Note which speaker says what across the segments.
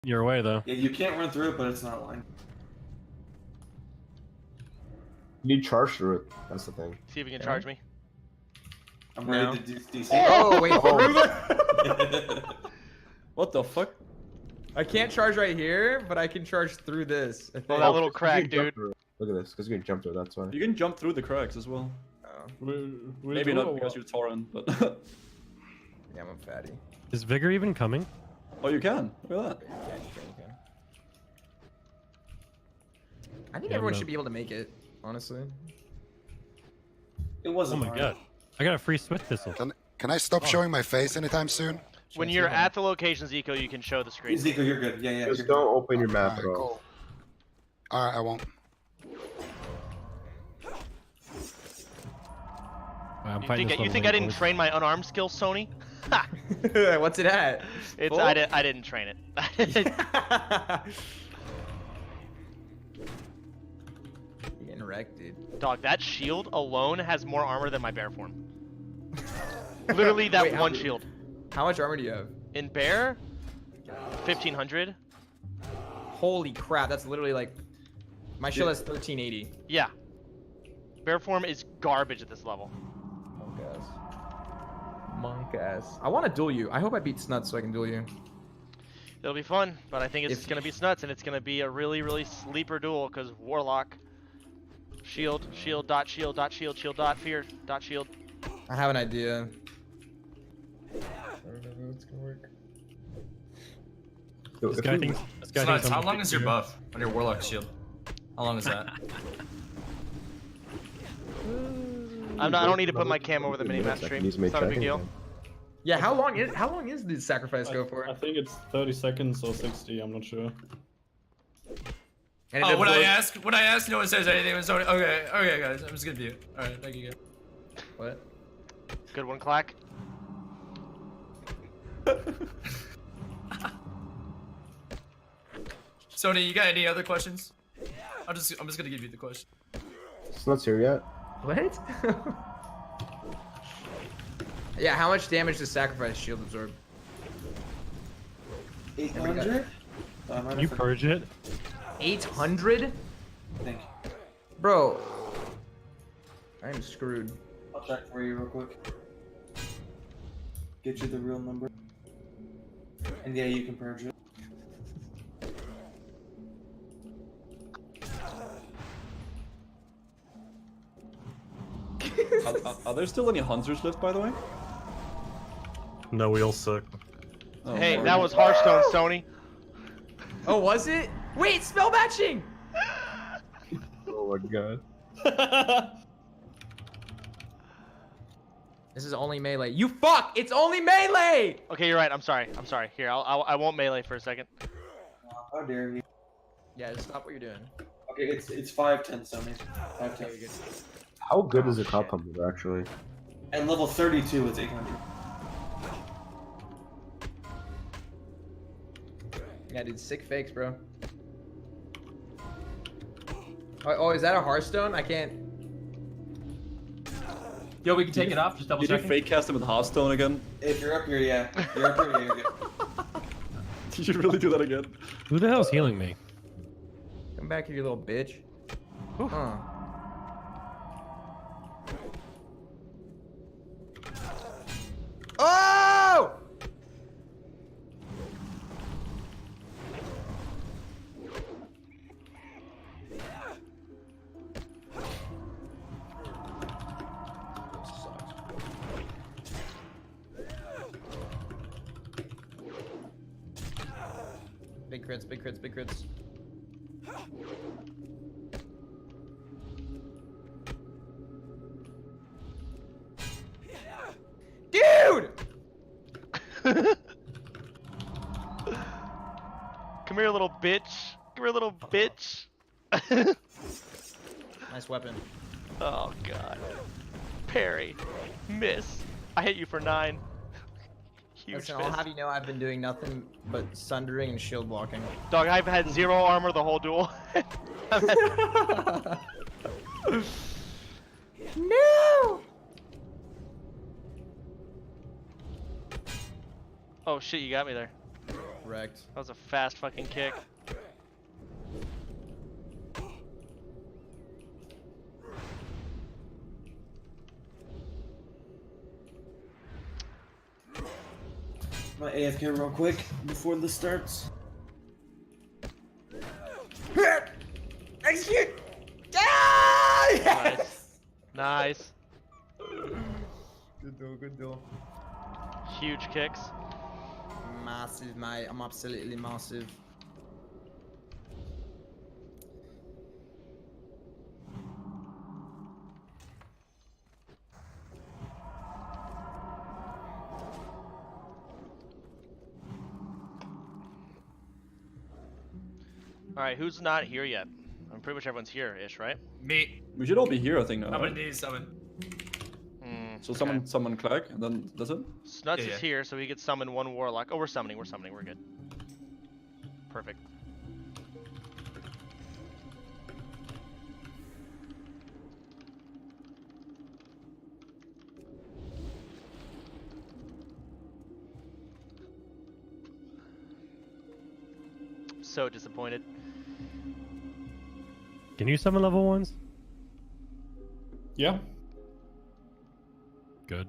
Speaker 1: your way though.
Speaker 2: Yeah, you can't run through it, but it's not a line.
Speaker 3: You need charge through it. That's the thing.
Speaker 4: See if you can charge me.
Speaker 2: I'm ready to do DC.
Speaker 5: Oh wait,
Speaker 6: What the fuck?
Speaker 5: I can't charge right here, but I can charge through this. I think.
Speaker 4: Oh, that little
Speaker 3: You
Speaker 4: crack,
Speaker 3: can jump
Speaker 4: dude.
Speaker 3: through it. Look at this, because you can jump through it, that's why.
Speaker 6: You can jump through the cracks as well. Maybe not because you're Tauren, but...
Speaker 5: Yeah, I'm a fatty.
Speaker 1: Is Vigor even coming?
Speaker 6: Oh, you can. Look at that.
Speaker 5: Yeah, you can. I think
Speaker 1: Yeah,
Speaker 5: everyone
Speaker 1: no.
Speaker 5: should be able to make it, honestly.
Speaker 2: It
Speaker 1: Oh
Speaker 2: wasn't
Speaker 1: my
Speaker 2: hard.
Speaker 1: god. I got a free Swift Thistle.
Speaker 7: Can I stop showing my face anytime soon?
Speaker 4: When you're at the location, Zico, you can show the screen.
Speaker 2: Zico, you're good. Yeah, yeah.
Speaker 3: Just
Speaker 2: you're
Speaker 3: don't
Speaker 2: good.
Speaker 3: open your map at all.
Speaker 7: Cool. Alright, I won't.
Speaker 1: I'm
Speaker 4: You
Speaker 1: fighting
Speaker 4: think,
Speaker 1: this
Speaker 4: you think
Speaker 1: level
Speaker 4: I didn't
Speaker 1: boys.
Speaker 4: train my unarmed skill, Sony? Ha!
Speaker 5: What's it at?
Speaker 4: It's
Speaker 5: Full?
Speaker 4: I didn't train it.
Speaker 5: You're getting wrecked, dude.
Speaker 4: Dog, that shield alone has more armor than my bear form. Literally that
Speaker 5: Wait,
Speaker 4: one shield.
Speaker 5: How much armor do you have?
Speaker 4: In bear, 1500.
Speaker 5: Holy crap, that's literally like... My shield has 1380.
Speaker 4: Yeah. Bear form is garbage at this level.
Speaker 5: Monk ass. Monk ass. I want to duel you. I hope I beat Snuts so I can duel you.
Speaker 4: It'll be fun, but I think it's
Speaker 5: If-
Speaker 4: gonna be Snuts, and it's gonna be a really, really sleeper duel because Warlock, shield, shield, dot, shield, dot, shield, shield, dot, fear, dot, shield.
Speaker 5: I have an idea. I don't know if it's gonna work.
Speaker 1: This guy thinks. This guy
Speaker 8: Snuts,
Speaker 1: thinks I'm
Speaker 8: how long is your
Speaker 1: Vigor.
Speaker 8: buff on your Warlock shield? How long is that?
Speaker 4: I don't need to put my cam over the minimap stream. It's not a big deal.
Speaker 5: Yeah, how long is the sacrifice go for?
Speaker 6: I think it's 30 seconds or 60, I'm not sure.
Speaker 5: And it
Speaker 8: Oh, when
Speaker 5: absorbs-
Speaker 8: I ask, no one says anything. It's already, okay, guys, I'm just gonna mute. All right, thank you, guys.
Speaker 5: What?
Speaker 4: Good one, Clack.
Speaker 8: Sony, you got any other questions? I'm just gonna give you the question.
Speaker 3: It's not here yet.
Speaker 5: What? Yeah, how much damage does sacrifice shield absorb?
Speaker 2: 800?
Speaker 1: You purge it?
Speaker 5: 800?
Speaker 2: Thank you.
Speaker 5: Bro. I'm screwed.
Speaker 2: I'll check for you real quick. Get you the real number. And yeah, you can purge it.
Speaker 6: Are there still any hunters left, by the way?
Speaker 1: No, we all suck.
Speaker 6: Oh,
Speaker 4: Hey,
Speaker 6: sorry.
Speaker 4: that was Hearthstone, Sony.
Speaker 5: Oh, was it? Wait, spell matching!
Speaker 3: Oh my god.
Speaker 5: This is only melee. You fuck! It's only melee!
Speaker 4: Okay, you're right. I'm sorry. I'm sorry. Here, I won't melee for a second.
Speaker 2: How dare you?
Speaker 5: Yeah, just stop what you're doing.
Speaker 2: Okay, it's 510 Sony. 510.
Speaker 3: How good is a cop pumper actually?
Speaker 2: At level 32, it's 800.
Speaker 5: Yeah, dude, sick fakes, bro. Oh, is that a Hearthstone? I can't.
Speaker 8: Yo, we can take it off. Just double
Speaker 6: Did you
Speaker 8: checking.
Speaker 6: fake cast him with Hearthstone again?
Speaker 2: If you're up here, yeah. You're up here, yeah, you're good.
Speaker 6: Did you really do that again?
Speaker 1: Who the hell's healing me?
Speaker 5: Come back here, you little bitch. Huh. Oh! Big crits, big crits, big crits. Dude!
Speaker 4: Come here, little bitch. Come here, little bitch.
Speaker 5: Nice weapon.
Speaker 4: Oh god. Parry. Miss. I hit you for 9. Huge
Speaker 5: Listen,
Speaker 4: fist.
Speaker 5: I'll have you know I've been doing nothing but sundering and shield blocking.
Speaker 4: Dog, I've had 0 armor the whole duel.
Speaker 5: No!
Speaker 4: Oh shit, you got me there.
Speaker 5: wrecked.
Speaker 4: That was a fast fucking kick.
Speaker 2: My AFK real quick before this starts.
Speaker 5: Execute!
Speaker 4: Nice. Nice.
Speaker 5: Good deal, good deal.
Speaker 4: Huge kicks.
Speaker 5: Massive, mate. I'm absolutely massive.
Speaker 4: Alright, who's not here yet? I'm pretty much everyone's here-ish, right?
Speaker 8: Me.
Speaker 6: We should all be here, I think. Now,
Speaker 8: I'm
Speaker 6: right?
Speaker 8: gonna need summon.
Speaker 6: So summon Clegg, and then that's it.
Speaker 4: Snuts
Speaker 8: Yeah,
Speaker 4: is here, so he gets summon one warlock. Oh, we're summoning, we're good. Perfect. So disappointed.
Speaker 1: Can you summon level 1s?
Speaker 6: Yeah.
Speaker 1: Good.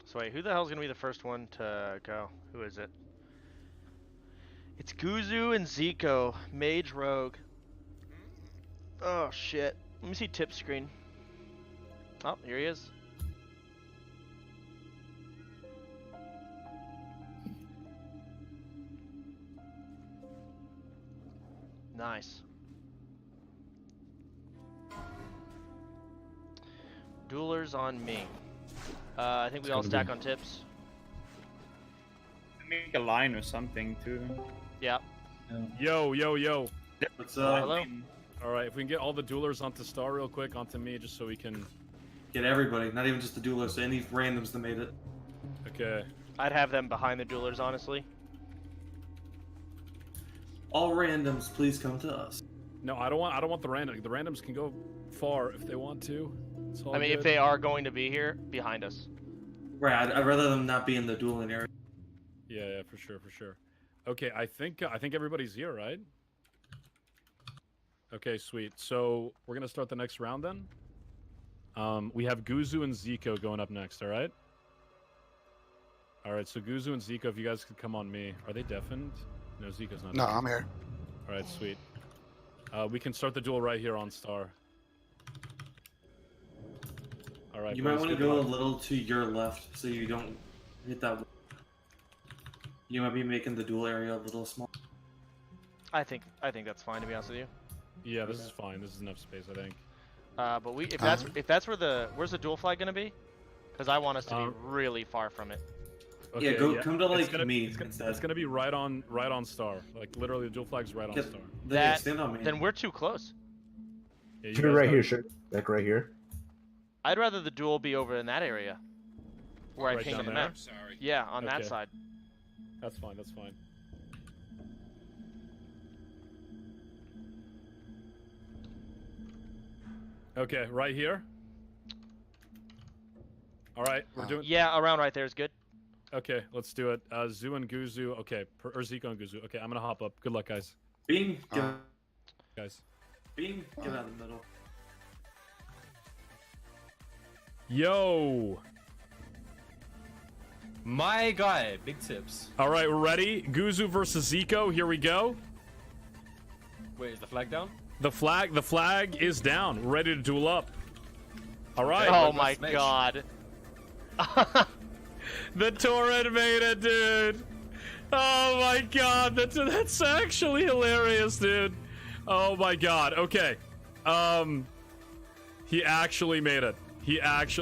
Speaker 4: So wait, who the hell's gonna be the first one to go? Who is it? It's Guzu and Zico, Mage Rogue. Oh shit. Let me see tip screen. Oh, here he is. Nice. Duelers on me. I think we all stack on tips.
Speaker 9: Make a line or something too.
Speaker 4: Yeah.
Speaker 1: Yo, yo, yo.
Speaker 2: What's up?
Speaker 4: Hello.
Speaker 1: All right, if we can get all the duelers onto Star real quick, onto me, just so we can...
Speaker 2: Get everybody, not even just the duelists, any randoms that made it.
Speaker 1: Okay.
Speaker 4: I'd have them behind the duelers, honestly.
Speaker 2: All randoms, please come to us.
Speaker 1: No, I don't want the random. The randoms can go far if they want to. It's all
Speaker 4: I mean,
Speaker 1: good.
Speaker 4: if they are going to be here, behind us.
Speaker 2: Right, I'd rather them not be in the dueling area.
Speaker 1: Yeah, yeah, for sure, for sure. Okay, I think everybody's here, right? Okay, sweet. So we're gonna start the next round then. We have Guzu and Zico going up next. All right. All right. So Guzu and Zico, if you guys could come on me. Are they deafened? No, Zico's not.
Speaker 7: No,
Speaker 1: deafened.
Speaker 7: I'm here.
Speaker 1: All right, sweet. We can start the duel right here on Star. All right.
Speaker 2: You might
Speaker 1: boys,
Speaker 2: want to
Speaker 1: good
Speaker 2: go a
Speaker 1: luck.
Speaker 2: little to your left so you don't hit that. You might be making the duel area a little small.
Speaker 4: I think that's fine, to be honest with you.
Speaker 1: Yeah, this is fine. This is enough space, I think.
Speaker 4: But if that's where's the duel flag gonna be? Because I want us to be really far from it.
Speaker 1: Okay,
Speaker 2: Yeah, come to
Speaker 1: It's
Speaker 2: like
Speaker 1: gonna-
Speaker 2: me
Speaker 1: It's
Speaker 2: instead.
Speaker 1: gonna be right on Star. Like literally, the dual flag's right on
Speaker 2: Yep.
Speaker 1: Star.
Speaker 2: Then stand on me.
Speaker 4: Then we're too close.
Speaker 1: Yeah, you
Speaker 3: Should be
Speaker 1: guys
Speaker 3: right
Speaker 1: gotta-
Speaker 3: here, sure. Like right here.
Speaker 4: I'd rather the duel be over in that area, where I
Speaker 1: Right
Speaker 4: ping
Speaker 1: down
Speaker 4: the
Speaker 1: there?
Speaker 4: map. Yeah, on that
Speaker 1: Okay.
Speaker 4: side.
Speaker 1: That's fine. That's fine. Okay, right here. All right, we're doing.
Speaker 4: Yeah, around right there is good.
Speaker 1: Okay, let's do it. Zu and Guzu. Okay, or Zico and Guzu. Okay, I'm gonna hop up. Good luck, guys.
Speaker 2: Bean, get,
Speaker 1: Guys.
Speaker 2: Bean, get out of the middle.
Speaker 1: Yo.
Speaker 10: My guy, big tips.
Speaker 1: All right, we're ready. Guzu versus Zico. Here we go.
Speaker 10: Wait, is the flag down?
Speaker 1: The flag is down. We're ready to duel up. All right.
Speaker 4: Oh my god.
Speaker 1: The torrent made it, dude. Oh my god, that's actually hilarious, dude. Oh my god. Okay. He actually made it.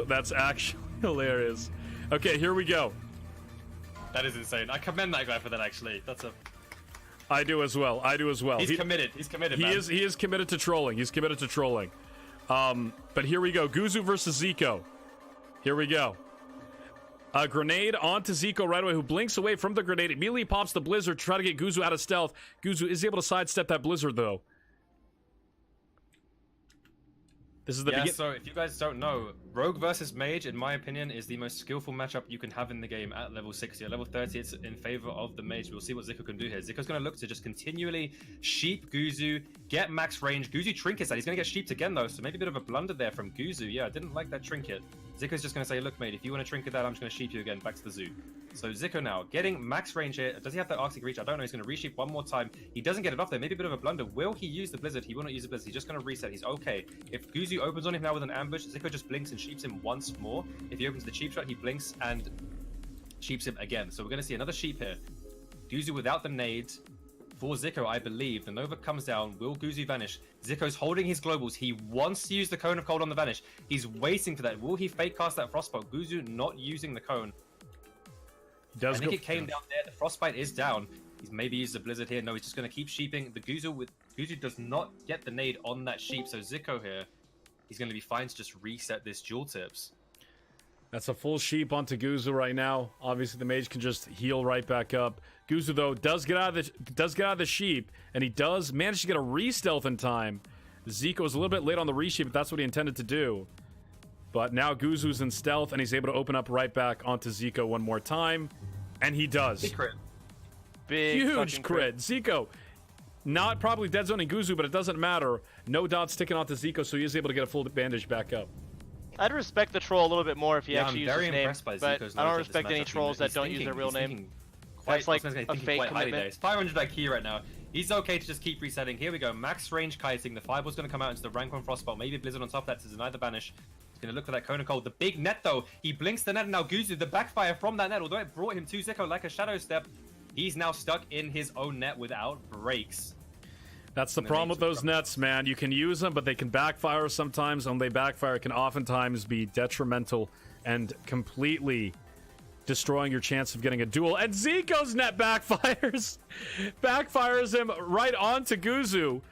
Speaker 1: That's actually hilarious. Okay, here we go.
Speaker 10: That is insane. I commend that guy for that, actually. That's a
Speaker 1: I do as well. I do as well.
Speaker 10: He's committed. He's committed, man.
Speaker 1: He is committed to trolling. He's committed to trolling. But here we go. Guzu versus Zico. Here we go. A grenade onto Zico right away, who blinks away from the grenade. Immediately pops the blizzard to try to get Guzu out of stealth. Guzu is able to sidestep that blizzard, though. This is the
Speaker 10: Yeah, so if you guys don't know, Rogue versus Mage, in my opinion, is the most skillful matchup you can have in the game at level 60. At level 30, it's in favor of the Mage. We'll see what Zico can do here. Zico's going to look to just continually sheep Guzu, get max range. Guzu trinkets that. He's going to get sheeped again, though, so maybe a bit of a blunder there from Guzu. Yeah, I didn't like that trinket. Zico's just going to say, look, mate, if you want to trinket that, I'm just going to sheep you again. Back to the zoo. So Zico now, getting max range here. Does he have that Arctic Reach? I don't know. He's going to resheep one more time. He doesn't get it off there. Maybe a bit of a blunder. Will he use the Blizzard? He will not use the Blizzard. He's just going to reset. He's okay. If Guzu opens on him now with an ambush, Zico just blinks and sheeps him once more. If he opens the cheap shot, he blinks and sheeps him again. So we're going to see another sheep here. Guzu without the nades. For Zico, I believe. The Nova comes down. Will Guzu vanish? Zico's holding his globals. He wants to use the Cone of Cold on the vanish. He's waiting for that. Will he fake cast that Frostbite? Guzu not using the Cone. I think it came down there. The Frostbite is down. He's maybe used the Blizzard here. No, he's just going to keep sheeping. The Guzu does not get the nade on that sheep. So Zico here, he's going to be fine to just reset this dual tips.
Speaker 1: That's a full sheep onto Guzu right now. Obviously, the mage can just heal right back up. Guzu, though, does get out of the sheep, and he does manage to get a re-stealth in time. Zico is a little bit late on the re-sheep, if that's what he intended to do. But now Guzu's in stealth, and he's able to open up right back onto Zico one more time. And he does.
Speaker 10: Big crit.
Speaker 1: Huge crit. Zico, not probably dead zoning Guzu, but it doesn't matter. No dots sticking onto Zico, so he is able to get a full bandage back up.
Speaker 4: I'd respect the troll a little bit more if he actually used his name,
Speaker 10: by
Speaker 4: but
Speaker 10: Zico's
Speaker 4: I don't
Speaker 10: knowledge of
Speaker 4: respect
Speaker 10: this
Speaker 4: any
Speaker 10: matchup.
Speaker 4: trolls that
Speaker 10: He's
Speaker 4: don't use their real name.
Speaker 10: That's
Speaker 4: like a fake commitment.
Speaker 10: It's 500 IQ right now. He's okay to just keep resetting. Here we go. Max range kiting. The fireball's going to come out into the rank 1 frostball. Maybe Blizzard on top of that to deny the banish. He's going to look for that Cone of Cold. The big net, though. He blinks the net, and now Guzu, the backfire from that net, although it brought him to Zico like a shadow step, he's now stuck in his own net without breaks.
Speaker 1: That's the problem with those nets, man. You can use them, but they can backfire sometimes. And when they backfire, it can oftentimes be detrimental and completely destroying your chance of getting a duel. And Zico's net backfires. Backfires him right onto Guzu.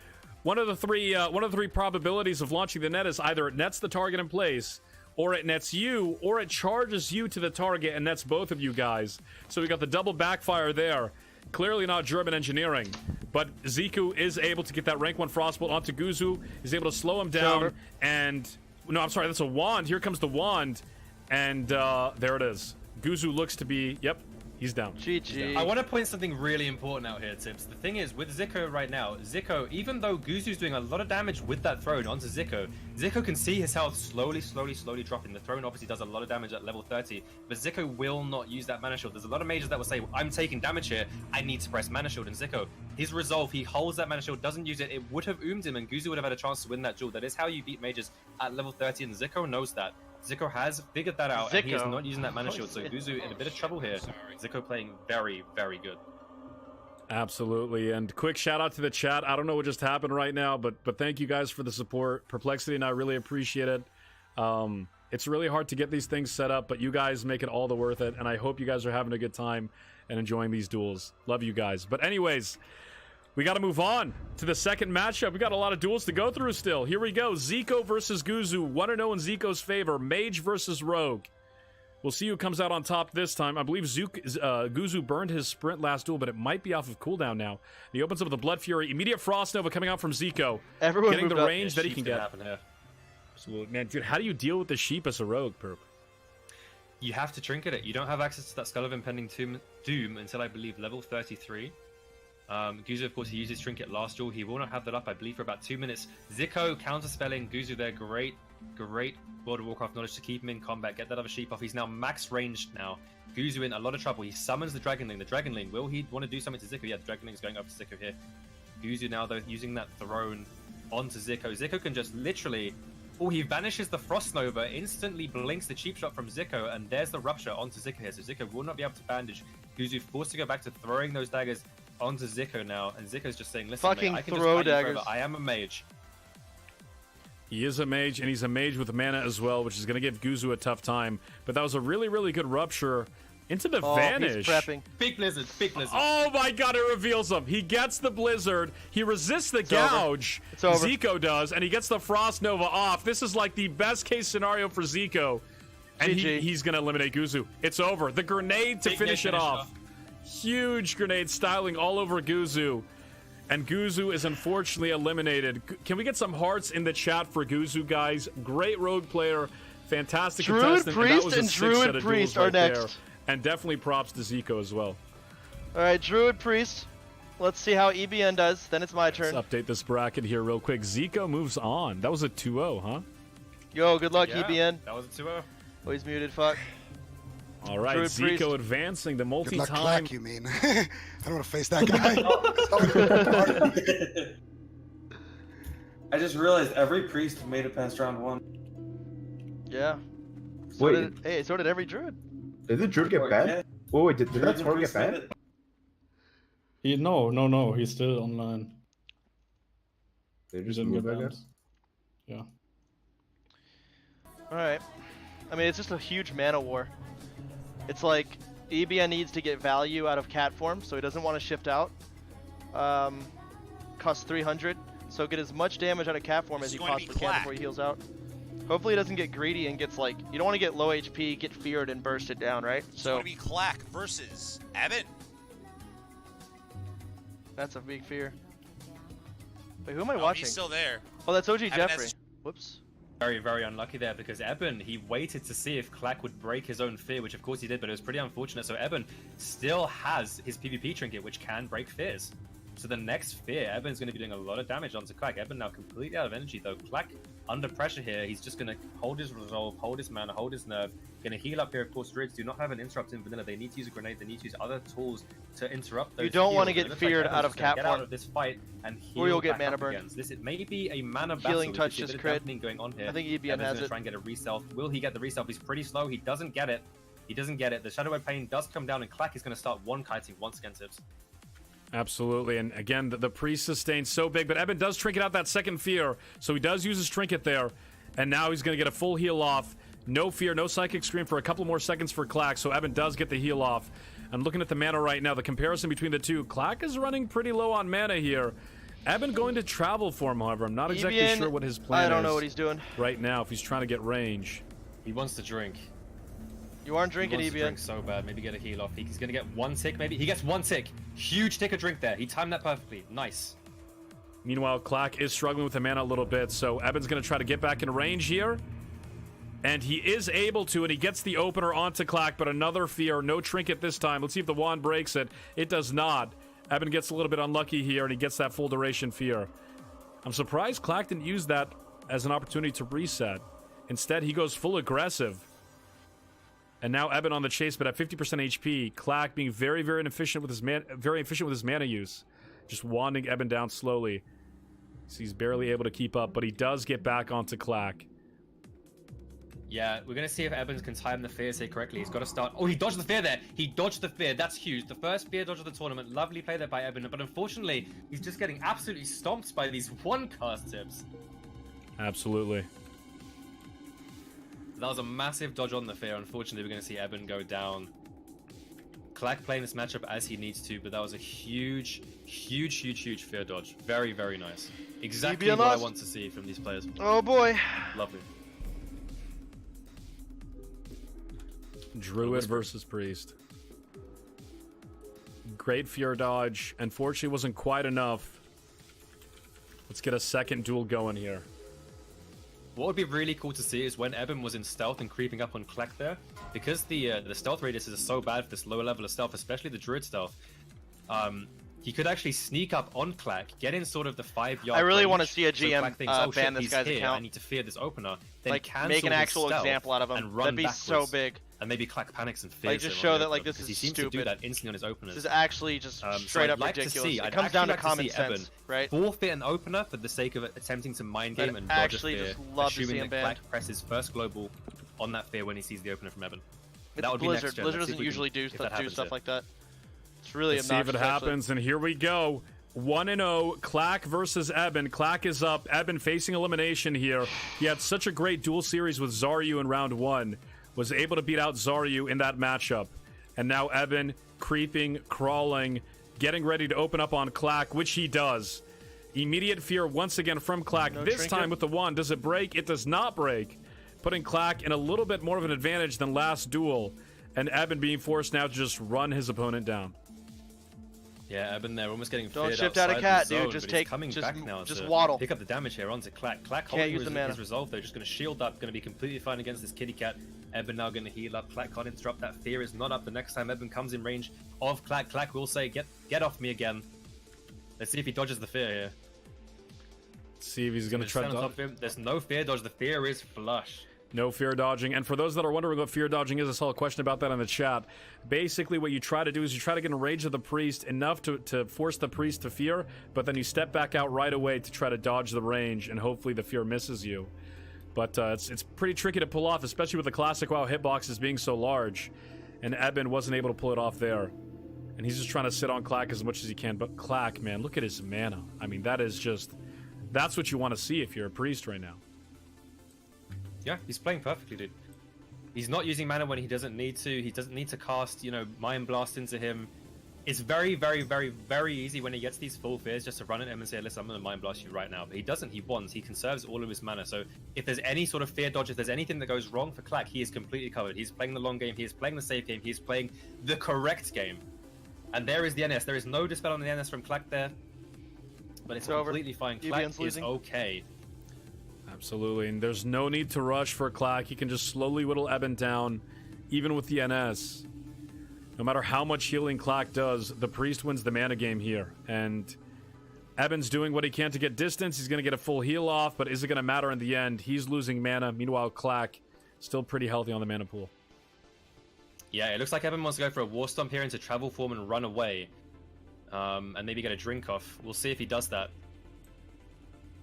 Speaker 1: One of the three probabilities of launching the net is either it nets the target in place, or it nets you, or it charges you to the target and nets both of you guys. So we got the double backfire there. Clearly not German engineering, but Zico is able to get that rank 1 frostbolt onto Guzu. He's able to slow him down, and no, I'm sorry, that's a wand. Here comes the wand, and there it is. Guzu looks to be, yep, he's down.
Speaker 4: GG.
Speaker 10: I want to point something really important out here, Tips. The thing is, with Zico right now, Zico, even though Guzu's doing a lot of damage with that throne onto Zico, Zico can see his health slowly dropping. The throne obviously does a lot of damage at level 30, but Zico will not use that mana shield. There's a lot of mages that will say, I'm taking damage here, I need to press mana shield. And Zico, his resolve, he holds that mana shield, doesn't use it. It would have oomed him, and Guzu would have had a chance to win that duel. That is how you beat mages at level 30, and Zico knows that. Zico has figured that out, and he is not using that mana shield, so Guzu in a bit of trouble here. Zico playing very, very good.
Speaker 1: Absolutely, and quick shout out to the chat. I don't know what just happened right now, but thank you guys for the support. Perplexity and I really appreciate it. It's really hard to get these things set up, but you guys make it all the worth it, and I hope you guys are having a good time and enjoying these duels. Love you guys. But anyways, we got to move on to the second matchup. We got a lot of duels to go through still. Here we go. Zico versus Guzu. 1-0 in Zico's favor. Mage versus Rogue. We'll see who comes out on top this time. I believe Guzu burned his sprint last duel, but it might be off of cooldown now. He opens up with a Blood Fury. Immediate Frost Nova coming out from Zico.
Speaker 4: Everyone
Speaker 1: getting the
Speaker 4: up.
Speaker 1: range that he can get. Absolutely. Man, dude, how do you deal with the sheep as a Rogue, Perp?
Speaker 10: You have to trinket it. You don't have access to that Skull of Impending Doom until, I believe, level 33. Guzu, of course, he used his trinket last duel. He will not have that up, I believe, for about 2 minutes. Zico counterspelling Guzu there. Great World of Warcraft knowledge to keep him in combat. Get that other sheep off. He's now max ranged now. Guzu in a lot of trouble. He summons the Dragonling. The Dragonling, will he want to do something to Zico? Yeah, the Dragonling is going up to Zico here. Guzu now, though, using that throne onto Zico. Zico can just literally... Oh, he vanishes the Frost Nova, instantly blinks the cheap shot from Zico, and there's the Rupture onto Zico here. So Zico will not be able to bandage. Guzu forced to go back to throwing those daggers onto Zico now, and Zico's just saying, listen,
Speaker 4: fucking
Speaker 10: mate, I can
Speaker 4: throw
Speaker 10: just
Speaker 4: daggers.
Speaker 10: I am a mage.
Speaker 1: He is a mage, and he's a mage with mana as well, which is going to give Guzu a tough time. But that was a really, really good Rupture Into the
Speaker 4: Oh,
Speaker 1: vanish.
Speaker 4: he's prepping.
Speaker 10: Big blizzard, big blizzard.
Speaker 1: Oh my god, it reveals him. He gets the blizzard. He resists the
Speaker 4: It's over.
Speaker 1: gouge.
Speaker 4: It's over.
Speaker 1: Zico does, and he gets the Frost Nova off. This is like the best case scenario for Zico. And
Speaker 4: GG.
Speaker 1: he's going to eliminate Guzu. It's over. The grenade to
Speaker 10: Big
Speaker 1: finish it
Speaker 10: finish
Speaker 1: off. Huge grenade styling all over Guzu. And Guzu is unfortunately eliminated. Can we get some hearts in the chat for Guzu, guys? Great rogue player. Fantastic
Speaker 4: Druid
Speaker 1: contestant.
Speaker 4: Priest
Speaker 1: and that was a
Speaker 4: and
Speaker 1: 6
Speaker 4: Druid
Speaker 1: set of
Speaker 4: Priest
Speaker 1: duels
Speaker 4: are
Speaker 1: right there.
Speaker 4: next.
Speaker 1: And definitely props to Zico as well.
Speaker 4: All right, Druid Priest. Let's see how EBN does. Then it's my turn.
Speaker 1: Let's update this bracket here real quick. Zico moves on. That was a 2-0, huh?
Speaker 4: Yo, good luck,
Speaker 10: Yeah,
Speaker 4: EBN.
Speaker 10: that was a 2-0.
Speaker 4: Oh, he's muted. Fuck.
Speaker 1: All right,
Speaker 4: Druid
Speaker 1: Zico
Speaker 4: Priest.
Speaker 1: advancing the
Speaker 7: Good luck,
Speaker 1: multi-time.
Speaker 7: Clack, you mean? I don't want to face that guy.
Speaker 2: I just realized every priest made it past round 1.
Speaker 4: Yeah. So
Speaker 3: Wait.
Speaker 4: Hey, so did every Druid.
Speaker 3: Did the druid get
Speaker 2: Yeah.
Speaker 3: banned? Wait, did that
Speaker 2: Druids and
Speaker 3: Tor get
Speaker 2: priests made
Speaker 3: banned?
Speaker 2: it.
Speaker 6: No, he's still online.
Speaker 3: They
Speaker 6: He
Speaker 3: just
Speaker 6: didn't get
Speaker 3: moved, I
Speaker 6: banned.
Speaker 3: guess.
Speaker 6: Yeah.
Speaker 4: All right. I mean, it's just a huge mana war. It's like EBN needs to get value out of cat form, so he doesn't want to shift out. Costs 300, so get as much damage out of cat form as he possibly can before he heals out. Hopefully he doesn't get greedy and gets like, you don't want to get low HP, get feared, and burst it down, right?
Speaker 11: It's
Speaker 4: So
Speaker 11: going to be Clack versus Evan.
Speaker 4: that's a big fear. Wait, who am I
Speaker 11: Oh,
Speaker 4: watching?
Speaker 11: he's still there.
Speaker 4: Oh, that's OG
Speaker 11: Evan
Speaker 4: Jeffrey.
Speaker 11: has-
Speaker 4: Whoops.
Speaker 10: Very, very unlucky there because Eben, he waited to see if Clack would break his own fear, which of course he did, but it was pretty unfortunate. So Eben still has his PvP trinket, which can break fears. So the next fear, Eben's going to be doing a lot of damage onto Clack. Eben now completely out of energy though. Clack under pressure here. He's just going to hold his resolve, hold his mana, hold his nerve. Going to heal up here. Of course, Druids do not have an interrupt in vanilla. They need to use a grenade. They need to use other tools to interrupt those.
Speaker 4: You don't want to
Speaker 10: heals.
Speaker 4: get
Speaker 10: And it looks like
Speaker 4: feared
Speaker 10: Eben's
Speaker 4: out of
Speaker 10: just gonna
Speaker 4: cat
Speaker 10: get
Speaker 4: form.
Speaker 10: out of this fight and heal
Speaker 4: Or you'll get
Speaker 10: back
Speaker 4: mana
Speaker 10: up
Speaker 4: burn.
Speaker 10: again. So this may be a mana battle.
Speaker 4: Healing
Speaker 10: We
Speaker 4: touch
Speaker 10: see a
Speaker 4: just
Speaker 10: bit of
Speaker 4: crit.
Speaker 10: dampening going on here.
Speaker 4: I think EBN
Speaker 10: Evan's
Speaker 4: has
Speaker 10: gonna
Speaker 4: it.
Speaker 10: try and get a reself. Will he get the reself? He's pretty slow. He doesn't get it. He doesn't get it. The Shadow Web Pain does come down, and Clack is going to start one-kiting once again, Tips.
Speaker 1: Absolutely, and again, the priest sustained so big, but Eben does trinket out that second fear, so he does use his trinket there, and now he's going to get a full heal off. No fear, no psychic scream for a couple more seconds for Clack, so Eben does get the heal off. I'm looking at the mana right now, the comparison between the two. Clack is running pretty low on mana here. Eben going to travel for him, however. I'm not exactly
Speaker 4: EBN,
Speaker 1: sure what his plan is.
Speaker 4: I don't know what he's doing.
Speaker 1: Right now, if he's trying to get range.
Speaker 10: He wants to drink.
Speaker 4: You aren't drinking,
Speaker 10: he wants to
Speaker 4: EBN.
Speaker 10: drink so bad. Maybe get a heal off. He's going to get one tick, maybe. He gets one tick. Huge tick of drink there. He timed that perfectly. Nice.
Speaker 1: Meanwhile, Clack is struggling with the mana a little bit, so Eben's going to try to get back in range here. And he is able to, and he gets the opener onto Clack, but another fear. No trinket this time. Let's see if the wand breaks it. It does not. Eben gets a little bit unlucky here, and he gets that full duration fear. I'm surprised Clack didn't use that as an opportunity to reset. Instead, he goes full aggressive. And now Eben on the chase, but at 50% HP. Clack being very, very efficient with his mana use. Just wanding Eben down slowly. So he's barely able to keep up, but he does get back onto Clack.
Speaker 10: Yeah, we're going to see if Evans can time the fears here correctly. He's got to start... Oh, he dodged the fear there. He dodged the fear. That's huge. The first fear dodge of the tournament. Lovely play there by Eben. But unfortunately, he's just getting absolutely stomped by these one-cast Tips.
Speaker 1: Absolutely.
Speaker 10: That was a massive dodge on the fear. Unfortunately, we're going to see Eben go down. Clack playing this matchup as he needs to, but that was a huge, huge, huge, huge fear dodge. Very, very nice. Exactly what I want to see from these players.
Speaker 4: Oh boy.
Speaker 10: Lovely.
Speaker 1: Druid versus Priest. Great fear dodge. Unfortunately, wasn't quite enough. Let's get a second duel going here.
Speaker 10: What would be really cool to see is when Eben was in stealth and creeping up on Clack there, because the stealth radius is so bad for this lower level of stealth, especially the Druid stealth. He could actually sneak up on Clack, get in sort of the 5-yard.
Speaker 4: I really
Speaker 10: range,
Speaker 4: want to see a
Speaker 10: so
Speaker 4: GM
Speaker 10: Clack thinks, oh,
Speaker 4: ban
Speaker 10: shit,
Speaker 4: this
Speaker 10: he's
Speaker 4: guy's
Speaker 10: here,
Speaker 4: account.
Speaker 10: I need to fear this opener. Then
Speaker 4: Like,
Speaker 10: cancel
Speaker 4: make an
Speaker 10: his
Speaker 4: actual
Speaker 10: stealth
Speaker 4: example out of him.
Speaker 10: and run
Speaker 4: That'd be so
Speaker 10: backwards.
Speaker 4: big.
Speaker 10: And maybe Clack panics and fears
Speaker 4: Like, just
Speaker 10: it on
Speaker 4: show
Speaker 10: the
Speaker 4: that, like,
Speaker 10: opener,
Speaker 4: this
Speaker 10: because
Speaker 4: is
Speaker 10: he seems to do
Speaker 4: stupid.
Speaker 10: that instantly on his openers.
Speaker 4: This is actually just
Speaker 10: So
Speaker 4: straight
Speaker 10: I'd
Speaker 4: up
Speaker 10: like to
Speaker 4: ridiculous.
Speaker 10: see-
Speaker 4: It
Speaker 10: I'd
Speaker 4: comes down to
Speaker 10: actually like
Speaker 4: common
Speaker 10: see
Speaker 4: sense,
Speaker 10: Eben
Speaker 4: right?
Speaker 10: forfeit an opener for the sake of attempting to mind game
Speaker 4: I'd
Speaker 10: and dodge
Speaker 4: actually
Speaker 10: a fear,
Speaker 4: just love to see
Speaker 10: assuming
Speaker 4: him
Speaker 10: that
Speaker 4: banned.
Speaker 10: Clack presses first global on that fear when he sees the opener from Eben.
Speaker 4: It's
Speaker 10: That would be
Speaker 4: Blizzard.
Speaker 10: next gen.
Speaker 4: Blizzard
Speaker 10: Let's see
Speaker 4: doesn't
Speaker 10: if we can-
Speaker 4: usually do
Speaker 10: if that happens
Speaker 4: stuff
Speaker 10: here.
Speaker 4: like that. It's really
Speaker 1: Let's see if
Speaker 4: obnoxious.
Speaker 1: it happens, and here we go. 1-0, Clack versus Eben. Clack is up. Eben facing elimination here. He had such a great duel series with Zaryu in round 1. Was able to beat out Zaryu in that matchup. And now Eben creeping, crawling, getting ready to open up on Clack, which he does. Immediate fear once again from Clack.
Speaker 4: No
Speaker 1: this
Speaker 4: trinket.
Speaker 1: time with the wand. Does it break? It does not break. Putting Clack in a little bit more of an advantage than last duel. And Eben being forced now to just run his opponent down.
Speaker 10: Yeah, Eben there, almost getting
Speaker 4: Don't
Speaker 10: feared
Speaker 4: shift out of
Speaker 10: outside
Speaker 4: cat,
Speaker 10: the
Speaker 4: dude.
Speaker 10: zone,
Speaker 4: Just
Speaker 10: but he's
Speaker 4: take,
Speaker 10: coming
Speaker 4: just,
Speaker 10: back now
Speaker 4: just
Speaker 10: to
Speaker 4: waddle.
Speaker 10: pick up the damage here onto Clack. Clack
Speaker 4: Can't
Speaker 10: holding
Speaker 4: use the mana.
Speaker 10: his resolve though, just going to shield up, going to be completely fine against this kitty cat. Eben now going to heal up. Clack can't interrupt. That fear is not up. The next time Eben comes in range of Clack, Clack will say, get off me again. Let's see if he dodges the fear here.
Speaker 1: See if he's going to try to...
Speaker 10: There's no fear dodge. The fear is flush.
Speaker 1: No fear dodging. And for those that are wondering what fear dodging is, I saw a question about that in the chat. Basically, what you try to do is you try to get in range of the priest enough to force the priest to fear, but then you step back out right away to try to dodge the range, and hopefully the fear misses you. But it's pretty tricky to pull off, especially with the classic WoW hitboxes being so large. And Eben wasn't able to pull it off there. And he's just trying to sit on Clack as much as he can. But Clack, man, look at his mana. I mean, that is just... That's what you want to see if you're a priest right now.
Speaker 10: Yeah, he's playing perfectly, dude. He's not using mana when he doesn't need to. He doesn't need to cast, Mind Blast into him. It's very, very, very, very easy when he gets these full fears just to run at him and say, listen, I'm going to Mind Blast you right now. But he doesn't. He wants. He conserves all of his mana. So if there's any sort of fear dodge, if there's anything that goes wrong for Clack, he is completely covered. He's playing the long game. He is playing the safe game. He's playing the correct game. And there is the NS. There is no dispel on the NS from Clack there. But it's completely fine. Clack is okay.
Speaker 1: Absolutely, and there's no need to rush for Clack. He can just slowly whittle Eben down, even with the NS. No matter how much healing Clack does, the priest wins the mana game here. And Eben's doing what he can to get distance. He's going to get a full heal off, but is it going to matter in the end? He's losing mana. Meanwhile, Clack still pretty healthy on the mana pool.
Speaker 10: Yeah, it looks like Eben wants to go for a War Stomp here into Travel Form and run away. And maybe get a drink off. We'll see if he does that.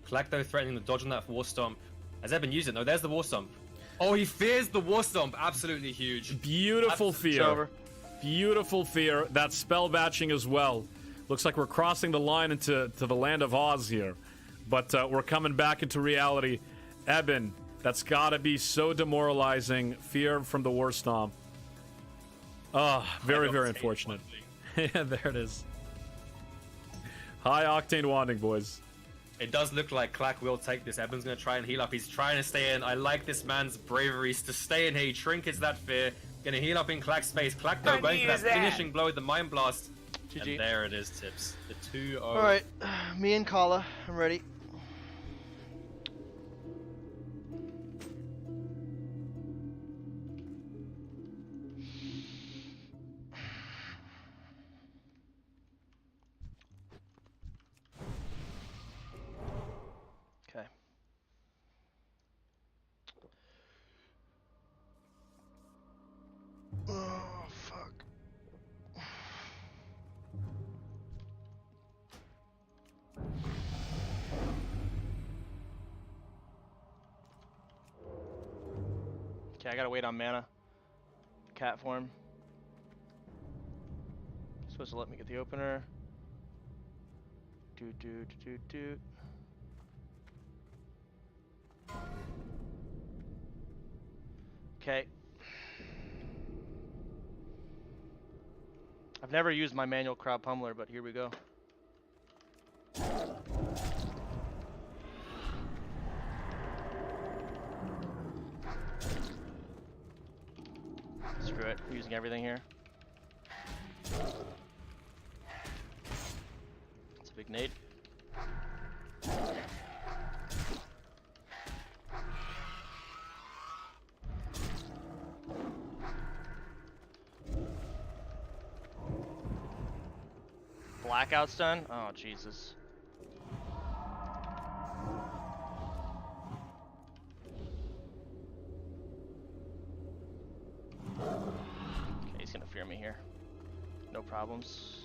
Speaker 10: Clack, though, threatening the dodge on that War Stomp. Has Eben used it? No, there's the War Stomp. Oh, he fears the War Stomp. Absolutely huge.
Speaker 1: Beautiful fear. Beautiful fear. That spell batching as well. Looks like we're crossing the line into the land of Oz here. But we're coming back into reality. Eben, that's gotta be so demoralizing. Fear from the War Stomp. Oh, very, very unfortunate. Yeah, there it is. High octane wanding, boys.
Speaker 10: It does look like Clack will take this. Eben's going to try and heal up. He's trying to stay in. I like this man's bravery to stay in here. He trinkets that fear. Going to heal up in Clack's space. Clack, though, going for that finishing blow with the Mind Blast.
Speaker 4: GG.
Speaker 10: And there it is, Tips. The 2-0.
Speaker 4: Alright, me and Kala. I'm ready. Okay. Oh, fuck. Okay, I gotta wait on mana. Cat form. Supposed to let me get the opener. Doot doot doot doot. Okay. I've never used my manual crowd pummeler, but here we go. Screw it, I'm using everything here. It's a big nade. Blackout stun? Oh, Jesus. Okay, he's gonna fear me here. No problems.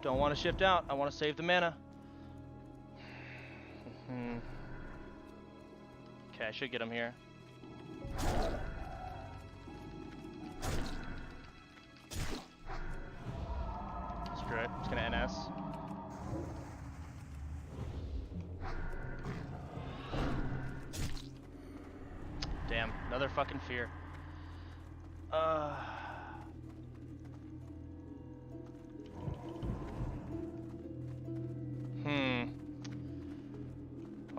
Speaker 4: Don't want to shift out. I want to save the mana. Okay, I should get him here. Another fucking fear.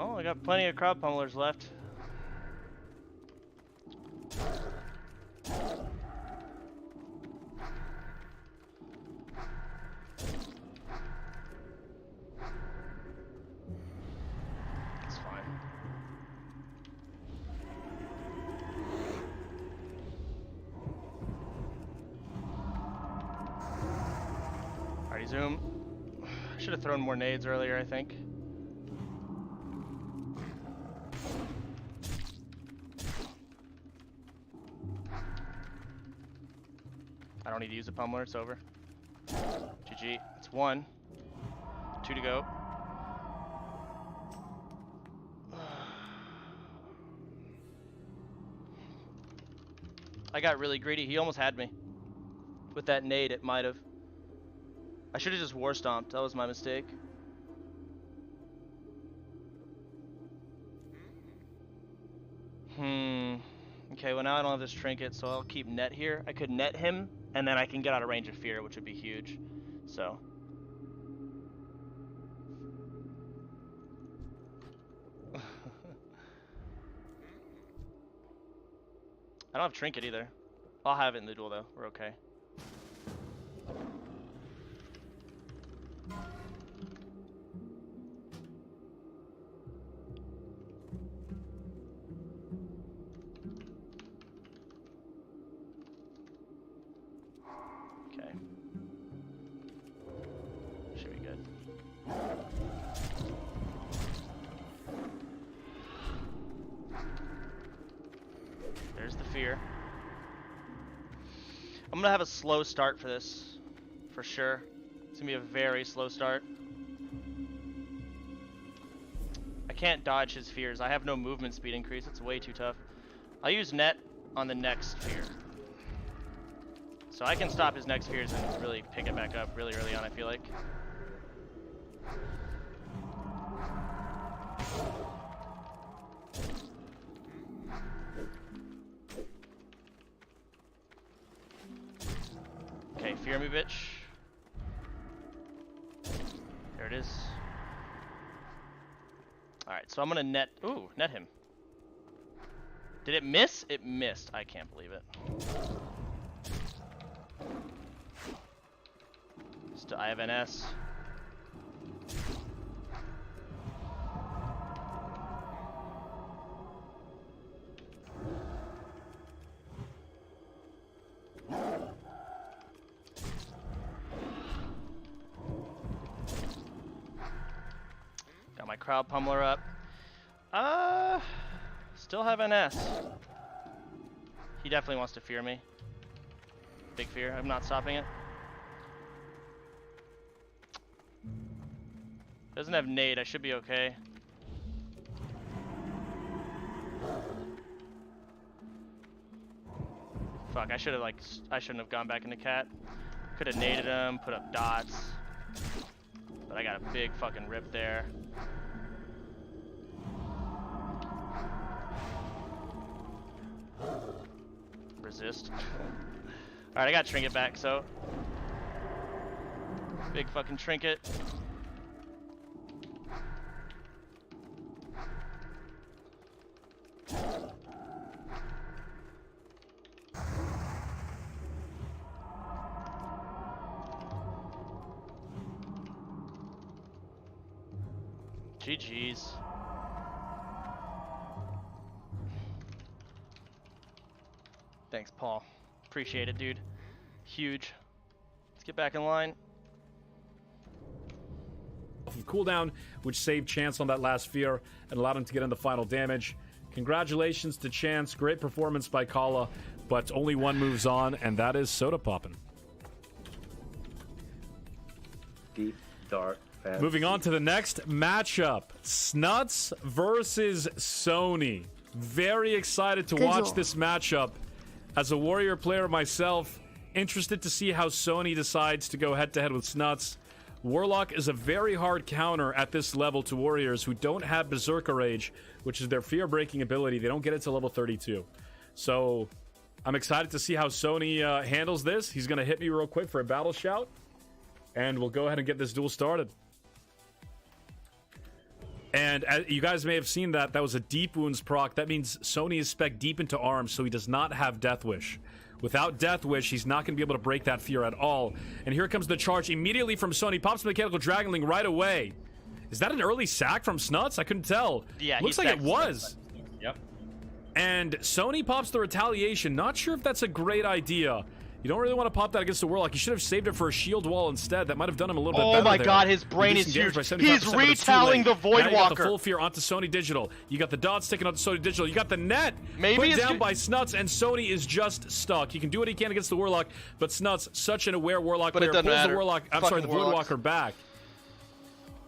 Speaker 4: Oh, I got plenty of crowd pummelers left. It's fine. Alrighty, zoom. I should have thrown more nades earlier, I think. I don't need to use a pummeler, it's over. GG. It's 1. 2 to go. I got really greedy. He almost had me. With that nade, it might have. I should have just war stomped. That was my mistake. Okay, well now I don't have this trinket, so I'll keep net here. I could net him, and then I can get out of range of fear, which would be huge. So. I don't have trinket either. I'll have it in the duel though. We're okay. Okay. Should be good. There's the fear. I'm gonna have a slow start for this, for sure. It's gonna be a very slow start. I can't dodge his fears. I have no movement speed increase. It's way too tough. I'll use net on the next fear. So I can stop his next fears and really pick it back up really early on, I feel like. Okay, fear me, bitch. There it is. Alright, so I'm gonna net. Ooh, net him. Did it miss? It missed. I can't believe it. I have NS. Got my crowd pummeler up. Still have NS. He definitely wants to fear me. Big fear. I'm not stopping it. Doesn't have nade. I should be okay. Fuck, I should have I shouldn't have gone back into cat. Could have naded him, put up dots. But I got a big fucking rip there. Resist. Alright, I got trinket back, so. Big fucking trinket. GG's. Thanks, Paul. Appreciate it, dude. Huge. Let's get back in line.
Speaker 1: From cooldown, which saved Chance on that last fear and allowed him to get in the final damage. Congratulations to Chance. Great performance by Kala, but only one moves on, and that is Sodapoppin.
Speaker 3: Deep, dark, fast.
Speaker 1: Moving on to the next matchup. Snuts versus Sony. Very excited to watch this matchup. As a Warrior player myself, interested to see how Sony decides to go head-to-head with Snuts. Warlock is a very hard counter at this level to Warriors who don't have Berserker Rage, which is their fear-breaking ability. They don't get it to level 32. So I'm excited to see how Sony handles this. He's going to hit me real quick for a battle shout, and we'll go ahead and get this duel started. And as you guys may have seen that was a deep wounds proc. That means Sony is spec deep into arms, so he does not have Death Wish. Without Death Wish, he's not going to be able to break that fear at all. And here comes the charge immediately from Sony. Pops Mechanical Dragonling right away. Is that an early sack from Snuts? I couldn't tell.
Speaker 4: Yeah,
Speaker 1: looks like it was.
Speaker 10: Yep.
Speaker 1: And Sony pops the retaliation. Not sure if that's a great idea. You don't really want to pop that against the Warlock. You should have saved it for a shield wall instead. That might have done him a little bit better.
Speaker 4: Oh my
Speaker 1: there.
Speaker 4: god, his brain is huge. He's retelling the Void
Speaker 1: Now you got the
Speaker 4: Walker.
Speaker 1: full fear onto Sony Digital. You got the dots sticking onto Sony Digital. You got the net
Speaker 4: Maybe
Speaker 1: put down by Snuts, and Sony is just stuck. He can do what he can against the Warlock, but Snuts, such an aware Warlock player, pulls the Warlock. I'm sorry, the Void Walker back.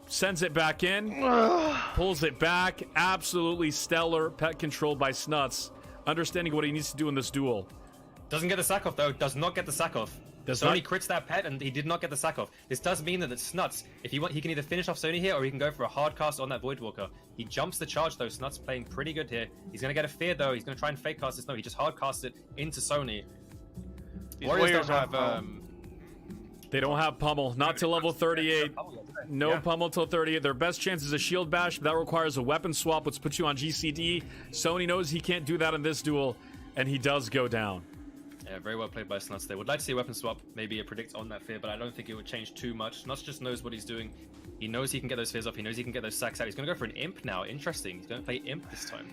Speaker 1: Sends it back in. Pulls it back. Absolutely stellar pet control by Snuts. Understanding what he needs to do in this duel.
Speaker 10: Doesn't get the sack off though. Does not get the sack off. Sony crits that pet and he did not get the sack off. This does mean that Snuts, if he want, he can either finish off Sony here or he can go for a hard cast on that Void Walker. He jumps the charge though. Snuts playing pretty good here. He's gonna get a fear though. He's gonna try and fake cast this. No, he just hard cast it into Sony.
Speaker 4: Warriors have
Speaker 1: they don't have pummel. Not till level 38. No pummel till 38. Their best chance is a shield bash, but that requires a weapon swap, which puts you on GCD. Sony knows he can't do that in this duel, and he does go down.
Speaker 10: Yeah, very well played by Snuts there. Would like to see a weapon swap, maybe a predict on that fear, but I don't think it would change too much. Snuts just knows what he's doing. He knows he can get those fears off. He knows he can get those sacks out. He's going to go for an imp now. Interesting. He's going to play imp this time.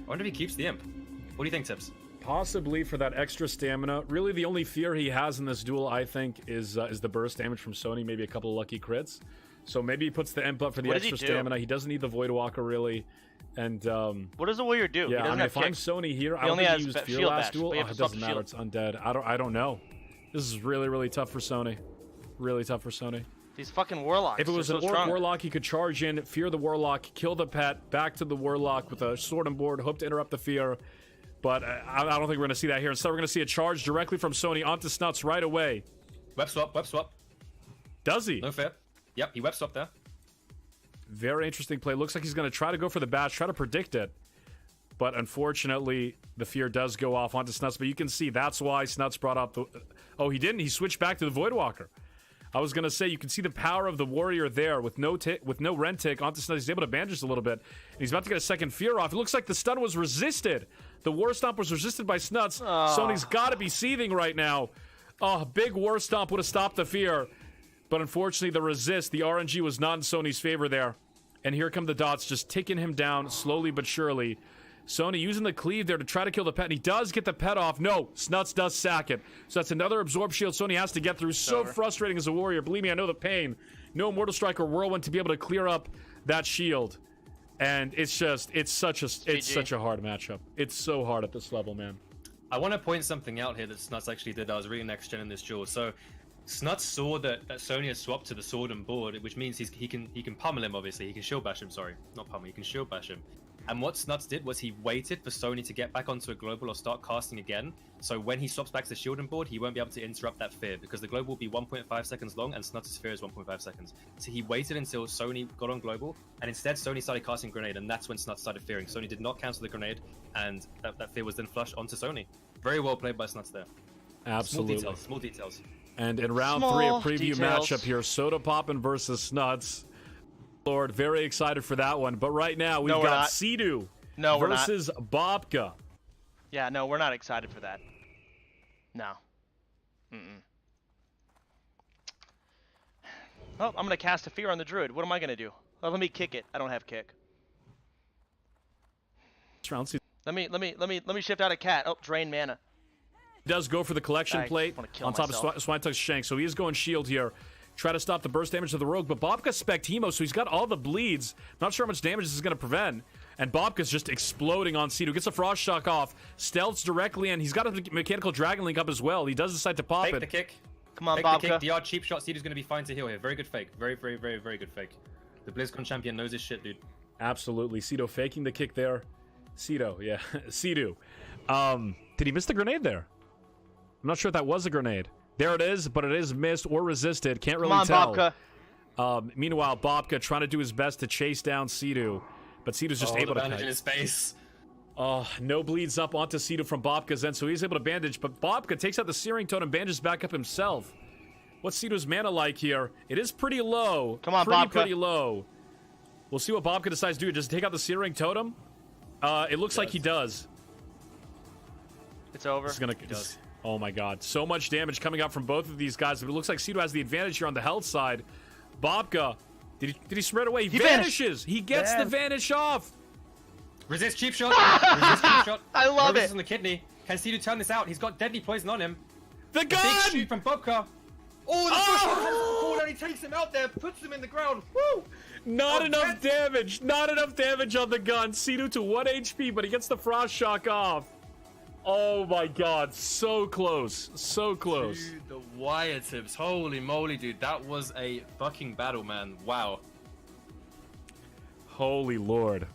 Speaker 10: I wonder if he keeps the imp. What do you think, Tips?
Speaker 1: Possibly for that extra stamina. Really, the only fear he has in this duel, I think, is the burst damage from Sony. Maybe a couple of lucky crits. So maybe he puts the imp up for the extra stamina. He doesn't need the Void Walker, really. And
Speaker 4: what does the warrior do?
Speaker 1: Yeah, I mean, if I'm Sony here, I don't think he used fear last duel. Oh, it doesn't matter. It's undead. I don't know. This is really, really tough for Sony. Really tough for Sony.
Speaker 4: These fucking Warlocks.
Speaker 1: If it was an Orc Warlock, he could charge in, fear the Warlock, kill the pet, back to the Warlock with a sword and board, hope to interrupt the fear. But I don't think we're going to see that here. Instead, we're going to see a charge directly from Sony onto Snuts right away.
Speaker 10: Web swap, web swap.
Speaker 1: Does he?
Speaker 10: No fear. Yep, he web swapped there.
Speaker 1: Very interesting play. Looks like he's going to try to go for the bash, try to predict it. But unfortunately, the fear does go off onto Snuts. But you can see that's why Snuts brought up the... Oh, he didn't. He switched back to the Void Walker. I was going to say, you can see the power of the warrior there with no rend tick onto Snuts. He's able to bandage a little bit. And he's about to get a second fear off. It looks like the stun was resisted. The War Stomp was resisted by Snuts. Sony's got to be seething right now. Oh, big War Stomp would have stopped the fear. But unfortunately, the resist, the RNG was not in Sony's favor there. And here come the dots, just ticking him down slowly but surely. Sony using the cleave there to try to kill the pet. And he does get the pet off. No, Snuts does sack it. So that's another absorb shield Sony has to get through. So frustrating as a warrior. Believe me, I know the pain. No Mortal Strike or Whirlwind to be able to clear up that shield. And it's such a hard matchup. It's so hard at this level, man.
Speaker 10: I want to point something out here that Snuts actually did that was really next gen in this duel. So Snuts saw that Sony had swapped to the sword and board, which means he can pummel him, obviously. He can shield bash him, sorry. Not pummel, he can shield bash him. And what Snuts did was he waited for Sony to get back onto a global or start casting again. So when he swaps back to the shield and board, he won't be able to interrupt that fear because the global will be 1.5 seconds long and Snuts' fear is 1.5 seconds. So he waited until Sony got on global and instead Sony started casting grenade and that's when Snuts started fearing. Sony did not cancel the grenade and that fear was then flushed onto Sony. Very well played by Snuts there.
Speaker 1: Absolutely.
Speaker 10: Small details.
Speaker 1: And in round 3, a preview matchup here, Sodapoppin versus Snuts. Lord, very excited for that one. But right now, we've got Sidu versus Bobka.
Speaker 4: Yeah, no, we're not excited for that. No. Well, I'm going to cast a fear on the druid. What am I going to do? Well, let me kick it. I don't have kick. Let me shift out a cat. Oh, drain mana.
Speaker 1: Does go for the collection plate on top of Swinetug's Shank. So he is going shield here. Try to stop the burst damage of the rogue, but Bobka spec Hemo, so he's got all the bleeds. Not sure how much damage this is going to prevent. And Bobka's just exploding on Sidu. Gets a Frost Shock off. Stealths directly, and he's got a Mechanical Dragon Link up as well. He does decide to pop it.
Speaker 10: Take the kick.
Speaker 4: Come on,
Speaker 10: Take
Speaker 4: Bobka.
Speaker 10: the kick. DR cheap shot. Sidu's going to be fine to heal here. Very good fake. Very, very, very, very good fake. The BlizzCon champion knows his shit, dude.
Speaker 1: Absolutely. Sidu faking the kick there. Sidu, yeah. Sidu. Did he miss the grenade there? I'm not sure if that was a grenade. There it is, but it is missed or resisted. Can't really tell.
Speaker 4: Come on,
Speaker 1: Bobka. Meanwhile, Bobka trying to do his best to chase down Sidu, but Sidu's just able to
Speaker 10: bandage in his face.
Speaker 1: No bleeds up onto Cedo from Bobka's end, so he's able to bandage, but Bobka takes out the Searing Totem, bandages back up himself. What's Cedo's mana like here? It is pretty low.
Speaker 4: Come on, Bobka.
Speaker 1: Pretty low. We'll see what Bobka decides to do. Does he take out the Searing Totem? It looks like he does.
Speaker 4: It's over.
Speaker 1: It's gonna, oh my god. So much damage coming out from both of these guys, but it looks like Cedo has the advantage here on the health side. Bobka, did he spread away? He vanishes! He gets the vanish off!
Speaker 10: Resist cheap shot. Resist cheap shot.
Speaker 4: I love it.
Speaker 10: On the kidney. Can Cedo turn this out? He's got deadly poison on him.
Speaker 1: The gun!
Speaker 10: Big shoot from Bobka. Oh, the first one comes to the corner. He takes him out there, puts him in the ground. Woo!
Speaker 1: Not enough damage. Not enough damage on the gun. Cedo to 1 HP, but he gets the Frost Shock off. Oh my god. So close. So close.
Speaker 10: Dude, the wire tips. Holy moly, dude. That was a fucking battle, man. Wow.
Speaker 1: Holy lord.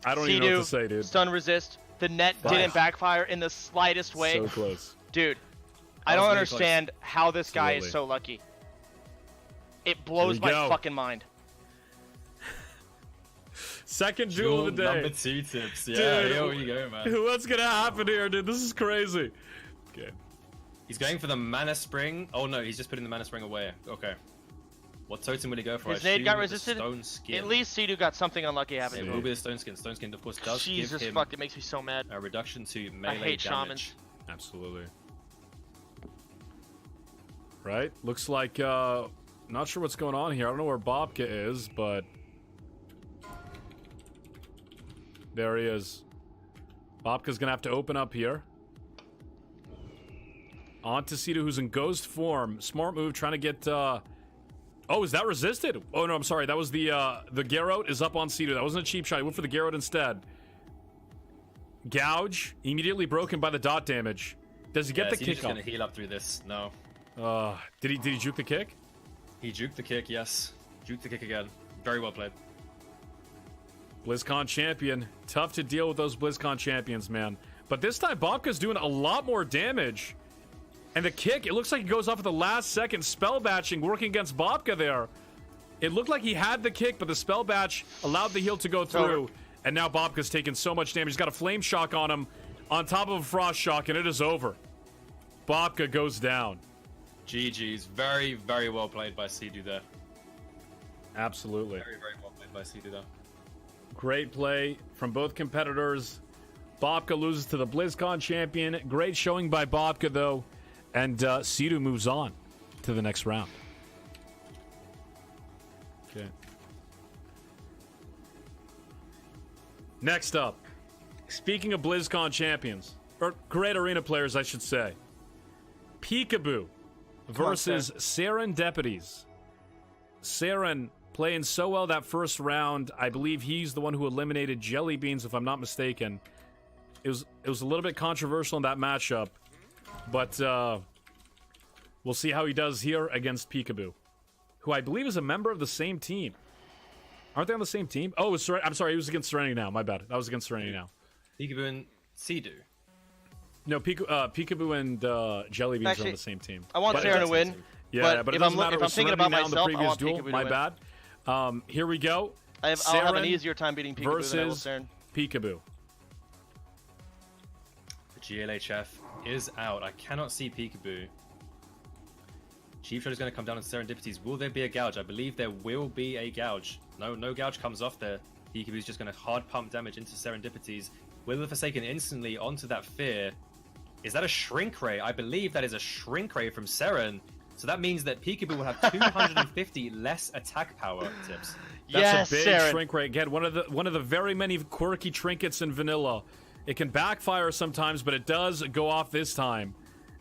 Speaker 1: I don't even know what to say, dude.
Speaker 4: Stun resist. The net didn't backfire in the slightest way.
Speaker 1: So close.
Speaker 4: Dude, I don't understand how this guy is so lucky. It blows my fucking mind.
Speaker 1: Second duel of the day.
Speaker 10: Number 2 tips. Yeah,
Speaker 1: dude,
Speaker 10: here we go, man.
Speaker 1: What's gonna happen here, dude? This is crazy. Okay.
Speaker 10: He's going for the Mana Spring. Oh no, he's just putting the Mana Spring away. Okay. What totem will he go for?
Speaker 4: His nade got resisted.
Speaker 10: Stone Skin.
Speaker 4: At least Cedo got something unlucky happening.
Speaker 10: It will be the Stone Skin. Stone Skin, of course, does
Speaker 4: Jesus
Speaker 10: give him
Speaker 4: fuck, it makes me so mad.
Speaker 10: a reduction to melee
Speaker 4: I hate
Speaker 10: damage.
Speaker 4: shamans.
Speaker 1: Absolutely. Right? Looks like, not sure what's going on here. I don't know where Bobka is, but... there he is. Bobka's gonna have to open up here. On to Cedo, who's in ghost form. Smart move, trying to get, oh, is that resisted? Oh, no, I'm sorry. That was the Garrote is up on Cedo. That wasn't a cheap shot. He went for the Garrote instead. Gouge, immediately broken by the dot damage. Does he get the kick
Speaker 10: He's
Speaker 1: off?
Speaker 10: gonna heal up through this. No.
Speaker 1: Did he juke the kick?
Speaker 10: He juked the kick, yes. Juked the kick again. Very well played.
Speaker 1: BlizzCon champion. Tough to deal with those BlizzCon champions, man. But this time, Bobka's doing a lot more damage. And the kick, it looks like it goes off at the last second. Spell batching working against Bobka there. It looked like he had the kick, but the spell batch allowed the heal to go through. And now Bobka's taken so much damage. He's got a flame shock on him on top of a frost shock, and it is over. Bobka goes down.
Speaker 10: GG's. Very, very well played by Cedo there.
Speaker 1: Absolutely.
Speaker 10: Very, very well played by Cedo there.
Speaker 1: Great play from both competitors. Bobka loses to the BlizzCon champion. Great showing by Bobka, though. And Cedo moves on to the next round. Okay. Next up, speaking of BlizzCon champions, or great arena players, I should say, Peekaboo versus Serendepities. Seren playing so well that first round. I believe he's the one who eliminated Jelly Beans, if I'm not mistaken. It was a little bit controversial in that matchup, but we'll see how he does here against Peekaboo, who I believe is a member of the same team. Aren't they on the same team? Oh, I'm sorry, he was against Serenity now. My bad. That was against Serenity now.
Speaker 10: Peekaboo and Cedo.
Speaker 1: No, Peekaboo and Jelly Beans are on the same team.
Speaker 4: I want Seren to win.
Speaker 1: Yeah, but it doesn't matter.
Speaker 4: If I'm thinking about
Speaker 1: now in the
Speaker 4: myself, I
Speaker 1: previous
Speaker 4: want
Speaker 1: duel.
Speaker 4: Peekaboo to
Speaker 1: My
Speaker 4: win.
Speaker 1: bad. Here we go.
Speaker 4: I'll have an easier time beating Peekaboo than I will
Speaker 1: versus
Speaker 4: Seren.
Speaker 1: Peekaboo.
Speaker 10: The GLHF is out. I cannot see Peekaboo. Cheap Shot is going to come down on Serendipities. Will there be a gouge? I believe there will be a gouge. No gouge comes off there. Peekaboo is just going to hard pump damage into Serendipities. Will the Forsaken instantly onto that Fear. Is that a Shrink Ray? I believe that is a Shrink Ray from Seren. So that means that Peekaboo will have 250 less attack power, Tips.
Speaker 1: That's a big
Speaker 4: Seren.
Speaker 1: Shrink Ray. Again, one of the very many quirky trinkets in vanilla. It can backfire sometimes, but it does go off this time.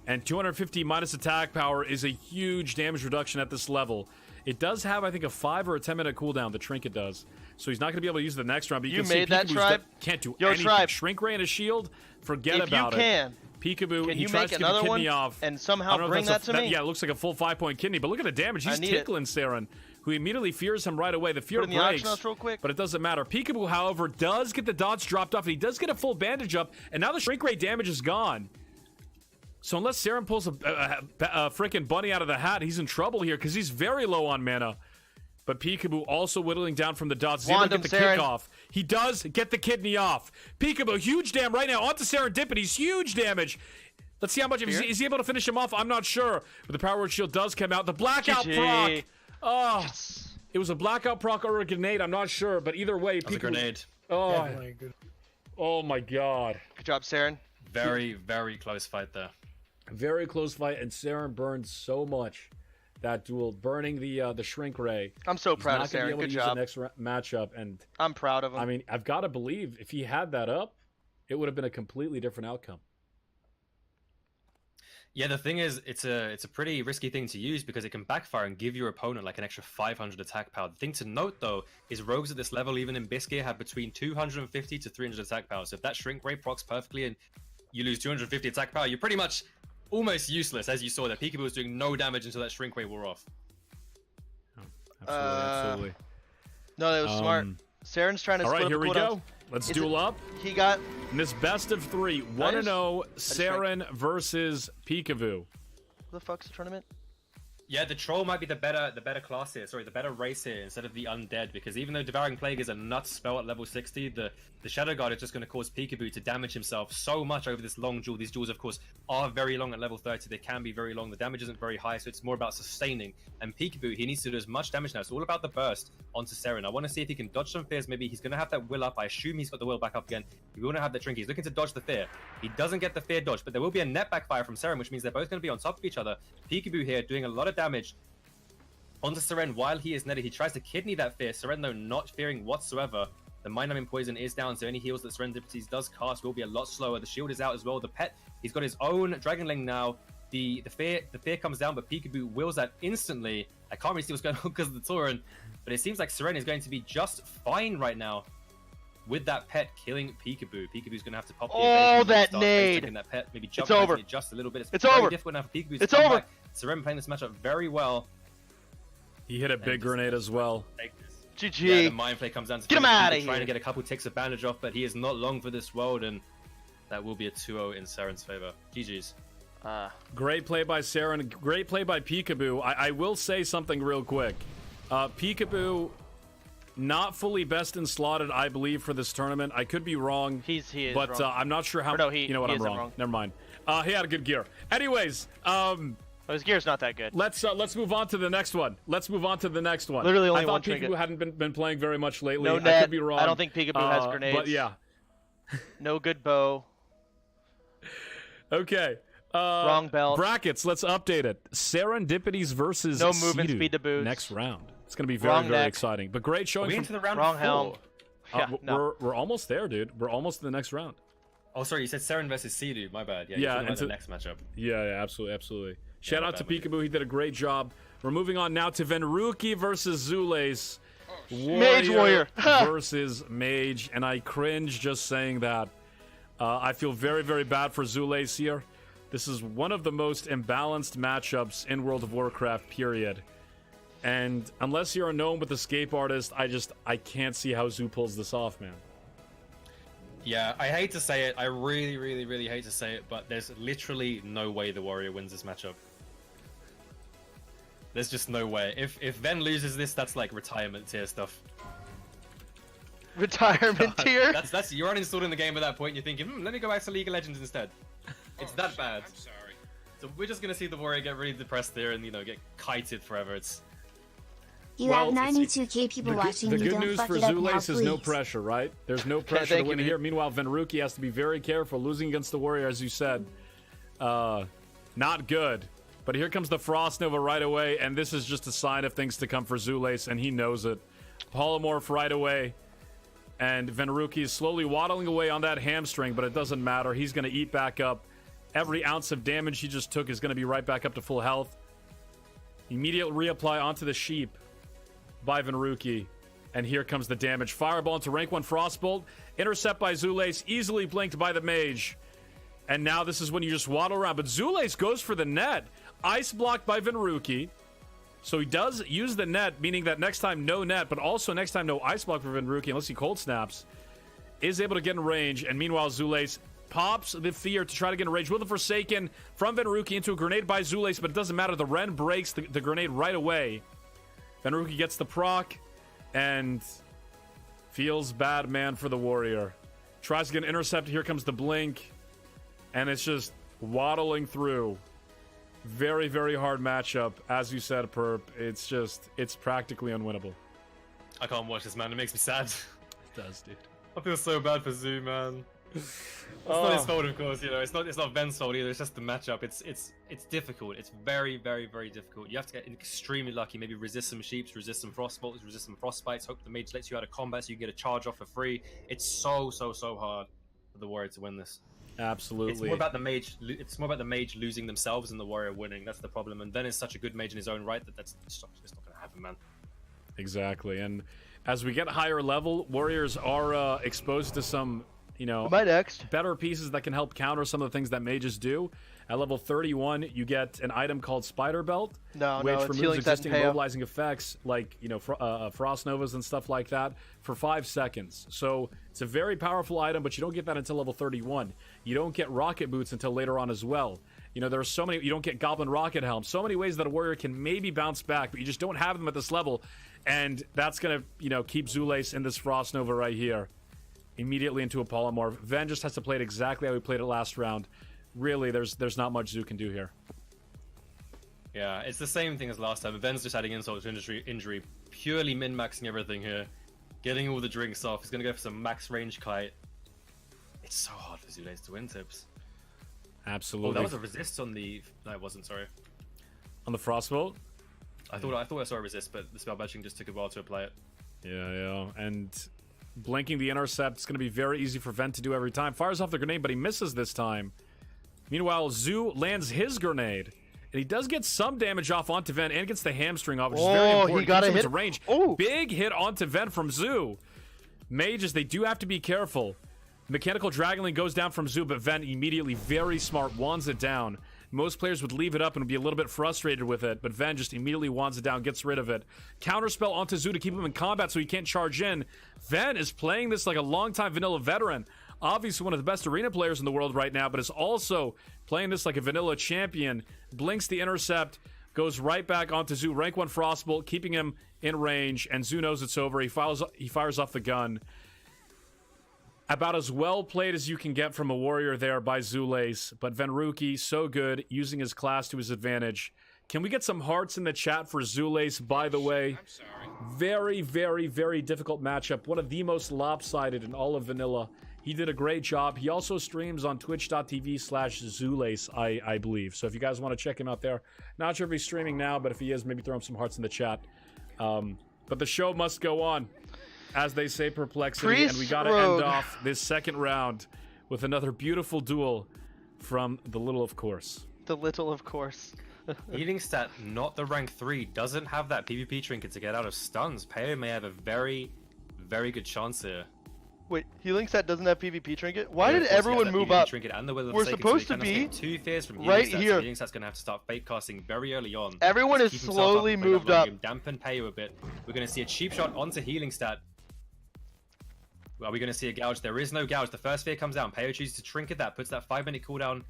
Speaker 1: And 250 minus attack power is a huge damage reduction at this level. It does have, I think, a 5 or a 10 minute cooldown. The trinket does, so he's not going to be able to use it the next round. But you can
Speaker 4: made
Speaker 1: see
Speaker 4: that tribe?
Speaker 1: can't do
Speaker 4: Yo,
Speaker 1: anything.
Speaker 4: tribe.
Speaker 1: Shrink Ray and a shield, forget
Speaker 4: If
Speaker 1: about
Speaker 4: you can,
Speaker 1: it. Peekaboo,
Speaker 4: can
Speaker 1: he
Speaker 4: you
Speaker 1: tries
Speaker 4: make
Speaker 1: to get
Speaker 4: another
Speaker 1: the
Speaker 4: one
Speaker 1: kidney off
Speaker 4: and
Speaker 1: I
Speaker 4: somehow
Speaker 1: don't know if
Speaker 4: bring
Speaker 1: that's
Speaker 4: that to me?
Speaker 1: Yeah, it looks like a full 5-point kidney. But look at the damage. He's tickling Seren, who immediately fears him right away. The fear
Speaker 4: Put in the
Speaker 1: breaks,
Speaker 4: optionals real quick.
Speaker 1: but it doesn't matter. Peekaboo, however, does get the dots dropped off, and he does get a full bandage up, and now the Shrink Ray damage is gone. So unless Seren pulls a freaking bunny out of the hat, he's in trouble here because he's very low on mana. But Peekaboo also whittling down from the dots. He's able to
Speaker 4: Wand
Speaker 1: get the
Speaker 4: him, Saren.
Speaker 1: kick off. He does get the kidney off. Peekaboo, huge damage right now onto Serendipity's huge damage. Let's see how much. Is he able to finish him off? I'm not sure. But the Power Word Shield does come out. The Blackout
Speaker 4: GG.
Speaker 1: proc. Oh,
Speaker 4: Yes.
Speaker 1: it was a Blackout proc or a grenade. I'm not sure. But either way,
Speaker 10: That's a grenade.
Speaker 1: Oh, oh my God.
Speaker 4: Good job, Saren.
Speaker 10: Very, very close fight there.
Speaker 1: Very close fight, and Saren burned so much that duel, burning the Shrink Ray.
Speaker 4: I'm so
Speaker 1: He's
Speaker 4: proud
Speaker 1: not
Speaker 4: of
Speaker 1: gonna be
Speaker 4: Saren.
Speaker 1: able to
Speaker 4: Good
Speaker 1: use
Speaker 4: job.
Speaker 1: the next matchup, and
Speaker 4: I'm proud of him.
Speaker 1: I mean, I've got to believe if he had that up, it would have been a completely different outcome.
Speaker 10: Yeah, the thing is, it's a pretty risky thing to use because it can backfire and give your opponent like an extra 500 attack power. The thing to note though is rogues at this level, even in Bisgear, have between 250 to 300 attack power. So if that Shrink Ray procs perfectly and you lose 250 attack power, you're pretty much almost useless, as you saw there. Peekaboo was doing no damage until that Shrink Ray wore off.
Speaker 1: Absolutely.
Speaker 4: No, that was smart. Saren's trying to
Speaker 1: All
Speaker 4: split
Speaker 1: right,
Speaker 4: up
Speaker 1: here
Speaker 4: the
Speaker 1: we
Speaker 4: cooldowns.
Speaker 1: go. Let's duel up.
Speaker 4: He got
Speaker 1: In this best of 3, 1-0, Saren versus Peekaboo.
Speaker 4: Who the fuck's the tournament?
Speaker 10: Yeah, the troll might be the better class here. Sorry, the better race here instead of the undead, because even though Devouring Plague is a nut spell at level 60, the Shadow Guard is just going to cause Peekaboo to damage himself so much over this long duel. These duels, of course, are very long at level 30. They can be very long. The damage isn't very high, so it's more about sustaining. And Peekaboo, he needs to do as much damage now. It's all about the burst onto Saren. I want to see if he can dodge some fears. Maybe he's going to have that will up. I assume he's got the will back up again. He will not have the Trinket. He's looking to dodge the fear. He doesn't get the fear dodge, but there will be a net backfire from Saren, which means they're both going to be on top of each other. Peekaboo here doing a lot of damage onto Saren while he is netted. He tries to kidney that fear. Saren, though, not fearing whatsoever. The Mind Numbing Poison is down, so any heals that Serendipities does cast will be a lot slower. The shield is out as well. The pet, he's got his own Dragonling now. The fear comes down, but Peekaboo wills that instantly. I can't really see what's going on because of the Tauren, but it seems like Saren is going to be just fine right now with that pet killing Peekaboo. Peekaboo's going to have to pop the
Speaker 4: Oh,
Speaker 10: evade,
Speaker 4: that
Speaker 10: start
Speaker 4: nade!
Speaker 10: taking that pet, maybe jump
Speaker 4: It's over.
Speaker 10: it just a little bit.
Speaker 4: It's
Speaker 10: very
Speaker 4: over.
Speaker 10: difficult now for Peekaboo to
Speaker 4: It's
Speaker 10: come
Speaker 4: over.
Speaker 10: back. Saren playing this matchup very well.
Speaker 1: He hit a big grenade as well.
Speaker 10: Yeah,
Speaker 4: GG.
Speaker 10: the mind play comes down to
Speaker 4: Get him
Speaker 10: Peekaboo
Speaker 4: outta
Speaker 10: trying
Speaker 4: here.
Speaker 10: to get a couple ticks of bandage off, but he is not long for this world, and that will be a 2-0 in Saren's favor. GG's.
Speaker 1: Great play by Saren. Great play by Peekaboo. I will say something real quick. Peekaboo, not fully best in slotted, I believe, for this tournament. I could be wrong.
Speaker 4: He is
Speaker 1: but
Speaker 4: wrong.
Speaker 1: I'm not sure how.
Speaker 4: Or no,
Speaker 1: you know what?
Speaker 4: he
Speaker 1: I'm
Speaker 4: isn't
Speaker 1: wrong. Never mind. He had a good gear. Anyways,
Speaker 4: his gear's not that good.
Speaker 1: let's move on to the next one.
Speaker 4: Literally only
Speaker 1: I thought
Speaker 4: one
Speaker 1: Peekaboo
Speaker 4: trinket.
Speaker 1: hadn't been playing very much lately.
Speaker 4: No
Speaker 1: I
Speaker 4: net.
Speaker 1: could be wrong.
Speaker 4: I don't think Peekaboo has grenades.
Speaker 1: But yeah.
Speaker 4: No good bow.
Speaker 1: Okay.
Speaker 4: Wrong belt.
Speaker 1: Brackets. Let's update it. Serendipities versus
Speaker 4: No movement
Speaker 1: Sea-Doo
Speaker 4: speed to boost.
Speaker 1: next round. It's going to be very,
Speaker 4: Wrong
Speaker 1: very
Speaker 4: neck.
Speaker 1: exciting. But great
Speaker 10: Are
Speaker 1: showing
Speaker 10: we
Speaker 1: from
Speaker 10: into the round
Speaker 4: Wrong
Speaker 10: 4?
Speaker 4: helm. Yeah, no.
Speaker 1: we're almost there, dude. We're almost to the next round.
Speaker 10: Oh, sorry, you said Saren versus Sea-Doo. My bad. Yeah,
Speaker 1: Yeah,
Speaker 10: you're talking about
Speaker 1: and
Speaker 10: the
Speaker 1: to-
Speaker 10: next matchup.
Speaker 1: Yeah, absolutely. Shout
Speaker 10: my
Speaker 1: out to
Speaker 10: bad,
Speaker 1: Peekaboo. He did a great job. We're moving on now to Venruki versus Zulace.
Speaker 4: Mage Warrior.
Speaker 1: versus Mage. And I cringe just saying that. I feel very, very bad for Zulace here. This is one of the most imbalanced matchups in World of Warcraft, period. And unless you're a gnome with Escape Artist, I can't see how Zoo pulls this off, man.
Speaker 10: Yeah, I hate to say it. I really, really, really hate to say it, but there's literally no way the Warrior wins this matchup. There's just no way. If Ven loses this, that's like retirement tier stuff.
Speaker 4: Retirement tier?
Speaker 10: That's you're uninstalled in the game at that point. You're thinking, let me go back to League of Legends instead. It's that bad.
Speaker 11: I'm sorry.
Speaker 10: So we're just gonna see the Warrior get really depressed there and get kited forever. It's
Speaker 12: You have 92k people watching.
Speaker 1: The
Speaker 12: You
Speaker 1: good
Speaker 12: don't
Speaker 1: news
Speaker 12: fuck
Speaker 1: for
Speaker 12: it up now,
Speaker 1: Zulace is no
Speaker 12: please.
Speaker 1: pressure, right? There's no pressure to
Speaker 4: thank you,
Speaker 1: win
Speaker 4: dude.
Speaker 1: here. Meanwhile, Venruki has to be very careful. Losing against the Warrior, as you said, not good. But here comes the Frost Nova right away, and this is just a sign of things to come for Zulace, and he knows it. Polymorph right away, and Venruki is slowly waddling away on that hamstring, but it doesn't matter. He's going to eat back up. Every ounce of damage he just took is going to be right back up to full health. Immediate reapply onto the sheep by Venruki. And here comes the damage. Fireball into rank 1 Frostbolt. Intercept by Zulace. Easily blinked by the mage. And now this is when you just waddle around. But Zulace goes for the net. Ice blocked by Venruki. So he does use the net, meaning that next time no net, but also next time no ice block for Venruki, unless he cold snaps. Is able to get in range. And meanwhile, Zulace pops the fear to try to get in range. Will the Forsaken from Venruki into a grenade by Zulace, but it doesn't matter. The Ren breaks the grenade right away. Venruki gets the proc, and feels bad, man, for the warrior. Tries to get an intercept. Here comes the blink, and it's just waddling through. Very, very hard matchup. As you said, Perp, it's practically unwinnable.
Speaker 10: I can't watch this, man. It makes me sad.
Speaker 1: It does, dude.
Speaker 10: I feel so bad for Zoo, man. It's not his fault, of course. You know, it's not Ben's fault either. It's just the matchup. It's difficult. It's very, very, very difficult. You have to get extremely lucky. Maybe resist some sheeps, resist some frostbolts, resist some frostbites. Hope the mage lets you out of combat so you can get a charge off for free. It's so hard for the warrior to win this.
Speaker 1: Absolutely.
Speaker 10: It's more about the mage. It's more about the mage losing themselves than the warrior winning. That's the problem. And Ben is such a good mage in his own right that that's just not going to happen, man.
Speaker 1: Exactly. And as we get higher level, warriors are exposed to some, you know, better pieces that can help counter some of the things that mages do. At level 31, you get an item called Spider Belt, which removes existing mobilizing effects like, you know, Frost Novas and stuff like that for 5 seconds. So it's a very powerful item, but you don't get that until level 31. You don't get Rocket Boots until later on as well. You know, there are so many, you don't get Goblin Rocket Helm. So many ways that a warrior can maybe bounce back, but you just don't have them at this level. And that's going to, you know, keep Zulace in this Frost Nova right here. Immediately into a Polymorph. Ven just has to play it exactly how he played it last round. Really, there's not much Zoo can do here.
Speaker 10: Yeah, it's the same thing as last time. Ven's just adding insult to injury, purely min-maxing everything here. Getting all the drinks off. He's going to go for some max range kite. It's so hard for Zulace to win, Tips.
Speaker 1: Absolutely.
Speaker 10: Oh, that was a resist on the... No, it wasn't, sorry.
Speaker 1: On the Frostbolt?
Speaker 10: I thought I saw a resist, but the spell batching just took a while to apply it.
Speaker 1: Yeah. And blinking the intercept is going to be very easy for Ven to do every time. Fires off the grenade, but he misses this time. Meanwhile, Zoo lands his grenade. And he does get some damage off onto Ven and gets the hamstring off, which is very important.
Speaker 4: He got a hit.
Speaker 1: Range. Big hit onto Ven from Zoo. Mages, they do have to be careful. Mechanical Dragonling goes down from Zoo, but Ven immediately, very smart, wands it down. Most players would leave it up and would be a little bit frustrated with it, but Ven just immediately wands it down, gets rid of it. Counterspell onto Zoo to keep him in combat so he can't charge in. Ven is playing this like a longtime vanilla veteran. Obviously one of the best arena players in the world right now, but is also playing this like a vanilla champion. Blinks the intercept, goes right back onto Zoo. Rank 1 Frostbolt, keeping him in range, and Zoo knows it's over. He fires off the gun. About as well played as you can get from a warrior there by Zulace, but Venruki, so good, using his class to his advantage. Can we get some hearts in the chat for Zulace, by the way?
Speaker 11: I'm sorry.
Speaker 1: Very, very, very difficult matchup. One of the most lopsided in all of vanilla. He did a great job. He also streams on twitch.tv/Zulace, I believe. So if you guys want to check him out there. Not sure if he's streaming now, but if he is, maybe throw him some hearts in the chat. But the show must go on. As they say, Perplexity, and we got to end off this second round with another beautiful duel from the Little of Course.
Speaker 4: The Little of Course.
Speaker 10: Healing stat, not the rank 3, doesn't have that PvP trinket to get out of stuns. Peo may have a very, very good chance here.
Speaker 4: Wait, healing stat doesn't have PvP trinket? Why did everyone move up?
Speaker 10: And the
Speaker 4: We're supposed to be
Speaker 10: two fears from
Speaker 4: right
Speaker 10: stats,
Speaker 4: here.
Speaker 10: So healing stat's going to have to start fake casting very early on.
Speaker 4: Everyone is slowly moved up.
Speaker 10: Dampen Peo a bit. We're going to see a cheap shot onto healing stat. Are we going to see a gouge? There is no gouge. The first fear comes down. Peo chooses to trinket that, puts that 5-minute cooldown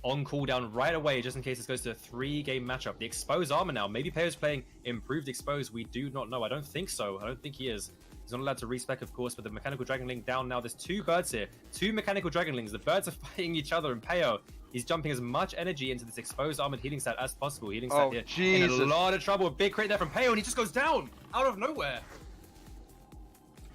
Speaker 10: on cooldown right away, just in case this goes to a 3-game matchup. The exposed armor now. Maybe Peo's playing improved exposed. We do not know. I don't think so. I don't think he is. He's not allowed to respec, of course, but the mechanical dragonling down now. There's 2 birds here. 2 mechanical dragonlings. The birds are fighting each other, and Peo is jumping as much energy into this exposed armored healing stat as possible. Healing stat here
Speaker 4: Jesus.
Speaker 10: in a lot of trouble. Big crit there from Peo, and he just goes down out of nowhere.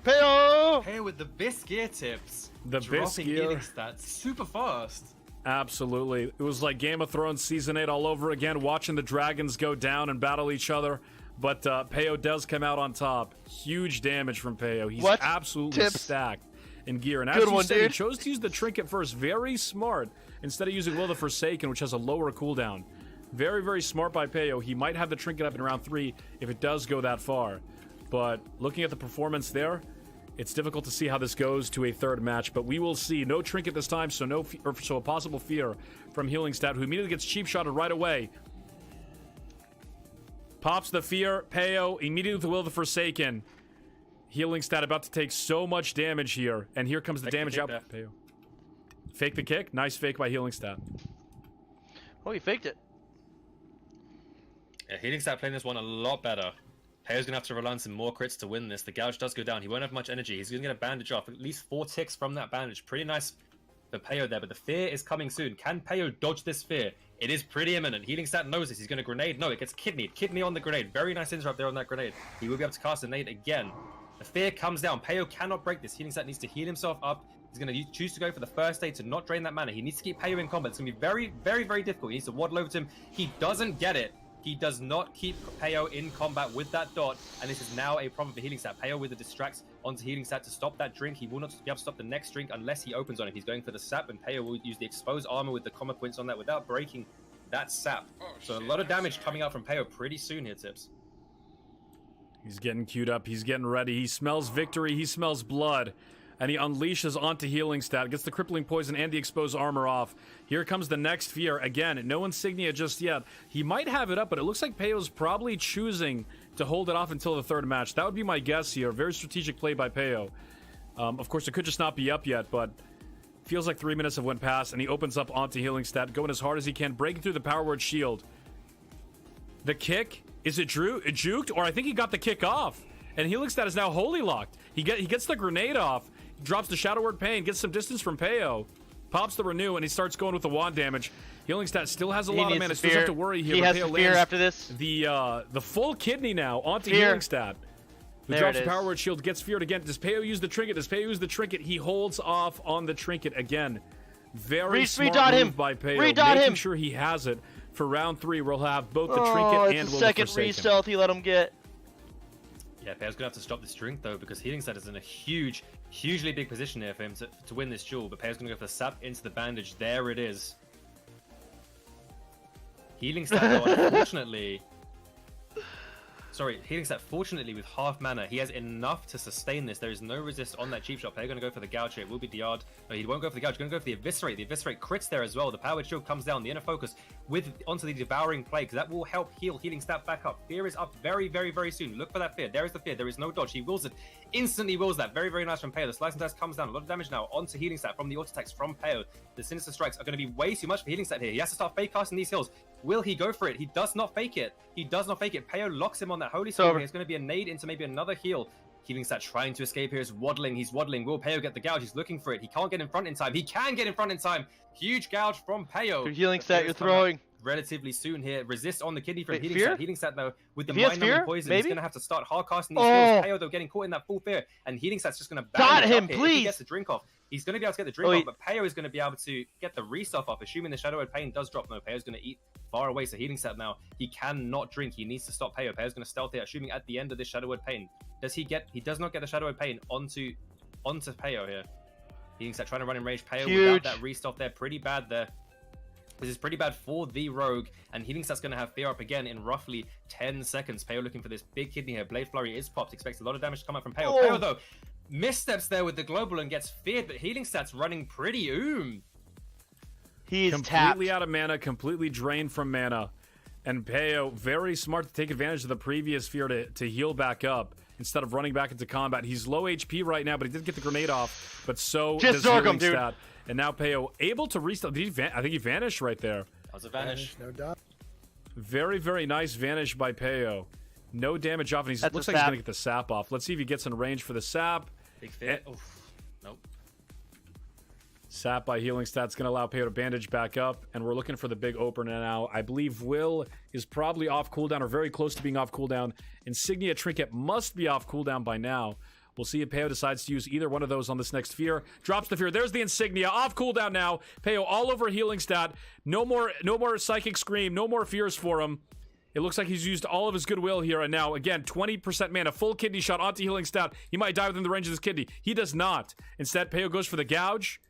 Speaker 4: Peo
Speaker 10: with the Bisque gear Tips.
Speaker 1: The Bisque gear.
Speaker 10: Healing stats super fast.
Speaker 1: Absolutely. It was like Game of Thrones Season 8 all over again, watching the dragons go down and battle each other. But Peo does come out on top. Huge damage from Peo. He's absolutely stacked in gear. And as you said, he chose to use the trinket first. Very smart. Instead of using Will the Forsaken, which has a lower cooldown. Very, very smart by Peo. He might have the trinket up in round 3 if it does go that far. But looking at the performance there, it's difficult to see how this goes to a third match, but we will see. No trinket this time, so a possible fear from Healing Stat, who immediately gets cheap shotted right away. Pops the fear, Peo, immediately with the Will of the Forsaken. Healing Stat about to take so much damage here, and here comes the damage out. Peo. Fake the kick? Nice fake by Healing Stat.
Speaker 4: Oh, he faked it.
Speaker 10: Yeah, Healing Stat playing this one a lot better. Peo's gonna have to rely on some more crits to win this. The gouge does go down. He won't have much energy. He's gonna get a bandage off. At least 4 ticks from that bandage. Pretty nice for Peo there, but the fear is coming soon. Can Peo dodge this fear? It is pretty imminent. Healing Stat knows this. He's gonna grenade. No, it gets kidneyed. Kidney on the grenade. Very nice interrupt there on that grenade. He will be able to cast a nade again. The fear comes down. Peo cannot break this. Healing Stat needs to heal himself up. He's going to choose to go for the first aid to not drain that mana. He needs to keep Peo in combat. It's going to be very, very, very difficult. He needs to waddle over to him. He doesn't get it. He does not keep Peo in combat with that dot, and this is now a problem for Healing Stat. Peo with the distracts onto Healing Stat to stop that drink. He will not be able to stop the next drink unless he opens on it. He's going for the sap, and Peo will use the exposed armor with the comma points on that without breaking that sap. So a lot of damage coming out from Peo pretty soon here, Tips.
Speaker 1: He's getting queued up. He's getting ready. He smells victory. He smells blood. And he unleashes onto Healing Stat. Gets the crippling poison and the exposed armor off. Here comes the next fear. Again, no insignia just yet. He might have it up, but it looks like Peo's probably choosing to hold it off until the third match. That would be my guess here. Very strategic play by Peo. Of course, it could just not be up yet, but feels like 3 minutes have went past, and he opens up onto Healing Stat, going as hard as he can, breaking through the power word shield. The kick, is it juked? Or I think he got the kick off. And Healing Stat is now holy locked. He gets the grenade off. Drops the Shadow Word Pain, gets some distance from Peo, pops the Renew, and he starts going with the wand damage. Healing Stat still has a lot of mana, still have to worry here.
Speaker 4: He has
Speaker 1: Peo
Speaker 4: the fear after this.
Speaker 1: The full kidney now onto Healing Stat. Who drops the Power Word Shield, gets feared again. Does Peo use the trinket? Does Peo use the trinket? He holds off on the trinket again. Very smart move by Peo, making sure he has it for round 3. We'll have both the trinket and
Speaker 4: the second re-stealth he let him get.
Speaker 10: Yeah, Peo's gonna have to stop this drink though, because Healing Stat is in a hugely big position here for him to win this duel. But Peo's gonna go for the sap into the bandage. There it is. Healing Stat though, unfortunately. Sorry, Healing Stat, fortunately, with half mana, he has enough to sustain this. There is no resist on that cheap shot. Peo going to go for the gouge here. It will be Diard. No, he won't go for the gouge. He's going to go for the Eviscerate. The Eviscerate crits there as well. The Powered Shield comes down. The inner focus onto the Devouring Plague. That will help heal Healing Stat back up. Fear is up very, very, very soon. Look for that fear. There is the fear. There is no dodge. He wills it. Instantly wills that. Very, very nice from Peo. The Slice and Dice comes down. A lot of damage now onto Healing Stat from the auto attacks from Peo. The Sinister Strikes are going to be way too much for Healing Stat here. He has to start fake casting these heals. Will he go for it? He does not fake it. He does not fake it. Peo locks him on that Holy Sword. It's going to be a nade into maybe another heal. Healing Stat trying to escape here is waddling. He's waddling. Will Peo get the gouge? He's looking for it. He can't get in front in time. He can get in front in time. Huge gouge from Peo.
Speaker 4: Healing Stat, you're throwing.
Speaker 10: Relatively soon here. Resist on the kidney from Healing Stat. Healing Stat though, with the mind poison,
Speaker 4: maybe?
Speaker 10: he's going to have to start hard casting these heals. Peo though getting caught in that full fear, and Healing Stat's just going to
Speaker 4: got him,
Speaker 10: please. If he gets the drink off, he's going to be able to get the drink off, but Peo is going to be able to get the restuff off, assuming the Shadow Word Pain does drop. No, Peo's going to eat far away, so Healing Stat now, he cannot drink. He needs to stop Peo. Peo's going to stealth it, assuming at the end of this Shadow Word Pain. He does not get the Shadow Word Pain onto Peo here. Healing Stat trying to run in rage. Peo without that restuff there, pretty bad there. This is pretty bad for the Rogue, and Healing Stat's going to have fear up again in roughly 10 seconds. Peo looking for this big kidney here. Blade Flurry is popped. Expects a lot of damage to come out from Peo. Peo, though, missteps there with the Global and gets feared, but Healing Stat's running pretty
Speaker 4: He's
Speaker 1: completely out of mana, completely drained from mana. And Peo, very smart to take advantage of the previous fear to heal back up instead of running back into combat. He's low HP right now, but he did get the grenade off, but so does Healing Stat. And now Peo able to restart. I think he vanished right there.
Speaker 10: That was a vanish.
Speaker 7: No doubt.
Speaker 1: Very, very nice vanish by Peo. No damage off, and he looks like he's going to get the sap off. Let's see if he gets in range for the sap.
Speaker 10: Big fit. Nope.
Speaker 1: Sap by Healing Stat's going to allow Peo to bandage back up, and we're looking for the big opener now. I believe Will is probably off cooldown or very close to being off cooldown. Insignia Trinket must be off cooldown by now. We'll see if Peo decides to use either one of those on this next fear. Drops the fear. There's the Insignia. Off cooldown now. Peo all over Healing Stat. No more Psychic Scream. No more fears for him. It looks like he's used all of his goodwill here. And now, again, 20% mana. Full kidney shot onto Healing Stat. He might die within the range of this kidney. He does not. Instead, Peo goes for the gouge.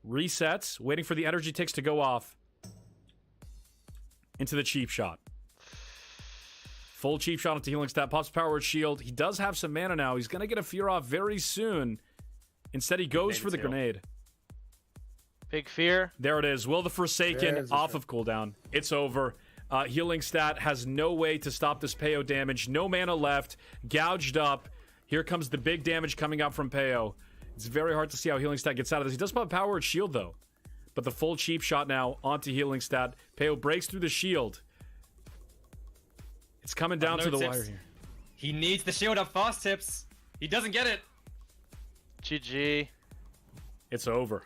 Speaker 1: Resets. Waiting for the energy ticks to go off. Into the cheap shot. Full cheap shot onto Healing Stat. Pops Power Word Shield. He does have some mana now. He's going to get a fear off very soon. Instead, he goes for the grenade.
Speaker 4: Big fear.
Speaker 1: There it is. Will the Forsaken off of cooldown. It's over. Healing Stat has no way to stop this Peo damage. No mana left. Gouged up. Here comes the big damage coming out from Peo. It's very hard to see how Healing Stat gets out of this. He does pop Power Word Shield, though. But the full cheap shot now onto Healing Stat. Peo breaks through the shield. It's coming down to the wire here.
Speaker 10: He needs the shield up fast, Tips. He doesn't get it.
Speaker 4: GG.
Speaker 1: It's over.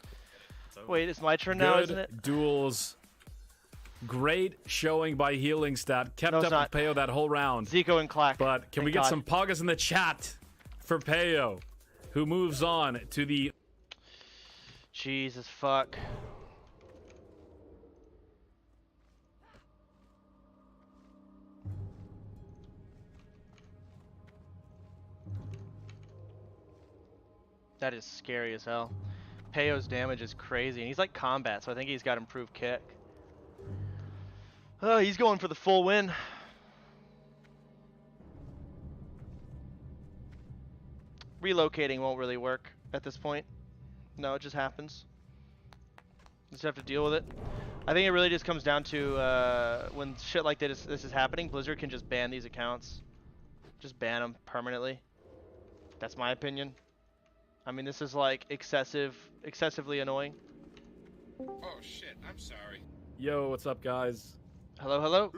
Speaker 4: Wait, it's my turn now,
Speaker 1: Good
Speaker 4: isn't it?
Speaker 1: duels. Great showing by Healing Stat. Kept
Speaker 4: No, it's
Speaker 1: up
Speaker 4: not.
Speaker 1: with Peo that whole round.
Speaker 4: Zico and Clack.
Speaker 1: But can we get some poggers in the chat for Peo, who moves on to the...
Speaker 4: Jesus fuck. That is scary as hell. Peo's damage is crazy, and he's like combat, so I think he's got improved kick. Oh, he's going for the full win. Relocating won't really work at this point. No, it just happens. Just have to deal with it. I think it really just comes down to when shit like this is happening, Blizzard can just ban these accounts. Just ban them permanently. That's my opinion. I mean, this is like excessively annoying.
Speaker 13: Oh shit, I'm sorry.
Speaker 1: Yo, what's up, guys?
Speaker 4: Hello, hello.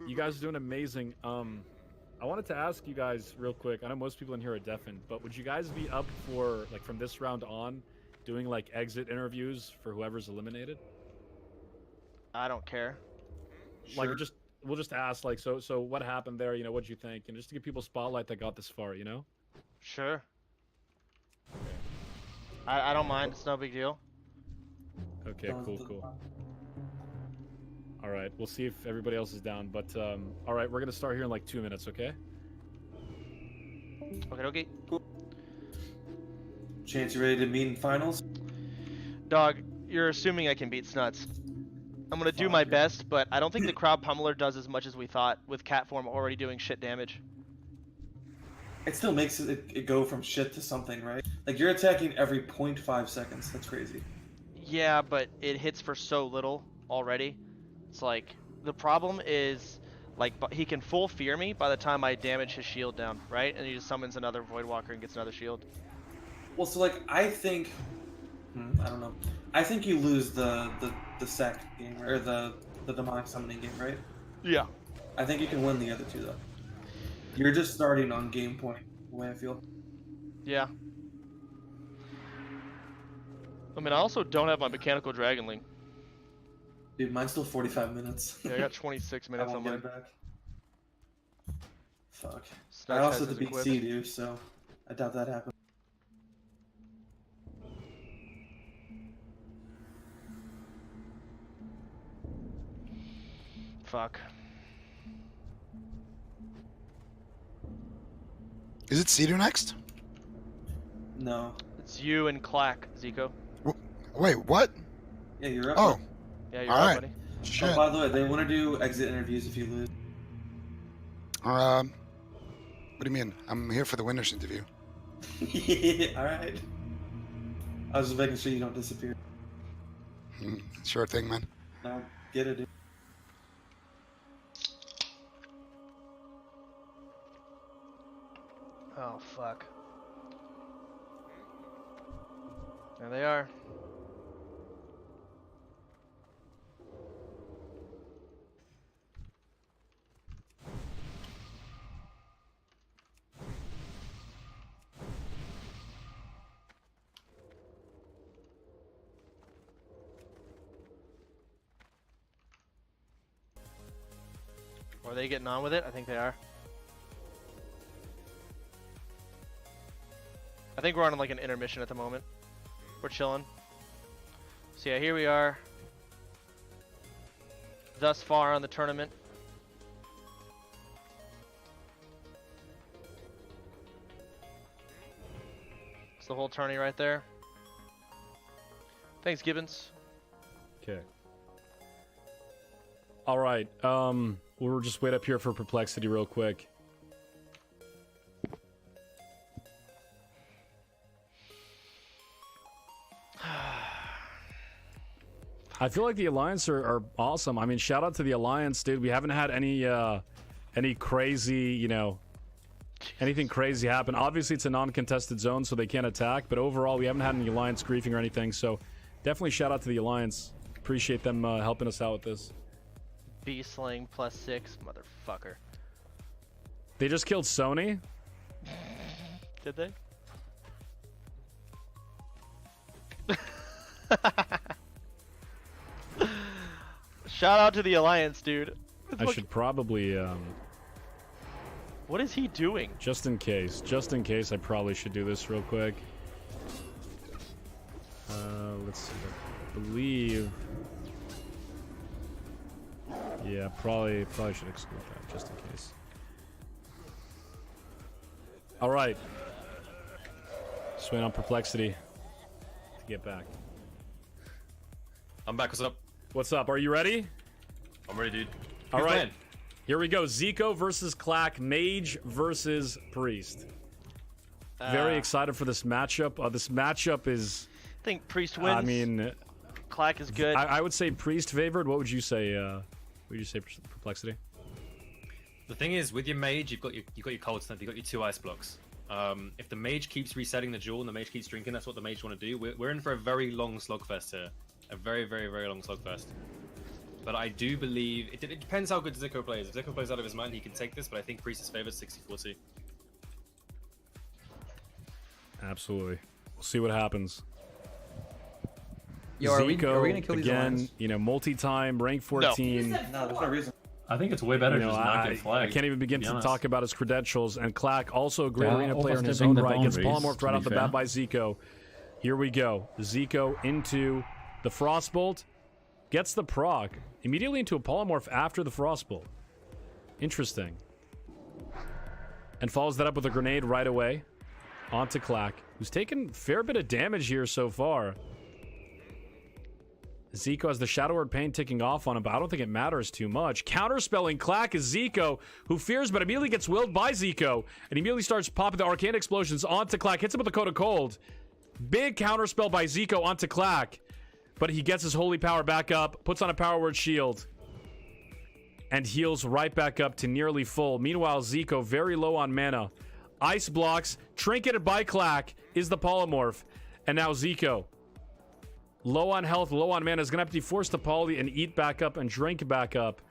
Speaker 1: You guys are doing amazing. I wanted to ask you guys real quick. I know most people in here are deafened, but would you guys be up for, like, from this round on, doing like exit interviews for whoever's eliminated?
Speaker 4: I don't care.
Speaker 1: Like, we'll just ask, like, so what happened there? You know, what'd you think? And just to give people spotlight that got this far, you know?
Speaker 4: Sure. I don't mind. It's no big deal.
Speaker 1: Okay, cool. All right, we'll see if everybody else is down. But all right, we're gonna start here in like 2 minutes, okay?
Speaker 4: Okay.
Speaker 2: Cool. Chance, you ready to meet in finals?
Speaker 4: Dog, you're assuming I can beat Snuts. I'm gonna do my best, but I don't think the crowd pummeler does as much as we thought, with Catform already doing shit damage.
Speaker 2: It still makes it go from shit to something, right? Like, you're attacking every 0.5 seconds. That's crazy.
Speaker 4: Yeah, but it hits for so little already. It's like, the problem is, like, he can full fear me by the time I damage his shield down, right? And he just summons another Voidwalker and gets another shield.
Speaker 2: Well, so, like, I think... I don't know. I think you lose the sec game, or the demonic summoning game, right?
Speaker 4: Yeah.
Speaker 2: I think you can win the other two, though. You're just starting on game point, the way I feel.
Speaker 4: Yeah. I mean, I also don't have my Mechanical Dragon Link.
Speaker 2: Dude, mine's still 45 minutes.
Speaker 4: Yeah, I got 26 minutes on mine.
Speaker 2: Back. Fuck.
Speaker 4: Snatch
Speaker 2: I also
Speaker 4: has
Speaker 2: have to beat
Speaker 4: equipped.
Speaker 2: Sea-Doo, so I doubt that happens.
Speaker 4: Fuck.
Speaker 7: Is it Sea-Doo next?
Speaker 2: No.
Speaker 4: It's you and Clack, Zico.
Speaker 7: Wait, what?
Speaker 2: Yeah, you're up.
Speaker 7: Oh.
Speaker 4: Yeah, you're
Speaker 7: All
Speaker 4: up,
Speaker 7: right.
Speaker 4: buddy.
Speaker 7: Shit.
Speaker 2: Oh, by the way, they want to do exit interviews if you lose.
Speaker 7: What do you mean? I'm here for the winner's interview.
Speaker 2: Alright. I was just making sure you don't disappear.
Speaker 7: Sure thing, man.
Speaker 2: No, get it, dude.
Speaker 4: Oh, fuck. There they are. Are they getting on with it? I think they are. I think we're on like an intermission at the moment. We're chilling. So yeah, here we are. Thus far on the tournament. It's the whole tourney right there. Thanks, Gibbons.
Speaker 1: Okay. All right. We'll just wait up here for Perplexity real quick. I feel like the Alliance are awesome. I mean, shout out to the Alliance, dude. We haven't had any crazy, you know, anything crazy happen. Obviously, it's a non-contested zone, so they can't attack. But overall, we haven't had any Alliance griefing or anything. So definitely shout out to the Alliance. Appreciate them helping us out with this.
Speaker 4: B-Sling +6, motherfucker.
Speaker 1: They just killed Sony.
Speaker 4: Did they? Shout out to the Alliance, dude.
Speaker 1: I should probably
Speaker 4: What is he doing?
Speaker 1: just in case, I probably should do this real quick. Let's see. I believe. Yeah, probably should exclude that just in case. All right. Just waiting on Perplexity to get back.
Speaker 10: I'm back. What's up?
Speaker 1: What's up? Are you ready?
Speaker 10: I'm ready, dude.
Speaker 1: All
Speaker 10: Who's
Speaker 1: right.
Speaker 10: playing?
Speaker 1: Here we go. Zico versus Clack. Mage versus Priest. Very excited for this matchup. This matchup is...
Speaker 4: I think Priest wins.
Speaker 1: I mean...
Speaker 4: Clack is good.
Speaker 1: I would say Priest favored. What would you say? What would you say, Perplexity?
Speaker 10: The thing is, with your mage, you've got your cold snap, you've got your 2 ice blocks. If the mage keeps resetting the jewel and the mage keeps drinking, that's what the mage want to do. We're in for a very long slugfest here. A very, very, very long slugfest. But I do believe... It depends how good Zico plays. If Zico plays out of his mind, he can take this, but I think Priest is favored 60-40.
Speaker 1: Absolutely. We'll see what happens.
Speaker 5: Yo, are we
Speaker 1: Zico,
Speaker 5: gonna kill these
Speaker 1: again,
Speaker 5: Alliance?
Speaker 1: you know, multi-time, rank 14.
Speaker 2: No, there's no reason.
Speaker 6: I think it's way better
Speaker 1: You know,
Speaker 6: just not get flagged.
Speaker 1: I can't even begin
Speaker 6: be
Speaker 1: to
Speaker 6: honest.
Speaker 1: talk about his credentials. And Clack, also a great
Speaker 6: Yeah,
Speaker 1: arena player in his
Speaker 6: overstepping
Speaker 1: own
Speaker 6: the
Speaker 1: right, gets
Speaker 6: boundaries,
Speaker 1: polymorphed
Speaker 6: to
Speaker 1: right
Speaker 6: be
Speaker 1: off the
Speaker 6: fair.
Speaker 1: bat by Zico. Here we go. Zico into the Frostbolt. Gets the proc. Immediately into a polymorph after the Frostbolt. Interesting. And follows that up with a grenade right away. Onto Clack, who's taken a fair bit of damage here so far. Zico has the Shadow Word Pain ticking off on him, but I don't think it matters too much. Counterspelling Clack is Zico, who fears but immediately gets willed by Zico, and immediately starts popping the Arcane Explosions onto Clack, hits him with the Code of Cold. Big counterspell by Zico onto Clack, but he gets his Holy Power back up, puts on a Power Word Shield, and heals right back up to nearly full. Meanwhile, Zico very low on mana. Ice blocks, trinketed by Clack, is the polymorph, and now Zico, low on health, low on mana, is going to have to be forced to poly and eat back up and drink back up.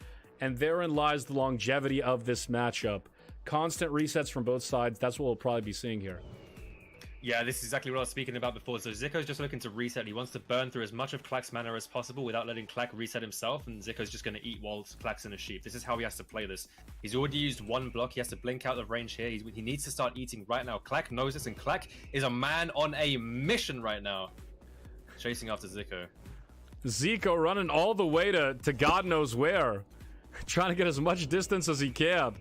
Speaker 1: And therein lies the longevity of this matchup. Constant resets from both sides. That's what we'll probably be seeing here.
Speaker 10: Yeah, this is exactly what I was speaking about before. So Zico's just looking to reset. He wants to burn through as much of Clack's mana as possible without letting Clack reset himself, and Zico's just going to eat while Clack's in a sheep. This is how he has to play this. He's already used 1 block. He has to blink out of range here. He needs to start eating right now. Clack knows this, and Clack is a man on a mission right now. Chasing after Zico.
Speaker 1: Zico running all the way to God knows where. Trying to get as much distance as he can.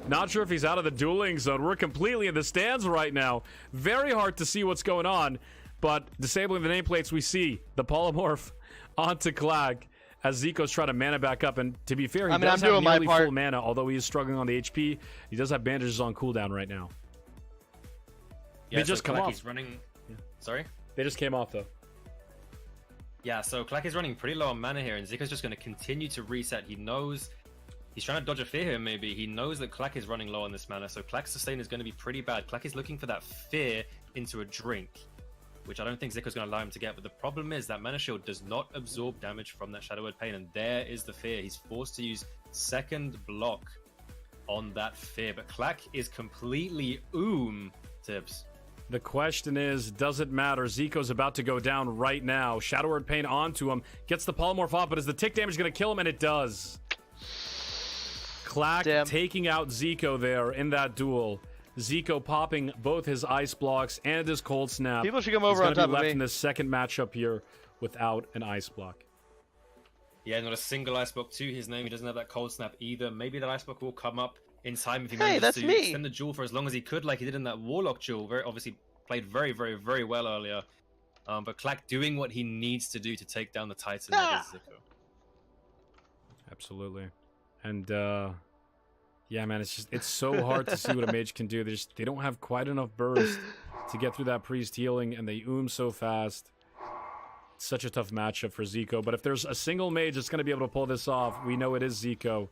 Speaker 1: Not sure if he's out of the dueling zone. We're completely in the stands right now. Very hard to see what's going on. But disabling the nameplates, we see the polymorph onto Clack as Zico's trying to mana back up. And to be fair, he does have nearly full mana, although he is struggling on the HP. He does have bandages on cooldown right now.
Speaker 10: Yeah,
Speaker 1: they just come off.
Speaker 10: He's running... Sorry?
Speaker 1: They just came off, though.
Speaker 10: Yeah, so Clack is running pretty low on mana here, and Zico's just going to continue to reset. He knows... He's trying to dodge a fear here, maybe. He knows that Clack is running low on this mana, so Clack's sustain is going to be pretty bad. Clack is looking for that fear into a drink, which I don't think Zico's going to allow him to get. But the problem is that Mana Shield does not absorb damage from that Shadow Word Pain, and there is the fear. He's forced to use second block on that fear, but Clack is completely Tips.
Speaker 1: The question is, does it matter? Zico's about to go down right now. Shadow Word Pain onto him. Gets the polymorph off, but is the tick damage going to kill him? And it does. Clack taking out Zico there in that duel. Zico popping both his ice blocks and his cold snap.
Speaker 4: People should come over on top of me.
Speaker 1: He's going to be left in the second matchup here without an ice block.
Speaker 10: Yeah, not a single ice block to his name. He doesn't have that cold snap either. Maybe that ice block will come up in time if he manages to extend the duel for as long as he could, like he did in that Warlock duel. Very obviously played very, very, very well earlier. But Clack doing what he needs to do to take down the Titan that is Zico.
Speaker 1: Absolutely. And yeah, man, it's so hard to see what a mage can do. They don't have quite enough burst to get through that priest healing, and they so fast. It's such a tough matchup for Zico. But if there's a single mage that's going to be able to pull this off, we know it is Zico.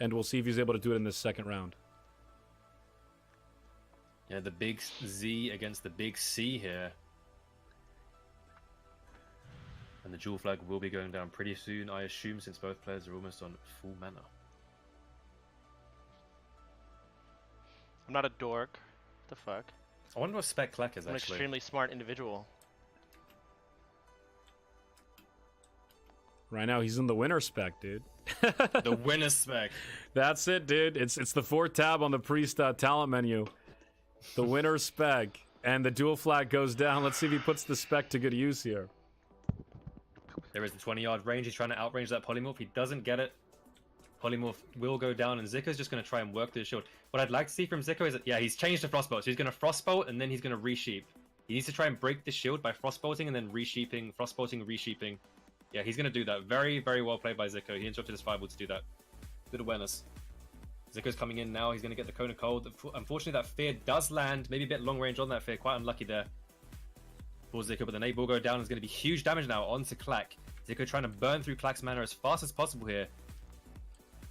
Speaker 1: And we'll see if he's able to do it in this second round.
Speaker 10: Yeah, the big Z against the big C here. And the dual flag will be going down pretty soon, I assume, since both players are almost on full mana.
Speaker 4: I'm not a dork. What the fuck?
Speaker 10: I wonder what spec Clack is
Speaker 4: I'm an
Speaker 10: actually.
Speaker 4: extremely smart individual.
Speaker 1: Right now, he's in the winner spec, dude.
Speaker 10: The winner spec.
Speaker 1: That's it, dude. It's the fourth tab on the Priest talent menu. The winner spec. And the dual flag goes down. Let's see if he puts the spec to good use here.
Speaker 10: There is the 20-yard range. He's trying to outrange that polymorph. He doesn't get it. Polymorph will go down, and Zico's just going to try and work through the shield. What I'd like to see from Zico is that, yeah, he's changed to Frostbolt. So he's going to Frostbolt, and then he's going to resheep. He needs to try and break the shield by Frostbolting and then resheeping, Frostbolting, resheeping. Yeah, he's going to do that. Very, very well played by Zico. He interrupted his fireball to do that. Good awareness. Zico's coming in now. He's going to get the Cone of Cold. Unfortunately, that Fear does land. Maybe a bit long range on that Fear. Quite unlucky there for Zico. But the nade will go down. It's going to be huge damage now onto Clack. Zico trying to burn through Clack's mana as fast as possible here.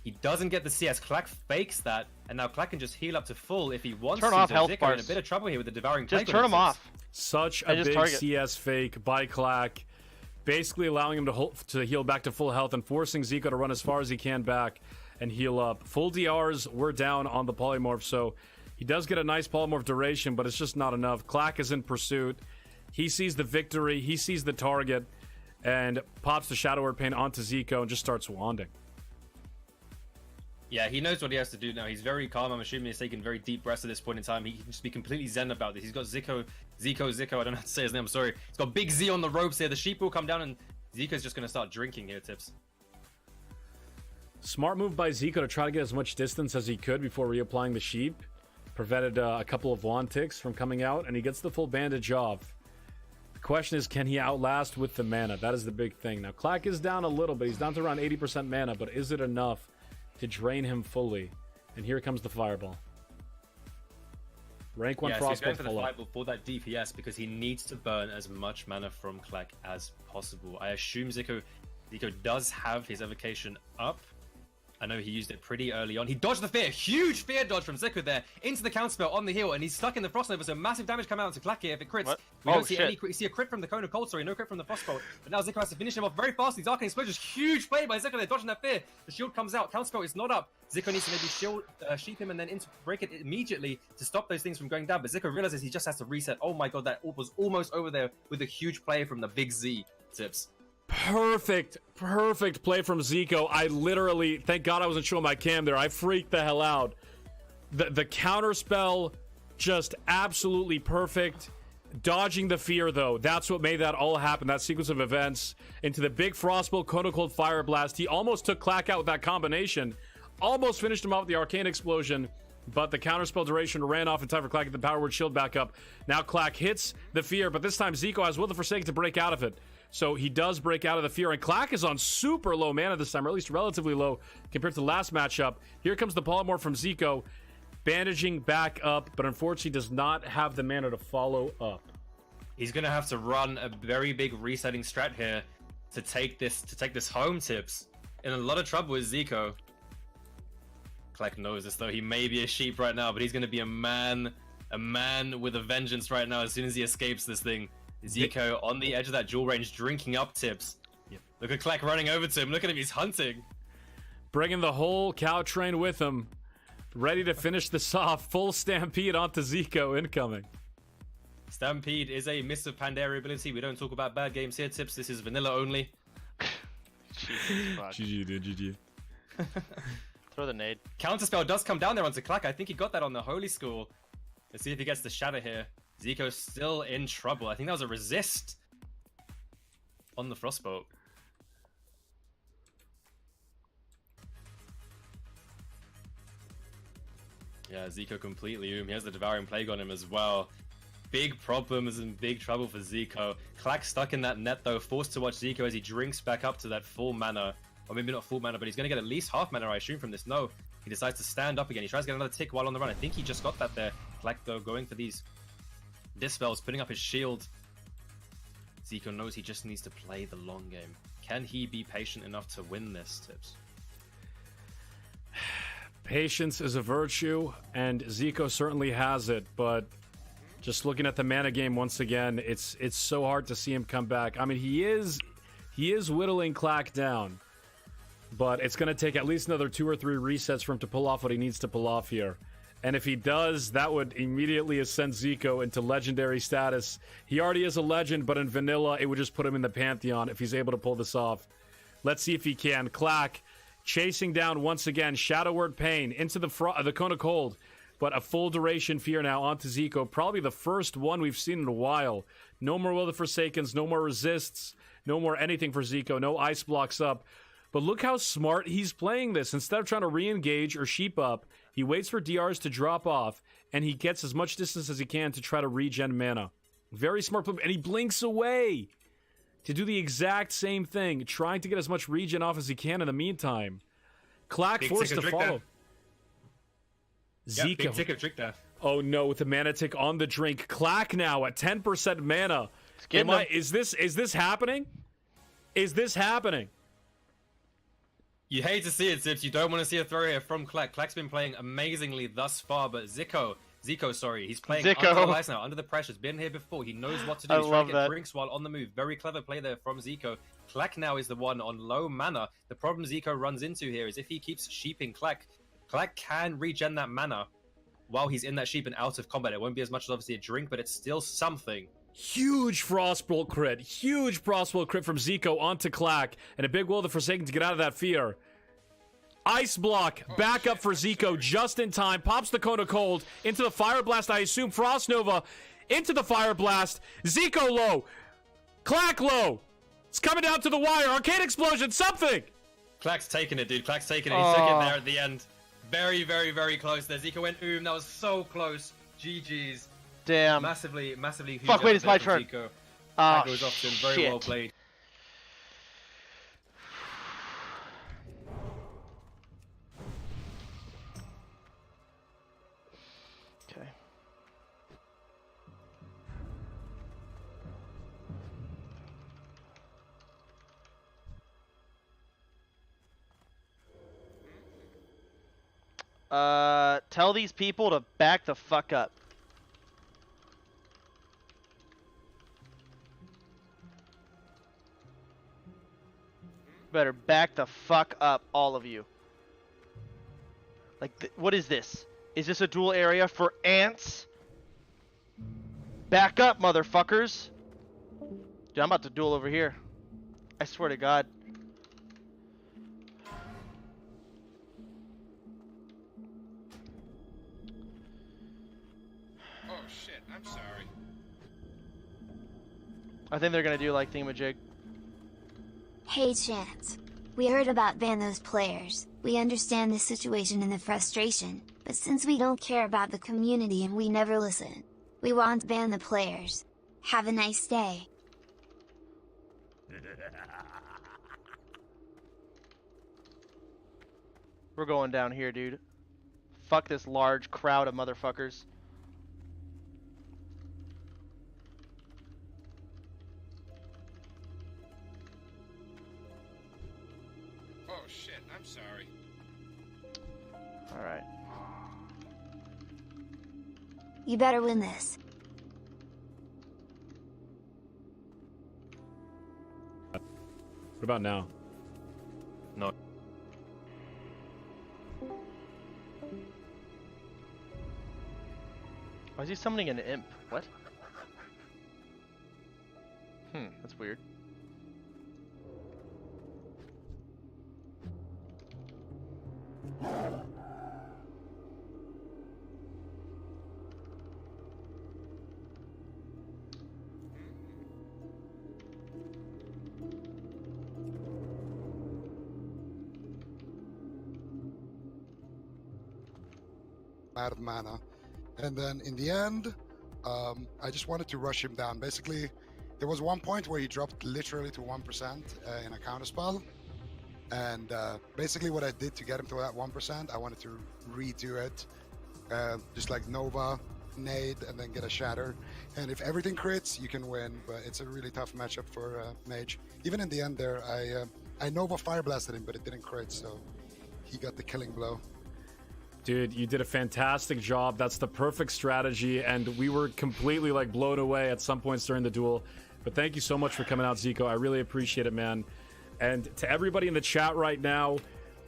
Speaker 10: He doesn't get the CS. Clack fakes that. And now Clack can just heal up to full if he wants to.
Speaker 4: Turn off
Speaker 10: so
Speaker 4: health
Speaker 10: Zico
Speaker 4: bars.
Speaker 10: in a bit of trouble here with the Devouring
Speaker 4: Just
Speaker 10: Plague
Speaker 4: turn
Speaker 10: on
Speaker 4: them
Speaker 10: his
Speaker 4: off.
Speaker 1: Such a big
Speaker 4: target.
Speaker 1: CS fake by Clack. Basically allowing him to heal back to full health and forcing Zico to run as far as he can back and heal up. Full DRs were down on the polymorph, so he does get a nice polymorph duration, but it's just not enough. Clack is in pursuit. He sees the victory, he sees the target, and pops the Shadow Word Pain onto Zico and just starts wanding.
Speaker 10: Yeah, he knows what he has to do now. He's very calm. I'm assuming he's taking very deep breaths at this point in time. He can just be completely zen about this. He's got Zico. I don't know how to say his name. I'm sorry. He's got Big Z on the ropes here. The sheep will come down, and Zico's just going to start drinking here, Tips.
Speaker 1: Smart move by Zico to try to get as much distance as he could before reapplying the sheep. Prevented a couple of wand ticks from coming out, and he gets the full bandage off. The question is, can he outlast with the mana? That is the big thing. Now, Clack is down a little bit. He's down to around 80% mana, but is it enough to drain him fully? And here comes the fireball. Rank 1
Speaker 10: yeah, so he's going
Speaker 1: Frostbolt
Speaker 10: for the
Speaker 1: full up.
Speaker 10: fireball for that DPS because he needs to burn as much mana from Clack as possible. I assume Zico does have his evocation up. I know he used it pretty early on. He dodged the fear. Huge fear dodge from Zico there into the counterspell on the hill, and he's stuck in the Frost Nova, so massive damage coming out to Clack here if it crits.
Speaker 4: What?
Speaker 10: We don't see
Speaker 4: shit.
Speaker 10: any crit. You see a crit from the Cone of Cold, sorry, no crit from the Frostbolt. But now Zico has to finish him off very fast. These Arcane Explosions, huge play by Zico there, dodging that fear. The shield comes out, counterspell is not up. Zico needs to maybe sheep him and then break it immediately to stop those things from going down. But Zico realizes he just has to reset. Oh my god, that orb was almost over there with a huge play from the Big Z. Tips.
Speaker 1: Perfect play from Zico. I literally, thank God I wasn't showing my cam there. I freaked the hell out. The counter spell, just absolutely perfect. Dodging the fear, though, that's what made that all happen. That sequence of events into the big Frostbolt, Cone of Cold, Fire Blast. He almost took Clack out with that combination. Almost finished him off with the Arcane Explosion. But the counterspell duration ran off in time for Clack to get the Power Word Shield back up. Now Clack hits the fear, but this time Zico has Will the Forsaken to break out of it. So he does break out of the fear, and Clack is on super low mana this time, or at least relatively low compared to the last matchup. Here comes the polymorph from Zico, bandaging back up, but unfortunately does not have the mana to follow up.
Speaker 10: He's gonna have to run a very big resetting strat here to take this home, Tips. In a lot of trouble with Zico. Clack knows this though. He may be a sheep right now, but he's gonna be a man with a vengeance right now as soon as he escapes this thing. Zico on the edge of that dual range, drinking up, Tips.
Speaker 1: Yep.
Speaker 10: Look at Clack running over to him. Look at him, he's hunting.
Speaker 1: Bringing the whole cow train with him. Ready to finish this off. Full stampede onto Zico incoming.
Speaker 10: Stampede is a Mist of Pandaria ability. We don't talk about bad games here, Tips. This is vanilla only.
Speaker 1: GG, dude, GG.
Speaker 4: Throw the nade.
Speaker 10: Counterspell does come down there onto Clack. I think he got that on the Holy School. Let's see if he gets the shatter here. Zico's still in trouble. I think that was a resist on the Frostbolt. Yeah, Zico completely He has the Devouring Plague on him as well. Big problems and big trouble for Zico. Clack stuck in that net though, forced to watch Zico as he drinks back up to that full mana. Or maybe not full mana, but he's going to get at least half mana, I assume, from this. No, he decides to stand up again. He tries to get another tick while on the run. I think he just got that there. Clack though, going for these dispels, putting up his shield. Zico knows he just needs to play the long game. Can he be patient enough to win this, Tips?
Speaker 1: Patience is a virtue, and Zico certainly has it, but just looking at the mana game once again, it's so hard to see him come back. I mean, he is whittling Clack down, but it's going to take at least another 2 or 3 resets for him to pull off what he needs to pull off here. And if he does, that would immediately ascend Zico into legendary status. He already is a legend, but in vanilla, it would just put him in the pantheon if he's able to pull this off. Let's see if he can. Clack chasing down once again. Shadow Word Pain into the Cone of Cold. But a full duration fear now onto Zico. Probably the first one we've seen in a while. No more Will of the Forsakens, no more resists, no more anything for Zico, no ice blocks up. But look how smart he's playing this. Instead of trying to re-engage or sheep up, he waits for DRs to drop off, and he gets as much distance as he can to try to regen mana. Very smart play, and he blinks away to do the exact same thing, trying to get as much regen off as he can in the meantime. Clack forced to follow.
Speaker 10: Zico. Big tick of drink there.
Speaker 1: Oh no, with the mana tick on the drink. Clack now at 10% mana. Is this happening? Is this happening?
Speaker 10: You hate to see it, Zips. You don't want to see a throw here from Clack. Clack's been playing amazingly thus far, but Zico, he's playing under the lights now, under the pressure. He's been here before. He knows what to do. He's trying to get drinks while on the move. Very clever play there from Zico. Clack now is the one on low mana. The problem Zico runs into here is if he keeps sheeping Clack, Clack can regen that mana while he's in that sheep and out of combat. It won't be as much as obviously a drink, but it's still something.
Speaker 1: Huge Frostbolt crit. Huge Frostbolt crit from Zico onto Clack. And a big Will of the Forsaken to get out of that fear. Ice block. Back up for Zico just in time. Pops the Cone of Cold into the Fire Blast. I assume Frost Nova into the Fire Blast. Zico low. Clack low. It's coming down to the wire. Arcade Explosion. Something.
Speaker 10: Clack's taking it, dude. Clack's taking it. He took it there at the end. Very, very, very close there. Zico went that was so close. GG's.
Speaker 4: Damn.
Speaker 10: Massively huge.
Speaker 4: Fuck, wait, it's my turn.
Speaker 10: Zico. That goes off to him. Very well played.
Speaker 4: Okay. Tell these people to back the fuck up. Better back the fuck up, all of you. Like, what is this? Is this a duel area for ants? Back up, motherfuckers. Dude, I'm about to duel over here. I swear to God.
Speaker 13: Oh shit, I'm sorry.
Speaker 4: I think they're gonna do like thingamajig.
Speaker 12: Hey Chance. We heard about ban those players. We understand the situation and the frustration, but since we don't care about the community and we never listen, we won't ban the players. Have a nice day.
Speaker 4: We're going down here, dude. Fuck this large crowd of motherfuckers.
Speaker 13: Oh shit, I'm sorry.
Speaker 4: Alright.
Speaker 12: You better win this.
Speaker 1: What about now?
Speaker 10: No.
Speaker 4: Why is he summoning an imp? What? That's weird.
Speaker 7: Out of mana, and then in the end I just wanted to rush him down. Basically there was one point where he dropped literally to 1% in a counter spell, and basically what I did to get him to that 1%, I wanted to redo it, just like Nova, nade, and then get a shatter, and if everything crits you can win, but it's a really tough matchup for Mage. Even in the end there I Nova Fire Blasted him, but it didn't crit, so he got the killing blow.
Speaker 1: Dude, you did a fantastic job. That's the perfect strategy, and we were completely like blown away at some points during the duel. But thank you so much for coming out, Zico. I really appreciate it, man. And to everybody in the chat right now,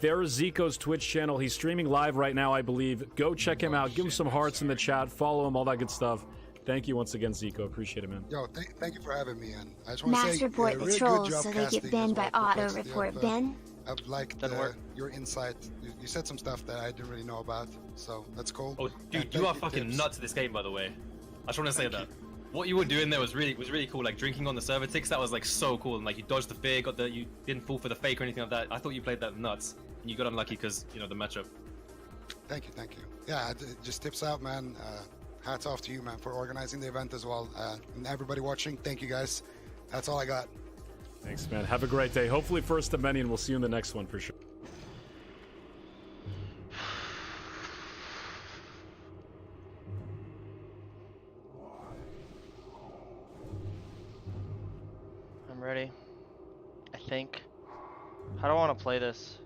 Speaker 1: There's Zico's Twitch channel. He's streaming live right now, I believe. Go check him out. Give him some hearts in the chat. Follow him, all that good stuff. Thank you once again, Zico. Appreciate it, man.
Speaker 7: Yo, thank you for having me. And I just want to
Speaker 12: Mass
Speaker 7: say,
Speaker 12: report the
Speaker 7: really
Speaker 12: trolls
Speaker 7: good job
Speaker 12: so they get
Speaker 7: casting
Speaker 12: banned
Speaker 7: as
Speaker 12: by
Speaker 7: well,
Speaker 12: auto
Speaker 7: Perplexity.
Speaker 12: report Ben.
Speaker 7: I've liked your insight. You said some stuff that I didn't really know about, so that's cool.
Speaker 10: Oh, dude, you are fucking nuts at this game, by the way. I just want to say that. What you were doing there was really cool. Like drinking on the server ticks, that was like so cool. And like you dodged the fear, you didn't fall for the fake or anything like that. I thought you played that nuts, and you got unlucky because the matchup.
Speaker 7: Thank you. Yeah, just tips out, man. Hats off to you, man, for organizing the event as well. And everybody watching, thank you guys. That's all I got.
Speaker 1: Thanks, man. Have a great day. Hopefully first of many, and we'll see you in the next one for sure.
Speaker 4: I'm ready. I think. How do I want to play this?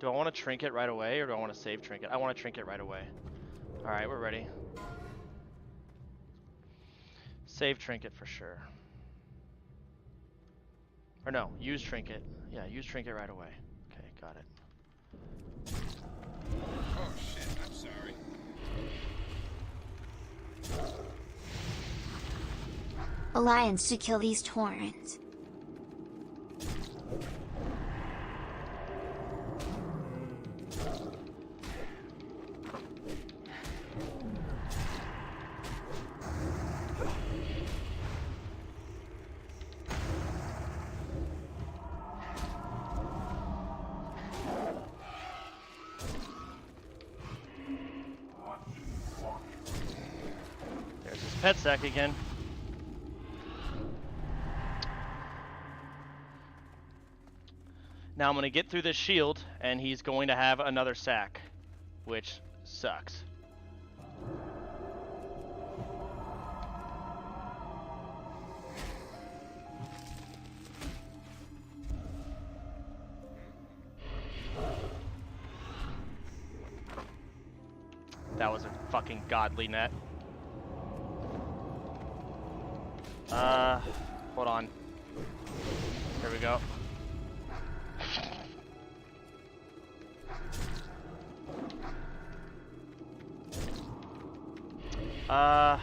Speaker 4: Do I want to trinket right away, or do I want to save trinket? I want to trinket right away. Alright, we're ready. Save trinket for sure. Or no, use trinket. Yeah, use trinket right away. Okay, got it.
Speaker 13: Oh shit, I'm sorry.
Speaker 12: Alliance to kill these Taurens.
Speaker 4: There's his pet sack again. Now I'm going to get through this shield, and he's going to have another sack, which sucks. That was a fucking godly net. Hold on. Here we go. I'm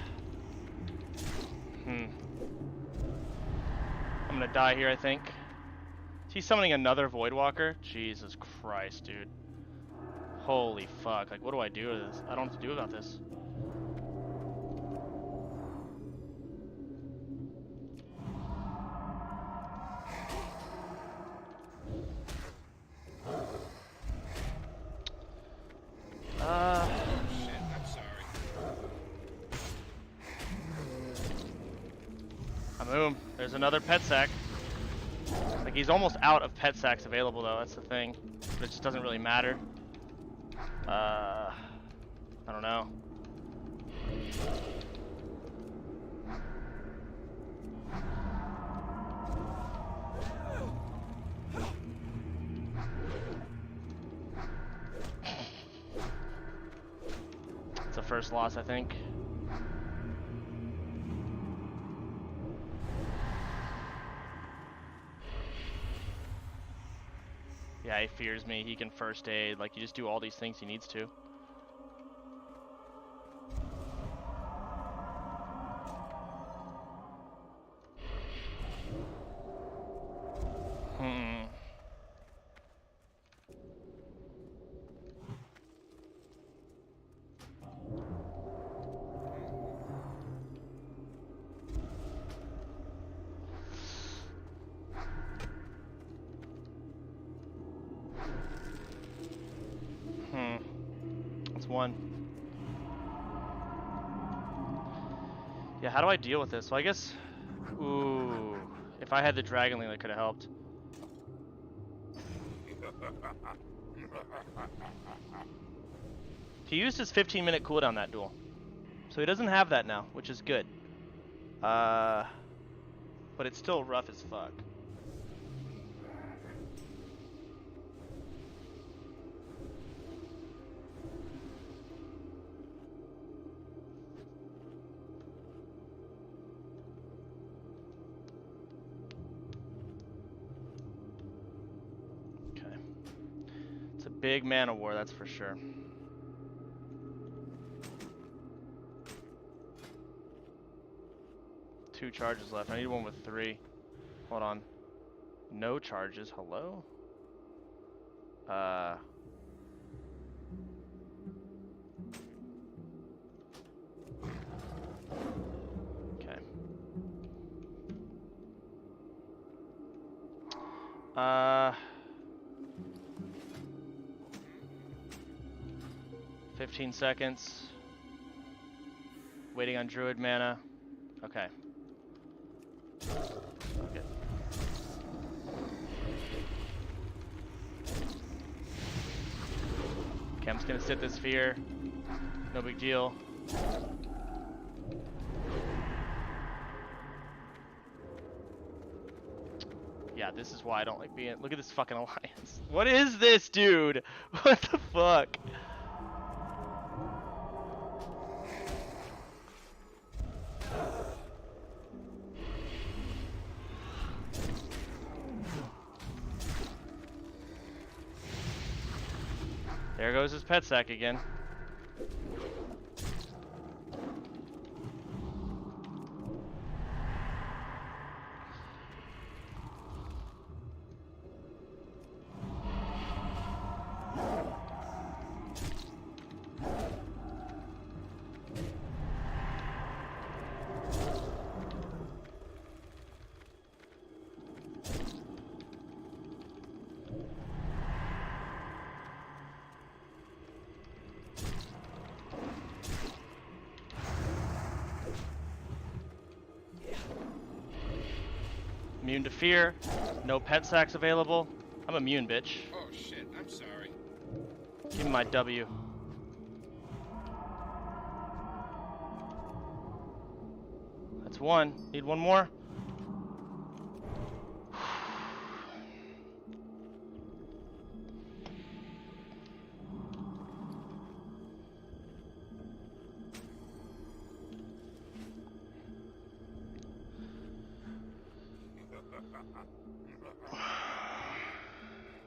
Speaker 4: gonna die here, I think. Is he summoning another Voidwalker? Jesus Christ, dude. Holy fuck. Like, what do I do with this? I don't know what to do about this.
Speaker 13: Shit, I'm sorry.
Speaker 4: Boom. There's another pet sack. Like, he's almost out of pet sacks available, though. That's the thing. But it just doesn't really matter. I don't know. It's a first loss, I think. Yeah, he fears me. He can first aid. Like, you just do all these things he needs to. That's one. Yeah, how do I deal with this? So I guess... Ooh. If I had the Dragon Link, that could have helped. He used his 15-minute cooldown that duel. So he doesn't have that now, which is good. But it's still rough as fuck. Big mana war, that's for sure. Two charges left. I need one with 3. Hold on. No charges. Hello? Okay. 15 seconds. Waiting on Druid mana. Okay. Okay. Okay, I'm just gonna sit this fear. No big deal. Yeah, this is why I don't like being. Look at this fucking alliance. What is this, dude? What the fuck? There goes his pet sack again. Immune to fear. No pet sacks available. I'm immune, bitch.
Speaker 13: Oh shit, I'm sorry.
Speaker 4: Give me my W. That's one. Need one more.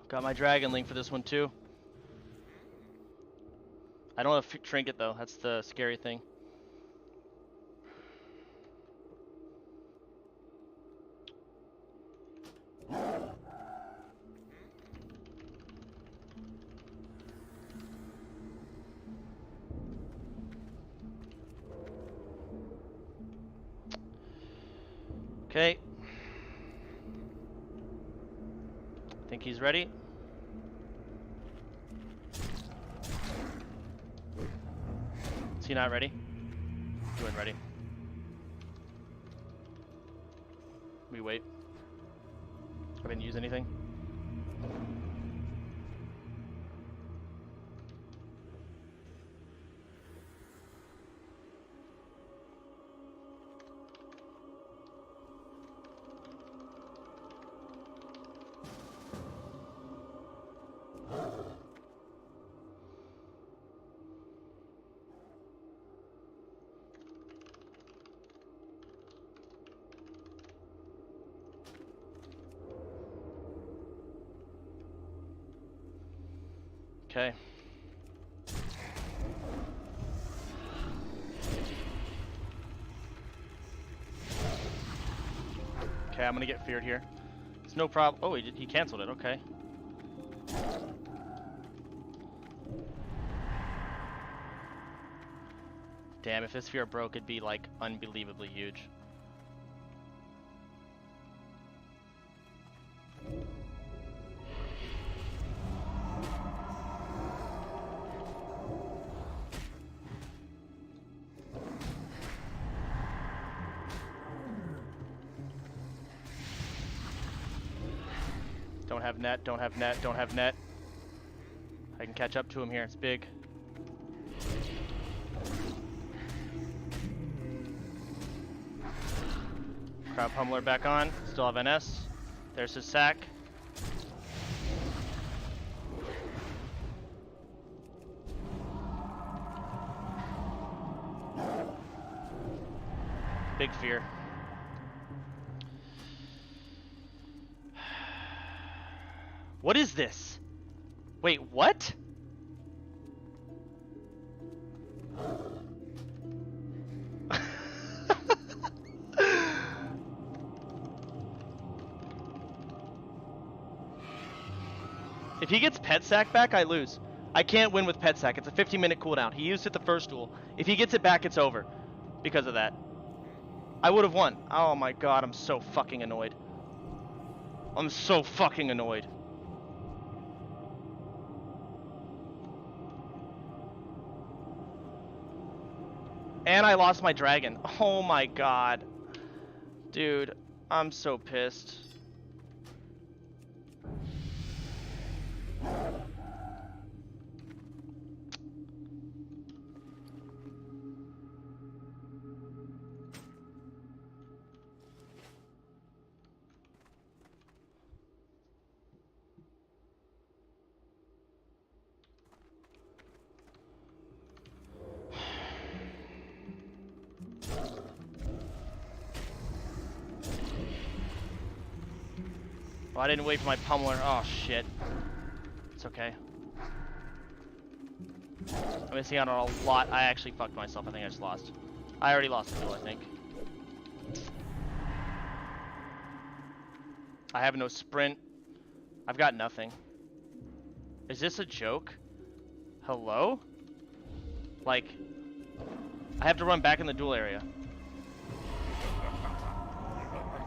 Speaker 4: Got my dragon link for this one too. I don't have a trinket though. That's the scary thing. Okay. Think he's ready? Is he not ready? You ain't ready. We wait. I didn't use anything. Okay. Okay, I'm gonna get feared here. It's no problem. Oh, he canceled it. Okay. Damn, if this fear broke, it'd be like unbelievably huge. Don't have net, don't have net, don't have net. I can catch up to him here, it's big. Crowd Pummeler back on, still have NS. There's his sack. Big fear. What is this? Wait, what? If he gets Pet Sack back, I lose. I can't win with Pet Sack. It's a 15-minute cooldown. He used it the first duel. If he gets it back, it's over. Because of that. I would have won. Oh my god, I'm so fucking annoyed. I'm so fucking annoyed. And I lost my dragon. Oh my god. Dude, I'm so pissed. Oh, I didn't wait for my pummeler. Oh shit. It's okay. I'm missing out on a lot. I actually fucked myself. I think I just lost. I already lost the duel, I think. I have no sprint. I've got nothing. Is this a joke? Hello? Like, I have to run back in the duel area.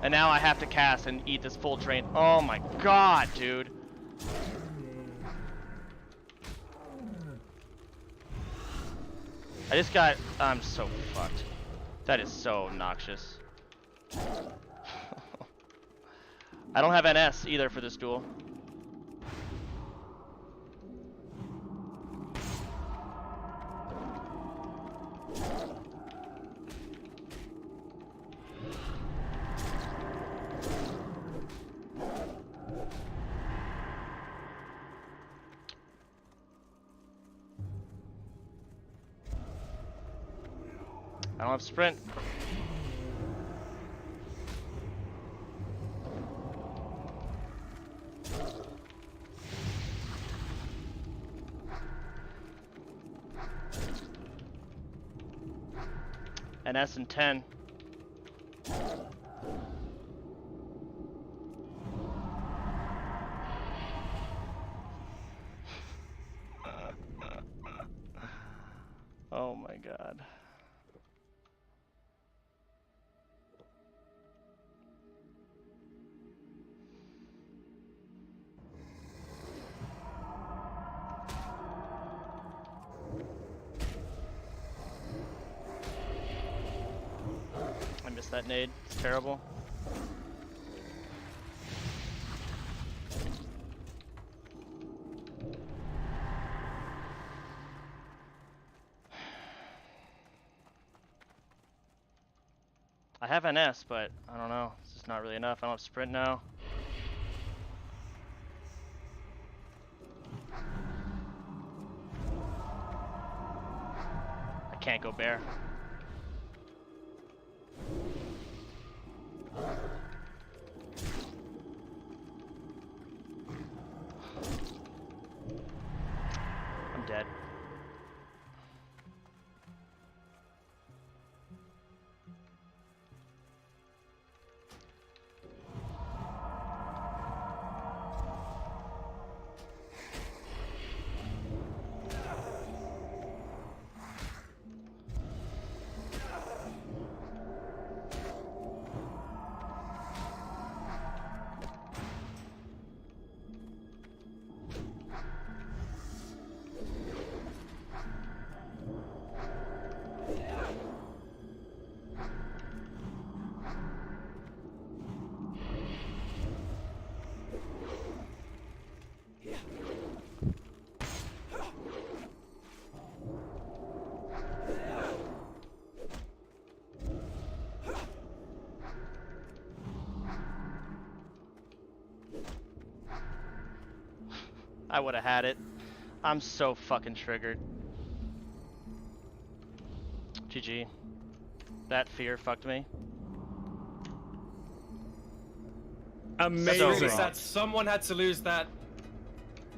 Speaker 4: And now I have to cast and eat this full train. Oh my god, dude. I just got... I'm so fucked. That is so obnoxious. I don't have NS either for this duel. I don't have sprint. And S and 10. Oh my god. I missed that nade. It's terrible. I have NS, but I don't know. It's just not really enough. I don't have sprint now. I can't go bear. I'm dead. I would have had it. I'm so fucking triggered. GG. That fear fucked me.
Speaker 1: Amazing.
Speaker 10: So, that someone had to lose that.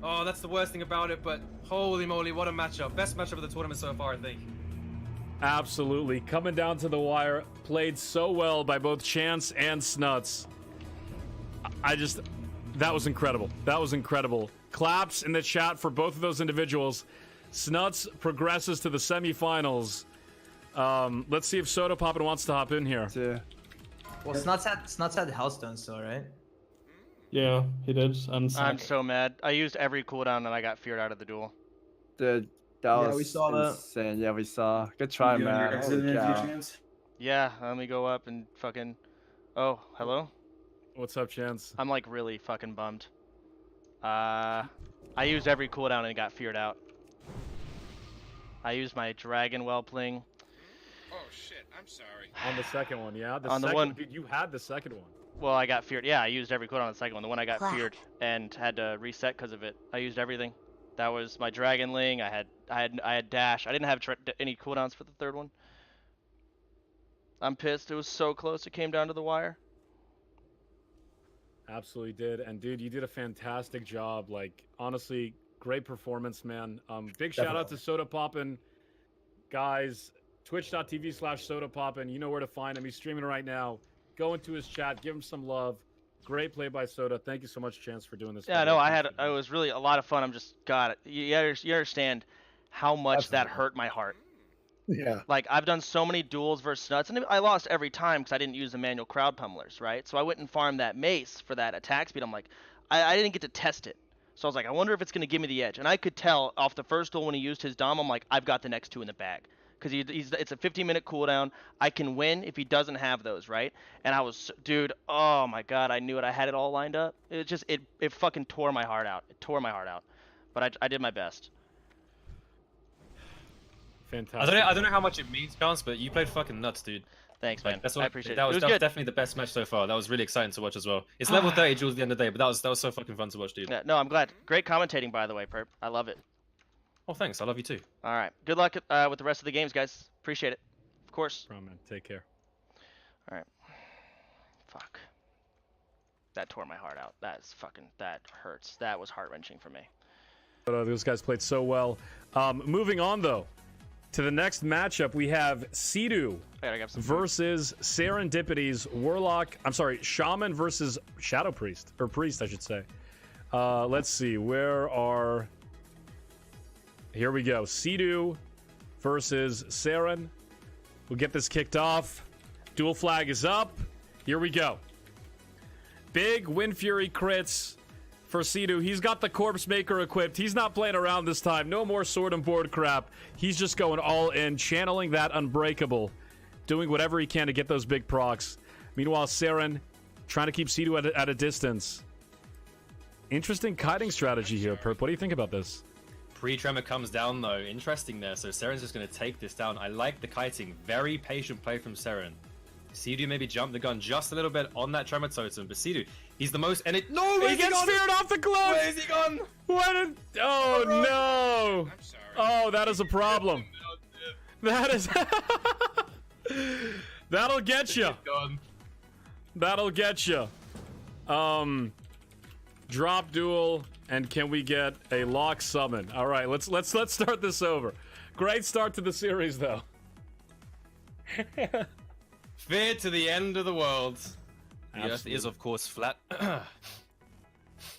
Speaker 10: Oh, that's the worst thing about it, but holy moly, what a matchup. Best matchup of the tournament so far, I think.
Speaker 1: Absolutely. Coming down to the wire. Played so well by both Chance and Snuts. That was incredible. That was incredible. Claps in the chat for both of those individuals. Snuts progresses to the semifinals. Let's see if Sodapoppin wants to hop in here.
Speaker 14: Yeah.
Speaker 8: Well, Snuts had Hellstone still, right?
Speaker 6: Yeah, he did. And
Speaker 4: I'm so mad. I used every cooldown and I got feared out of the duel.
Speaker 14: Dude, that
Speaker 8: Yeah,
Speaker 14: was
Speaker 8: we saw that.
Speaker 14: insane. Yeah, we saw. Good try,
Speaker 2: You
Speaker 14: man.
Speaker 2: exit
Speaker 14: Holy
Speaker 2: interview
Speaker 14: cow.
Speaker 2: chance?
Speaker 4: Yeah, let me go up and fucking... Oh, hello?
Speaker 1: What's up, Chance?
Speaker 4: I'm like really fucking bummed. I used every cooldown and got feared out. I used my Dragon Whelpling.
Speaker 13: Oh shit, I'm sorry.
Speaker 1: On the second one, yeah?
Speaker 4: On the one-
Speaker 1: Dude, you had the second one.
Speaker 4: Well, I got feared. Yeah, I used every cooldown on the second one. The one I got
Speaker 12: Clap.
Speaker 4: feared and had to reset because of it. I used everything. That was my Dragonling. I had dash. I didn't have any cooldowns for the third one. I'm pissed. It was so close. It came down to the wire.
Speaker 1: Absolutely did. And dude, you did a fantastic job. Like, honestly, great performance, man. Big shout out to Sodapoppin. Guys, twitch.tv/Sodapoppin. You know where to find him. He's streaming right now. Go into his chat, give him some love. Great play by Soda. Thank you so much, Chance, for doing this.
Speaker 4: Yeah, no, it was really a lot of fun. I'm just, God, you understand how much that hurt my heart.
Speaker 7: Yeah.
Speaker 4: Like, I've done so many duels versus Snuts, and I lost every time because I didn't use the manual crowd pummelers, right? So I went and farmed that mace for that attack speed. I'm like, I didn't get to test it. So I was like, I wonder if it's going to give me the edge. And I could tell off the first duel when he used his Dom, I'm like, I've got the next two in the bag. Because it's a 15-minute cooldown. I can win if he doesn't have those, right? And I was, dude, oh my God, I knew it. I had it all lined up. It just, it fucking tore my heart out. It tore my heart out. But I did my best.
Speaker 1: Fantastic.
Speaker 10: I don't know how much it means, Chance, but you played fucking nuts, dude.
Speaker 4: Thanks, man.
Speaker 10: That's what
Speaker 4: I appreciate it.
Speaker 10: That was,
Speaker 4: It was
Speaker 10: that was
Speaker 4: good.
Speaker 10: definitely the best match so far. That was really exciting to watch as well. It's level 30 duels at the end of the day, but that was so fucking fun to watch, dude.
Speaker 4: Yeah, no, I'm glad. Great commentating, by the way, Perp. I love it.
Speaker 10: Oh, thanks. I love you too.
Speaker 4: All right. Good luck with the rest of the games, guys. Appreciate it. Of course.
Speaker 1: Bro, man. Take care.
Speaker 4: All right. Fuck. That tore my heart out. That hurts. That was heart-wrenching for me.
Speaker 1: But, those guys played so well. Moving on, though, to the next matchup, we have Sidu versus Serendipity's Shaman versus Shadow Priest. Or Priest, I should say. Let's see. Here we go. Sidu versus Seren. We'll get this kicked off. Dual flag is up. Here we go. Big Wind Fury crits for Sidu. He's got the Corpse Maker equipped. He's not playing around this time. No more sword and board crap. He's just going all in, channeling that Unbreakable, doing whatever he can to get those big procs. Meanwhile, Seren trying to keep Sidu at a distance. Interesting kiting strategy here, Perp. What do you think about this?
Speaker 10: Pre-tremor comes down though. Interesting there. So Seren's just going to take this down. I like the kiting. Very patient play from Seren. Sidu maybe jumped the gun just a little bit on that tremor totem, but Sidu, he's the most. And
Speaker 1: he gets speared off the cliff.
Speaker 10: Where is he gone?
Speaker 1: Oh no!
Speaker 13: I'm sorry.
Speaker 1: Oh, that is a problem. That is. That'll get you. That'll get you. Drop duel, and can we get a lock summon? All right, let's start this over. Great start to the series, though.
Speaker 10: Fear to the end of the world. The Earth
Speaker 1: Absolutely.
Speaker 10: is, of course, flat.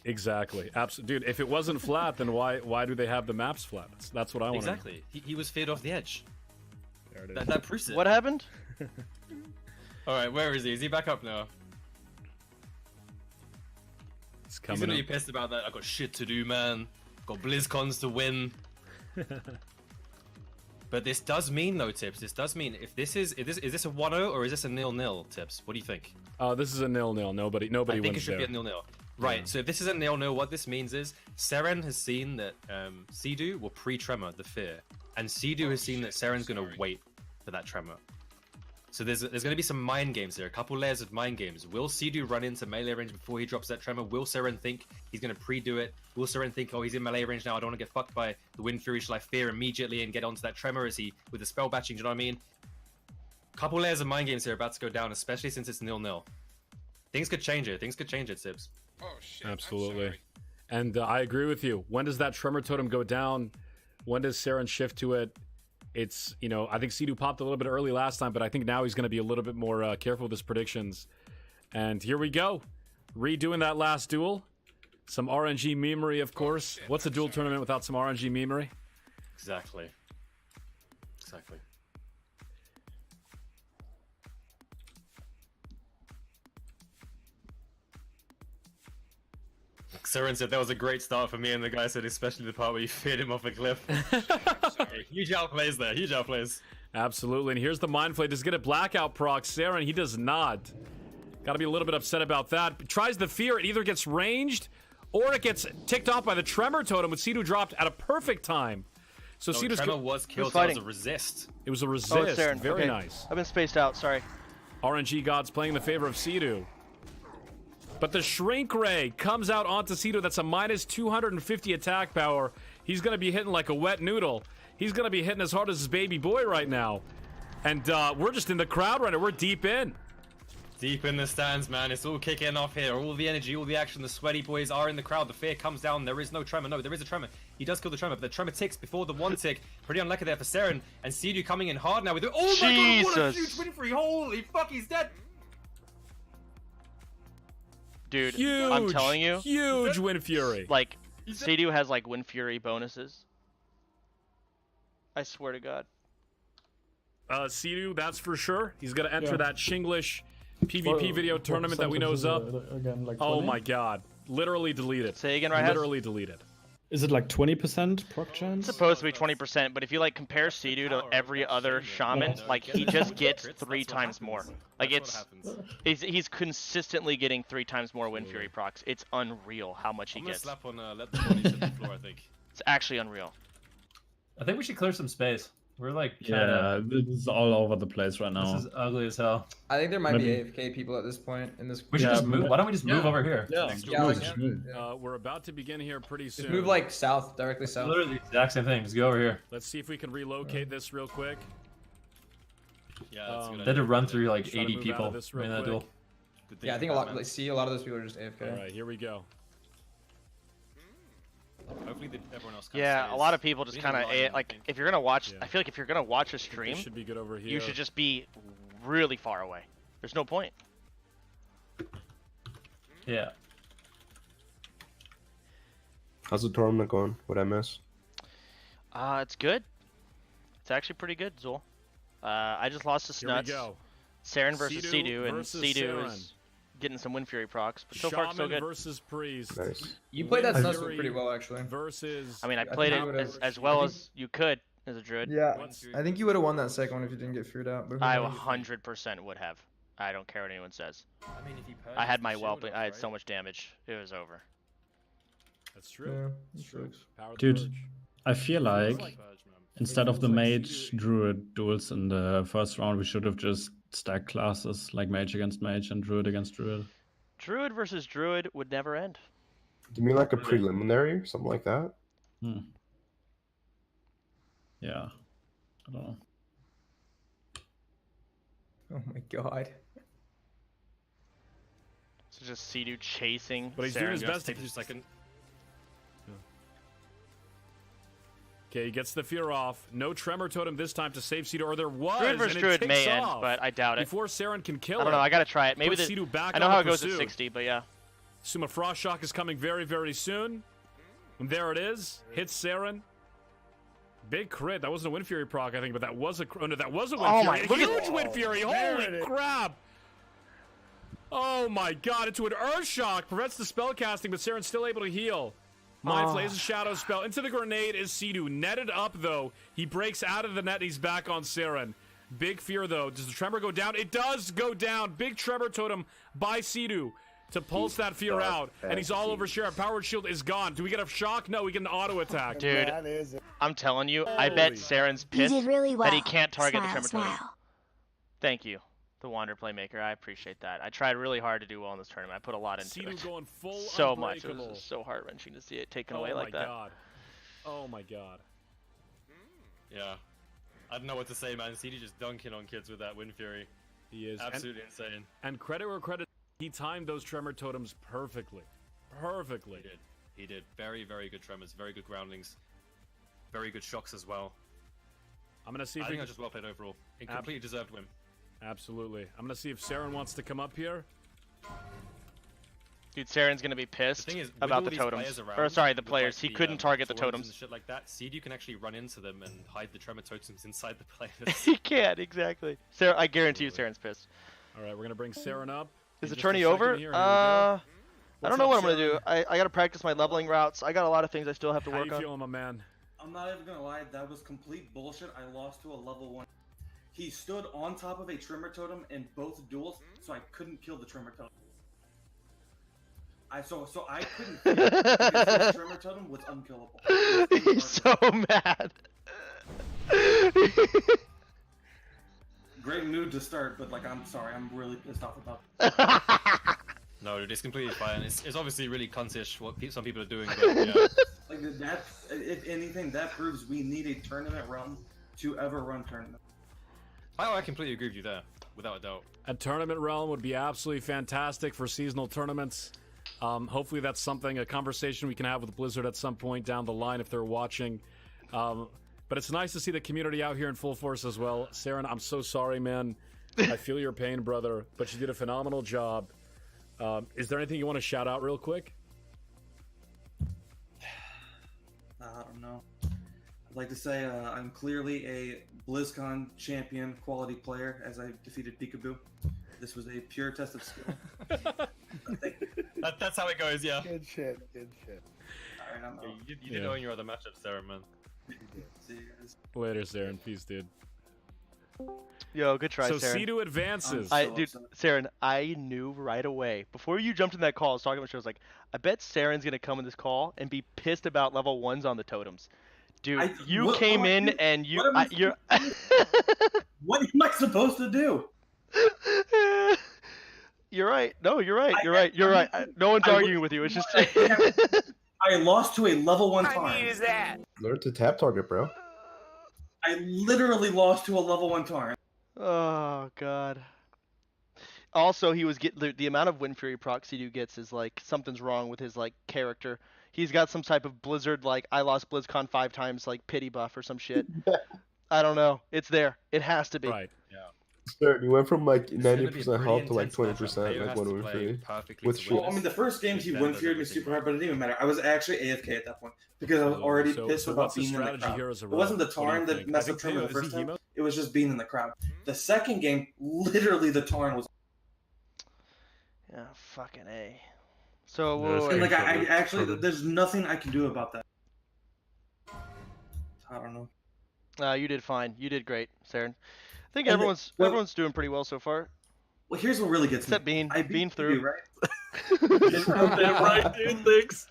Speaker 1: Exactly. Absolutely. Dude, if it wasn't flat, then why do they have the maps flat? That's what I want to know.
Speaker 10: Exactly. He was feared off the edge.
Speaker 1: There it is.
Speaker 10: That proves it.
Speaker 4: What happened?
Speaker 10: All right, where is he? Is he back up now?
Speaker 1: It's
Speaker 10: He's
Speaker 1: coming
Speaker 10: gonna be
Speaker 1: up.
Speaker 10: pissed about that. I got shit to do, man. Got BlizzCons to win. But this does mean, though, Tips. This does mean if this is this a 1-0 or is this a 0-0, Tips? What do you think?
Speaker 1: This is a 0-0. Nobody
Speaker 10: I think
Speaker 1: wins
Speaker 10: it should
Speaker 1: there.
Speaker 10: be a 0-0. Right.
Speaker 1: Yeah.
Speaker 10: So if this is a 0-0, what this means is Seren has seen that Sidu will pre-tremor the fear, and Sidu has seen that Seren's gonna wait for that tremor. So there's going to be some mind games here, a couple layers of mind games. Will Sidu run into melee range before he drops that tremor? Will Seren think he's going to pre-do it? Will Seren think, oh, he's in melee range now, I don't want to get fucked by the Wind Fury, shall I fear immediately and get onto that tremor? Is he with the spell batching, do you know what I mean? Couple layers of mind games here about to go down, especially since it's 0-0. Things could change it. Things could change it, Sibs.
Speaker 13: Oh shit.
Speaker 1: Absolutely. And I agree with you. When does that Tremor Totem go down? When does Saren shift to it? It's, you know, I think Sidu popped a little bit early last time, but I think now he's going to be a little bit more careful with his predictions. And here we go. Redoing that last duel. Some RNG memery, of course. What's a duel tournament without some RNG memery?
Speaker 10: Exactly. Exactly. Saren said that was a great start for me, and the guy said especially the part where you feared him off a cliff. Huge outplays there, huge outplays.
Speaker 1: Absolutely, and here's the Mind Flay. Does he get a blackout proc? Saren, he does not. Gotta be a little bit upset about that. Tries the fear, it either gets ranged, or it gets ticked off by the Tremor Totem, with Sidu dropped at a perfect time. So
Speaker 10: no,
Speaker 1: Sidu's
Speaker 10: Tremor was killed, so it was a resist.
Speaker 1: It was a resist,
Speaker 4: Oh, it's Saren.
Speaker 1: very
Speaker 4: Okay.
Speaker 1: nice.
Speaker 4: I've been spaced out, sorry.
Speaker 1: RNG gods playing in the favor of Sidu. But the Shrink Ray comes out onto Sidu. That's a minus 250 attack power. He's going to be hitting like a wet noodle. He's going to be hitting as hard as his baby boy right now. And we're just in the crowd right now. We're deep in.
Speaker 10: Deep in the stands, man. It's all kicking off here. All the energy, all the action. The sweaty boys are in the crowd. The fear comes down. There is no Tremor. No, there is a Tremor. He does kill the Tremor, but the Tremor ticks before the one tick. Pretty unlucky there for Saren. And Sidu coming in hard now with... Oh my god, what a huge win for you. Holy fuck, he's dead.
Speaker 4: Dude,
Speaker 1: Huge,
Speaker 4: I'm telling you.
Speaker 1: Huge Wind Fury.
Speaker 4: Like, Sidu has like Wind Fury bonuses. I swear to God.
Speaker 1: Sidu, that's for sure. He's going to enter that Shinglish PvP video tournament that we know is up.
Speaker 6: Again, like
Speaker 1: Oh
Speaker 6: 20?
Speaker 1: my god. Literally deleted.
Speaker 4: Say again, right?
Speaker 1: Literally deleted.
Speaker 6: Is it like 20% proc chance?
Speaker 4: It's supposed to be 20%, but if you like compare Sidu to every other shaman, like he just gets 3 times more. Like he's consistently getting 3 times more Wind Fury procs. It's unreal how much he gets.
Speaker 10: Slap on, let the bodies hit the floor, I think.
Speaker 4: It's actually unreal.
Speaker 8: I think we should clear some space. We're like
Speaker 6: Yeah, this is all over the place right now.
Speaker 8: This is ugly as hell.
Speaker 5: I think there might
Speaker 6: Maybe-
Speaker 5: be AFK people at this point in this.
Speaker 8: We should just move. Why don't we just move over here?
Speaker 1: We're about to begin here pretty soon.
Speaker 5: Just move like south, directly south.
Speaker 8: Literally the exact same thing. Just go over here.
Speaker 1: Let's see if we can relocate this real quick.
Speaker 10: Yeah, that's a good
Speaker 8: They had to run through like
Speaker 1: Try to
Speaker 8: 80
Speaker 1: move out
Speaker 8: people
Speaker 1: of this
Speaker 8: in
Speaker 1: real
Speaker 8: that
Speaker 1: quick.
Speaker 8: duel.
Speaker 5: Yeah, I think a lot. Like, see, a lot of those people are just AFK.
Speaker 1: All right, here we go.
Speaker 10: Hopefully everyone else
Speaker 4: Yeah, a lot of people just
Speaker 10: We
Speaker 4: kind
Speaker 10: need a line,
Speaker 4: of like if you're gonna watch. I feel like if you're gonna watch a stream,
Speaker 1: should be good over here.
Speaker 4: you should just be really far away. There's no point.
Speaker 8: Yeah.
Speaker 15: How's the tournament going? What I miss?
Speaker 4: It's good. It's actually pretty good, Zul. I just lost to
Speaker 1: Here we
Speaker 4: Snuts.
Speaker 1: go.
Speaker 4: Saren versus
Speaker 1: Sidu
Speaker 4: Sidu, and
Speaker 1: versus
Speaker 4: Sidu
Speaker 1: Saren.
Speaker 4: is getting some Wind Fury procs, but so far so
Speaker 1: Shaman
Speaker 4: good.
Speaker 1: versus Priest.
Speaker 15: Nice.
Speaker 5: You played that
Speaker 1: Wind
Speaker 5: Snuts
Speaker 1: Fury
Speaker 5: pretty well, actually.
Speaker 1: Versus.
Speaker 4: I mean, I
Speaker 5: I
Speaker 4: played
Speaker 5: think
Speaker 4: it
Speaker 5: I would've-
Speaker 4: as well as you could as a druid.
Speaker 5: Yeah, I think you would have won that second one if you didn't get feared out. But who
Speaker 4: I
Speaker 5: knows?
Speaker 4: 100% would have. I don't care what anyone says.
Speaker 10: I mean, if he
Speaker 4: I had my
Speaker 10: shield
Speaker 4: whelping.
Speaker 10: off,
Speaker 4: I had
Speaker 10: right?
Speaker 4: so much damage. It was over.
Speaker 1: That's true.
Speaker 5: Yeah,
Speaker 1: That's
Speaker 5: that
Speaker 1: true.
Speaker 5: sucks.
Speaker 1: Power of the
Speaker 6: Dude,
Speaker 1: Purge.
Speaker 6: I feel like
Speaker 10: Purge, man.
Speaker 6: instead of the mage druid duels in the first round, we should have just stacked classes like mage against mage and druid against druid.
Speaker 4: Druid versus druid would never end.
Speaker 15: Give me like a preliminary, something like that.
Speaker 6: Yeah. I don't know.
Speaker 5: Oh my god.
Speaker 4: So just Sidu chasing.
Speaker 1: But he's
Speaker 4: Saren.
Speaker 1: doing his
Speaker 10: You have
Speaker 1: best.
Speaker 10: to take just like an...
Speaker 1: Okay, he gets the fear off. No Tremor Totem this time to save Sidu, or there was.
Speaker 4: Druid versus
Speaker 1: and it
Speaker 4: druid
Speaker 1: ticks
Speaker 4: may end,
Speaker 1: off
Speaker 4: but I doubt it.
Speaker 1: Before Saren can kill
Speaker 4: I don't know. I gotta try it. Maybe
Speaker 1: Put
Speaker 4: the.
Speaker 1: Sidu back
Speaker 4: I know
Speaker 1: on
Speaker 4: how
Speaker 1: the
Speaker 4: it goes at
Speaker 1: pursuit.
Speaker 4: 60, but yeah.
Speaker 1: Suma Frost Shock is coming very, very soon. And there it is. Hits Saren. Big crit. That wasn't a Wind Fury proc, I think, but that was a. Oh, no, that was a Wind
Speaker 4: Oh
Speaker 1: Fury.
Speaker 4: my-
Speaker 1: A
Speaker 4: look at-
Speaker 1: huge Wind Fury. Holy crap. Oh my god. Into an Earth Shock. Prevents the spell casting, but Saren's still able to heal. Mind Flay is a shadow spell. Into the grenade is Sidu. Netted up, though. He breaks out of the net. He's back on Saren. Big fear, though. Does the Tremor go down? It does go down. Big Tremor Totem by Sidu to pulse that fear out. And he's all over Sheriff. Powered Shield is gone. Do we get a shock? No, we get an auto attack.
Speaker 4: Dude, I'm telling you, I bet Saren's
Speaker 12: You
Speaker 4: pissed
Speaker 12: did really well.
Speaker 4: that he can't target
Speaker 12: Smile,
Speaker 4: the Tremor Totem.
Speaker 12: smile.
Speaker 4: Thank you, the Wander Playmaker. I appreciate that. I tried really hard to do well in this tournament. I put a lot into
Speaker 1: Sidu
Speaker 4: it.
Speaker 1: going full
Speaker 4: So much. It was
Speaker 1: unbreakable.
Speaker 4: just so heart-wrenching to see it taken
Speaker 1: Oh
Speaker 4: away like
Speaker 1: my
Speaker 4: that.
Speaker 1: god. Oh my god.
Speaker 10: Yeah. I don't know what to say, man. CD just dunking on kids with that Wind Fury.
Speaker 1: He is.
Speaker 10: Absolutely insane.
Speaker 1: And credit where credit, he timed those Tremor Totems perfectly. Perfectly.
Speaker 10: He did. He did very, very good tremors, very good groundlings, very good shocks as well.
Speaker 1: I'm gonna see if
Speaker 10: I think I just well played overall. A completely deserved win.
Speaker 1: Absolutely. I'm gonna see if Saren wants to come up here.
Speaker 4: Dude, Saren's gonna be pissed
Speaker 10: Is,
Speaker 4: about
Speaker 10: all
Speaker 4: the
Speaker 10: these
Speaker 4: totems.
Speaker 10: players around,
Speaker 4: Or sorry, the
Speaker 10: with,
Speaker 4: players.
Speaker 10: like,
Speaker 4: He couldn't target the
Speaker 10: forums
Speaker 4: totems.
Speaker 10: and shit like that. Seed, you can actually run into them and hide the tremor totems inside the players.
Speaker 4: He can't, exactly. Sarah, I guarantee you Saren's pissed.
Speaker 1: Alright, we're gonna bring Saren up.
Speaker 4: Is the
Speaker 1: In just a
Speaker 4: tourney
Speaker 1: second
Speaker 4: over?
Speaker 1: here, and here we go.
Speaker 4: I don't
Speaker 1: What's
Speaker 4: know
Speaker 1: up,
Speaker 4: what I'm gonna
Speaker 1: Saren?
Speaker 4: do. I gotta practice my leveling routes. I got a lot of things I still have to
Speaker 1: How
Speaker 4: work
Speaker 1: you
Speaker 4: on.
Speaker 1: feeling, my man?
Speaker 2: I'm not even gonna lie, that was complete bullshit. I lost to a level 1. He stood on top of a trimmer totem in both duels, so I couldn't kill the trimmer totem. So I couldn't kill it because the trimmer totem was unkillable.
Speaker 4: He's so mad.
Speaker 2: Great mood to start, but like I'm sorry, I'm really pissed off about it.
Speaker 10: No, dude, it's completely fine. It's obviously really cuntish what some people are doing, but yeah.
Speaker 2: Like that, if anything, that proves we need a tournament run to ever run tournament.
Speaker 10: I completely agree with you there, without a doubt.
Speaker 1: A tournament realm would be absolutely fantastic for seasonal tournaments. Hopefully that's something, a conversation we can have with Blizzard at some point down the line if they're watching. But it's nice to see the community out here in full force as well. Saren, I'm so sorry, man. I feel your pain, brother, but you did a phenomenal job. Is there anything you want to shout out real quick?
Speaker 2: I don't know. I'd like to say I'm clearly a BlizzCon champion quality player as I defeated Peekaboo. This was a pure test of skill.
Speaker 10: That's how it goes, yeah.
Speaker 14: Good shit, good shit.
Speaker 2: Alright, I'm out.
Speaker 10: You did own your other matchups, Sarah, man.
Speaker 2: See you guys.
Speaker 1: Later, Saren. Peace, dude.
Speaker 4: Yo, good try,
Speaker 1: So
Speaker 4: Saren.
Speaker 1: Sidu advances.
Speaker 4: Dude, Saren, I knew right away. Before you jumped in that call, I was talking about the show, I was like, I bet Saren's going to come in this call and be pissed about level 1s on the totems. Dude, you came in and you're...
Speaker 2: What am I supposed to do?
Speaker 4: You're right. No, you're right. You're right. You're right. No one's arguing with you. It's just...
Speaker 2: I lost to a level 1 Tarn.
Speaker 15: Learn to tap target, bro.
Speaker 2: I literally lost to a level 1 Tarn.
Speaker 4: Oh, God. Also, he was the amount of Wind Fury proc Sidu gets is like something's wrong with his like character. He's got some type of Blizzard like I lost BlizzCon 5 times like pity buff or some shit. I don't know. It's there. It has to be.
Speaker 1: Right.
Speaker 10: Yeah.
Speaker 15: Sure, you went from like
Speaker 10: It's gonna be a
Speaker 15: 90% health to like
Speaker 10: pretty intense
Speaker 15: 20%,
Speaker 10: matchup.
Speaker 15: like
Speaker 10: Player
Speaker 15: one
Speaker 10: has
Speaker 15: win
Speaker 10: to
Speaker 15: free.
Speaker 10: play perfectly
Speaker 15: With
Speaker 10: to
Speaker 15: shield.
Speaker 2: Well, I mean, the first games he
Speaker 10: Then
Speaker 2: win
Speaker 10: does
Speaker 2: feared me
Speaker 10: everything
Speaker 2: super hard, but it didn't even matter. I was actually AFK at that point because I was already pissed
Speaker 1: so
Speaker 2: about
Speaker 1: what's the
Speaker 2: being in the
Speaker 1: strategy
Speaker 2: crowd.
Speaker 1: here as a
Speaker 2: It wasn't the
Speaker 1: rogue? What do you
Speaker 2: Tarn that
Speaker 1: think?
Speaker 2: messed
Speaker 1: I
Speaker 2: up
Speaker 1: think
Speaker 2: Trimmer the
Speaker 1: Timo- is
Speaker 2: first
Speaker 1: he
Speaker 2: time.
Speaker 1: Hemo?
Speaker 2: It was just being in the crowd. The second game, literally the Tarn was.
Speaker 4: Yeah, fucking A. So,
Speaker 1: No,
Speaker 2: And like I
Speaker 1: Trouble.
Speaker 2: actually,
Speaker 1: Trouble.
Speaker 2: there's nothing I can do about that. I don't know.
Speaker 4: you did fine. You did great, Saren. I think
Speaker 2: And
Speaker 4: everyone's doing pretty well so far.
Speaker 2: Well, here's what really gets
Speaker 4: Except
Speaker 2: me.
Speaker 4: Bean.
Speaker 2: I beat
Speaker 4: Bean
Speaker 2: you,
Speaker 4: through.
Speaker 2: right?
Speaker 1: Damn right, dude. Thanks.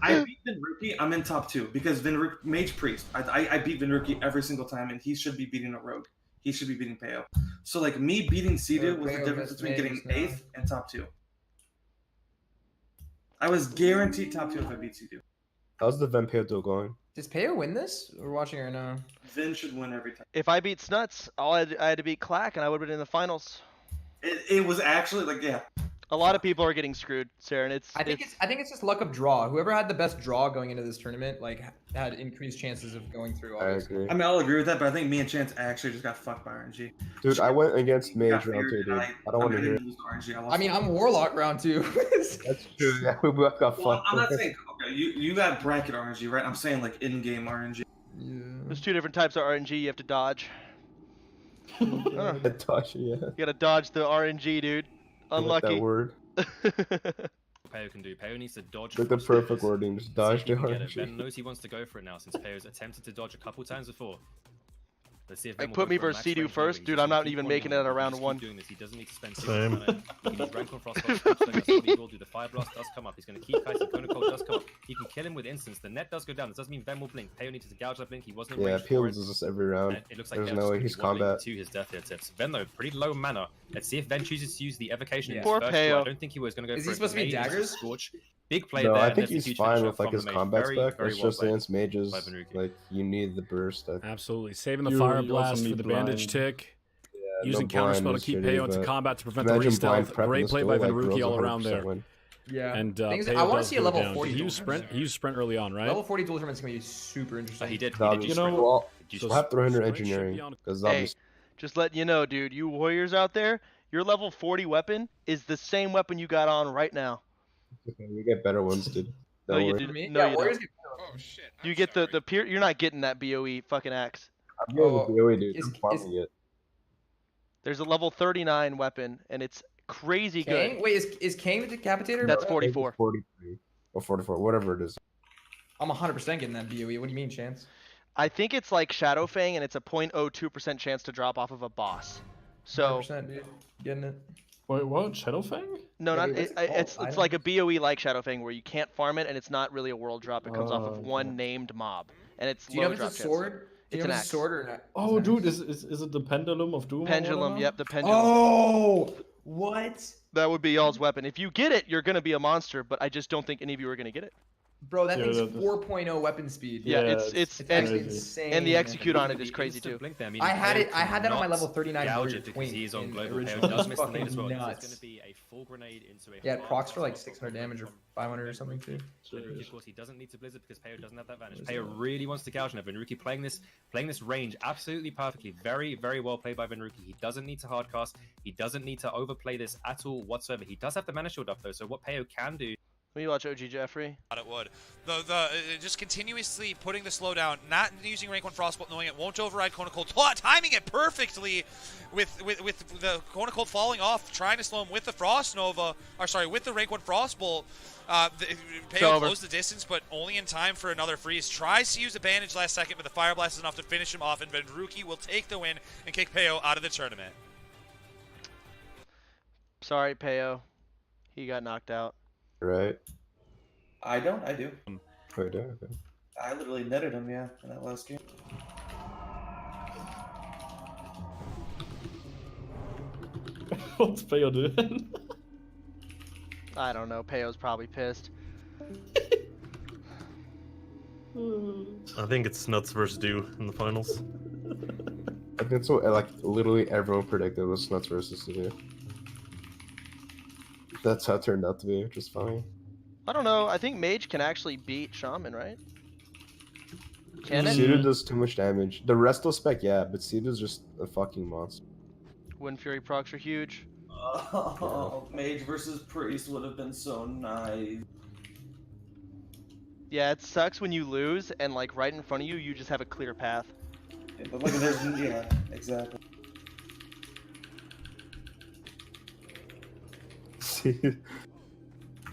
Speaker 2: I beat Vinruki. I'm in top 2 because Vinruki, Mage Priest. I beat Vinruki every single time, and he should be beating a Rogue. He should be beating Peo. So like me beating Sidu was the
Speaker 5: Peo
Speaker 2: difference
Speaker 5: missed
Speaker 2: between getting
Speaker 5: Mages now.
Speaker 2: 8th and top 2. I was guaranteed top 2 if I beat Sidu.
Speaker 15: How's the Vampire duel going?
Speaker 5: Does Peo win this? We're watching right now.
Speaker 2: Vin should win every time.
Speaker 4: If I beat Snuts, I had to beat Clack, and I would have been in the finals.
Speaker 2: It was actually like, yeah.
Speaker 4: A lot of people are getting screwed, Saren.
Speaker 5: I think it's just luck of draw. Whoever had the best draw going into this tournament, like, had increased chances of going through.
Speaker 15: I
Speaker 5: Obviously.
Speaker 15: agree.
Speaker 2: I mean, I'll agree with that, but I think me and Chance actually just got fucked by RNG.
Speaker 15: Dude, I went against Mage
Speaker 2: Got
Speaker 15: round 2,
Speaker 2: feared,
Speaker 15: dude.
Speaker 2: and
Speaker 15: I don't want to hear it.
Speaker 2: didn't lose to RNG. I lost
Speaker 5: I mean, I'm Warlock round 2.
Speaker 15: That's true. Yeah, we both got
Speaker 2: well,
Speaker 15: fucked.
Speaker 2: I'm not saying okay. You got bracket RNG, right? I'm saying like in-game RNG.
Speaker 5: Yeah.
Speaker 4: There's 2 different types of RNG you have to dodge.
Speaker 15: Dodge, yeah.
Speaker 4: You gotta dodge the RNG, dude.
Speaker 15: I like that
Speaker 4: Unlucky.
Speaker 15: word.
Speaker 10: Peo can do. Peo needs to dodge.
Speaker 15: Like the
Speaker 10: force
Speaker 15: perfect
Speaker 10: this.
Speaker 15: wording, just
Speaker 10: See if
Speaker 15: dodge
Speaker 10: he
Speaker 15: the
Speaker 10: can get it.
Speaker 15: RNG.
Speaker 10: Ben knows he wants to go for it now since Peo's attempted to dodge a couple times before. Let's see if
Speaker 4: Like,
Speaker 10: Ben will
Speaker 4: put
Speaker 10: go
Speaker 4: me
Speaker 10: for a
Speaker 4: versus
Speaker 10: max
Speaker 4: Sidu
Speaker 10: range
Speaker 4: first?
Speaker 10: level.
Speaker 4: Dude,
Speaker 10: He's
Speaker 4: I'm
Speaker 10: just
Speaker 4: not
Speaker 10: keep
Speaker 4: even
Speaker 10: on
Speaker 4: making
Speaker 10: doing
Speaker 4: it at
Speaker 10: He
Speaker 4: round
Speaker 10: just
Speaker 4: 1.
Speaker 10: Keep doing this. He doesn't need to spend too
Speaker 6: Same.
Speaker 10: much mana. He can use rank on frost. The fire blast does come up. He's going to keep fighting. Kona Cold does come up. He can kill him with instants. The net does go down. This doesn't mean Ben will blink. Peo needs to gouge that blink. He wasn't in
Speaker 15: Yeah,
Speaker 10: range
Speaker 15: Peel
Speaker 10: for it.
Speaker 15: loses this every round.
Speaker 10: And it looks like
Speaker 15: There's
Speaker 10: Ben's
Speaker 15: no way
Speaker 10: gonna
Speaker 15: he's
Speaker 10: be waddling
Speaker 15: combat.
Speaker 10: to his death here, Tips. Ben though, pretty low mana. Let's see if Ben chooses to use the evocation in
Speaker 5: Yeah.
Speaker 10: his
Speaker 4: Poor
Speaker 10: first
Speaker 4: Peo.
Speaker 10: draw. I don't think he was going to go
Speaker 5: Is
Speaker 10: for
Speaker 5: he
Speaker 10: it.
Speaker 5: supposed to be
Speaker 10: Maybe it's a
Speaker 5: daggers?
Speaker 10: Scorch. Big play
Speaker 15: No,
Speaker 10: there.
Speaker 15: I
Speaker 10: and
Speaker 15: think
Speaker 10: that's a
Speaker 15: he's
Speaker 10: huge
Speaker 15: fine
Speaker 10: finisher
Speaker 15: with like
Speaker 10: from
Speaker 15: his
Speaker 10: the mage.
Speaker 15: combat
Speaker 10: Very,
Speaker 15: spec.
Speaker 10: very
Speaker 15: It's
Speaker 10: well
Speaker 15: just
Speaker 10: played
Speaker 15: against mages,
Speaker 10: by Venruki.
Speaker 15: like you need the burst.
Speaker 1: Absolutely. Saving the
Speaker 6: You
Speaker 1: fire
Speaker 6: also
Speaker 1: blast for
Speaker 6: need
Speaker 1: the bandage
Speaker 6: blind.
Speaker 1: tick.
Speaker 15: Yeah,
Speaker 1: Using
Speaker 15: no blind
Speaker 1: counterspell to
Speaker 15: is
Speaker 1: keep
Speaker 15: shitty,
Speaker 1: Peo into
Speaker 15: but
Speaker 1: combat to prevent the
Speaker 15: imagine blind
Speaker 1: re-stealth.
Speaker 15: prep in
Speaker 1: Great
Speaker 15: this
Speaker 1: play
Speaker 15: duel,
Speaker 1: by
Speaker 15: like,
Speaker 1: Venruki
Speaker 15: Rose
Speaker 1: all around
Speaker 15: 100%
Speaker 1: there.
Speaker 15: win.
Speaker 5: Yeah.
Speaker 1: And
Speaker 5: Things,
Speaker 1: Peo
Speaker 5: I want to
Speaker 1: does
Speaker 5: see a
Speaker 1: go
Speaker 5: level
Speaker 1: down.
Speaker 5: 40.
Speaker 1: Did he use sprint? He used sprint early on, right?
Speaker 5: Level 40 dual tournament's gonna be super interesting.
Speaker 10: He did.
Speaker 15: You know, we'll have 300 engineering because
Speaker 4: Hey,
Speaker 15: obviously.
Speaker 4: just letting you know, dude. You warriors out there, your level 40 weapon is the same weapon you got on right now.
Speaker 15: Okay, we get better ones, dude.
Speaker 4: No,
Speaker 15: Don't
Speaker 4: you
Speaker 15: worry.
Speaker 4: didn't. No, you don't.
Speaker 13: Oh shit.
Speaker 4: You get the peer. You're not getting that BOE fucking axe.
Speaker 15: I'm getting the BOE, dude. I'm farming it.
Speaker 4: There's a level 39 weapon, and it's crazy
Speaker 5: Kang?
Speaker 4: good.
Speaker 5: Wait, is Kang the decapitator?
Speaker 4: That's
Speaker 15: I think it's
Speaker 4: 44.
Speaker 15: 43 or 44, whatever it is.
Speaker 5: I'm 100% getting that BOE. What do you mean, Chance?
Speaker 4: I think it's like Shadowfang, and it's a 0.02% chance to drop off of a boss. So
Speaker 5: 100%, dude. Getting it.
Speaker 6: Wait, what? Shadowfang?
Speaker 4: no,
Speaker 5: Yeah,
Speaker 4: not
Speaker 5: what's it called?
Speaker 4: it's like a BOE like Shadowfang, where you can't farm it, and it's not really a world drop. It comes off of one named mob, and it's
Speaker 5: Do you
Speaker 4: low
Speaker 5: know if
Speaker 4: drop
Speaker 5: it's a
Speaker 4: chance.
Speaker 5: sword? Do you
Speaker 4: It's
Speaker 5: know
Speaker 4: an
Speaker 5: if it's
Speaker 4: axe.
Speaker 5: a sword or not?
Speaker 6: Oh, dude, is it the Pendulum of Doom? or
Speaker 4: Pendulum,
Speaker 6: whatever?
Speaker 4: yep, the pendulum.
Speaker 5: Oh, what?
Speaker 4: That would be y'all's weapon. If you get it, you're gonna be a monster, but I just don't think any of you are gonna get it.
Speaker 5: Bro, that
Speaker 6: Yeah,
Speaker 5: thing's
Speaker 6: that-
Speaker 5: 4.0 weapon speed.
Speaker 4: Yeah,
Speaker 6: Yeah,
Speaker 4: it's
Speaker 5: actually
Speaker 6: crazy.
Speaker 5: insane.
Speaker 4: and the
Speaker 5: man.
Speaker 4: execute on it is
Speaker 10: The
Speaker 4: crazy
Speaker 10: instant
Speaker 4: too.
Speaker 10: blink there, meaning
Speaker 5: I had
Speaker 10: Peo
Speaker 5: it. I had that on my
Speaker 10: cannot
Speaker 5: level 39
Speaker 10: gouge
Speaker 5: warrior
Speaker 10: it because
Speaker 5: twink
Speaker 10: he is on
Speaker 5: in
Speaker 10: global. Peo
Speaker 5: original.
Speaker 10: does miss the
Speaker 5: Fucking
Speaker 10: nade as well.
Speaker 5: nuts.
Speaker 10: So it's going to be a full grenade into a
Speaker 5: Yeah, it
Speaker 10: hard
Speaker 5: procs for like
Speaker 10: pass
Speaker 5: 600 damage or 500 or something too.
Speaker 10: Venruki, of course, he doesn't need to blizzard because Peo doesn't have that advantage. Peo really wants to gouge now. Venruki playing this range absolutely perfectly. Very, very well played by Venruki. He doesn't need to hardcast. He doesn't need to overplay this at all whatsoever. He does have the mana shield up though, so what Peo can do.
Speaker 4: Let me watch OG Jeffrey.
Speaker 11: It would. The just continuously putting the slowdown, not using rank 1 Frostbolt, knowing it won't override Kona Cold, timing it perfectly with the Kona Cold falling off, trying to slow him with the Frost Nova, or sorry, with the rank 1 Frostbolt. Peo closed the distance, but only in time for another freeze. Tries to use a bandage last second, but the Fire Blast is enough to finish him off, and Venruki will take the win and kick Peo out of the tournament.
Speaker 4: Sorry, Peo. He got knocked out.
Speaker 15: Right.
Speaker 2: I don't. I do.
Speaker 15: Oh, you do? Okay.
Speaker 2: I literally netted him, yeah, in that last game.
Speaker 6: What's Peo doing?
Speaker 4: I don't know. Peo's probably pissed.
Speaker 16: I think it's Nuts versus Dew in the finals.
Speaker 15: I think so. Like literally everyone predicted it was Nuts versus Sivir. That's how it turned out to be, which is fine.
Speaker 4: I don't know. I think Mage can actually beat Shaman, right? Can it?
Speaker 15: Cedar does too much damage. The rest of spec, yeah, but Cedar's just a fucking monster.
Speaker 4: Wind Fury procs are huge.
Speaker 2: Oh, Mage versus Priest would have been so nice.
Speaker 4: Yeah, it sucks when you lose and like right in front of you, you just have a clear path.
Speaker 2: Yeah, but look, there's yeah, exactly.
Speaker 15: See,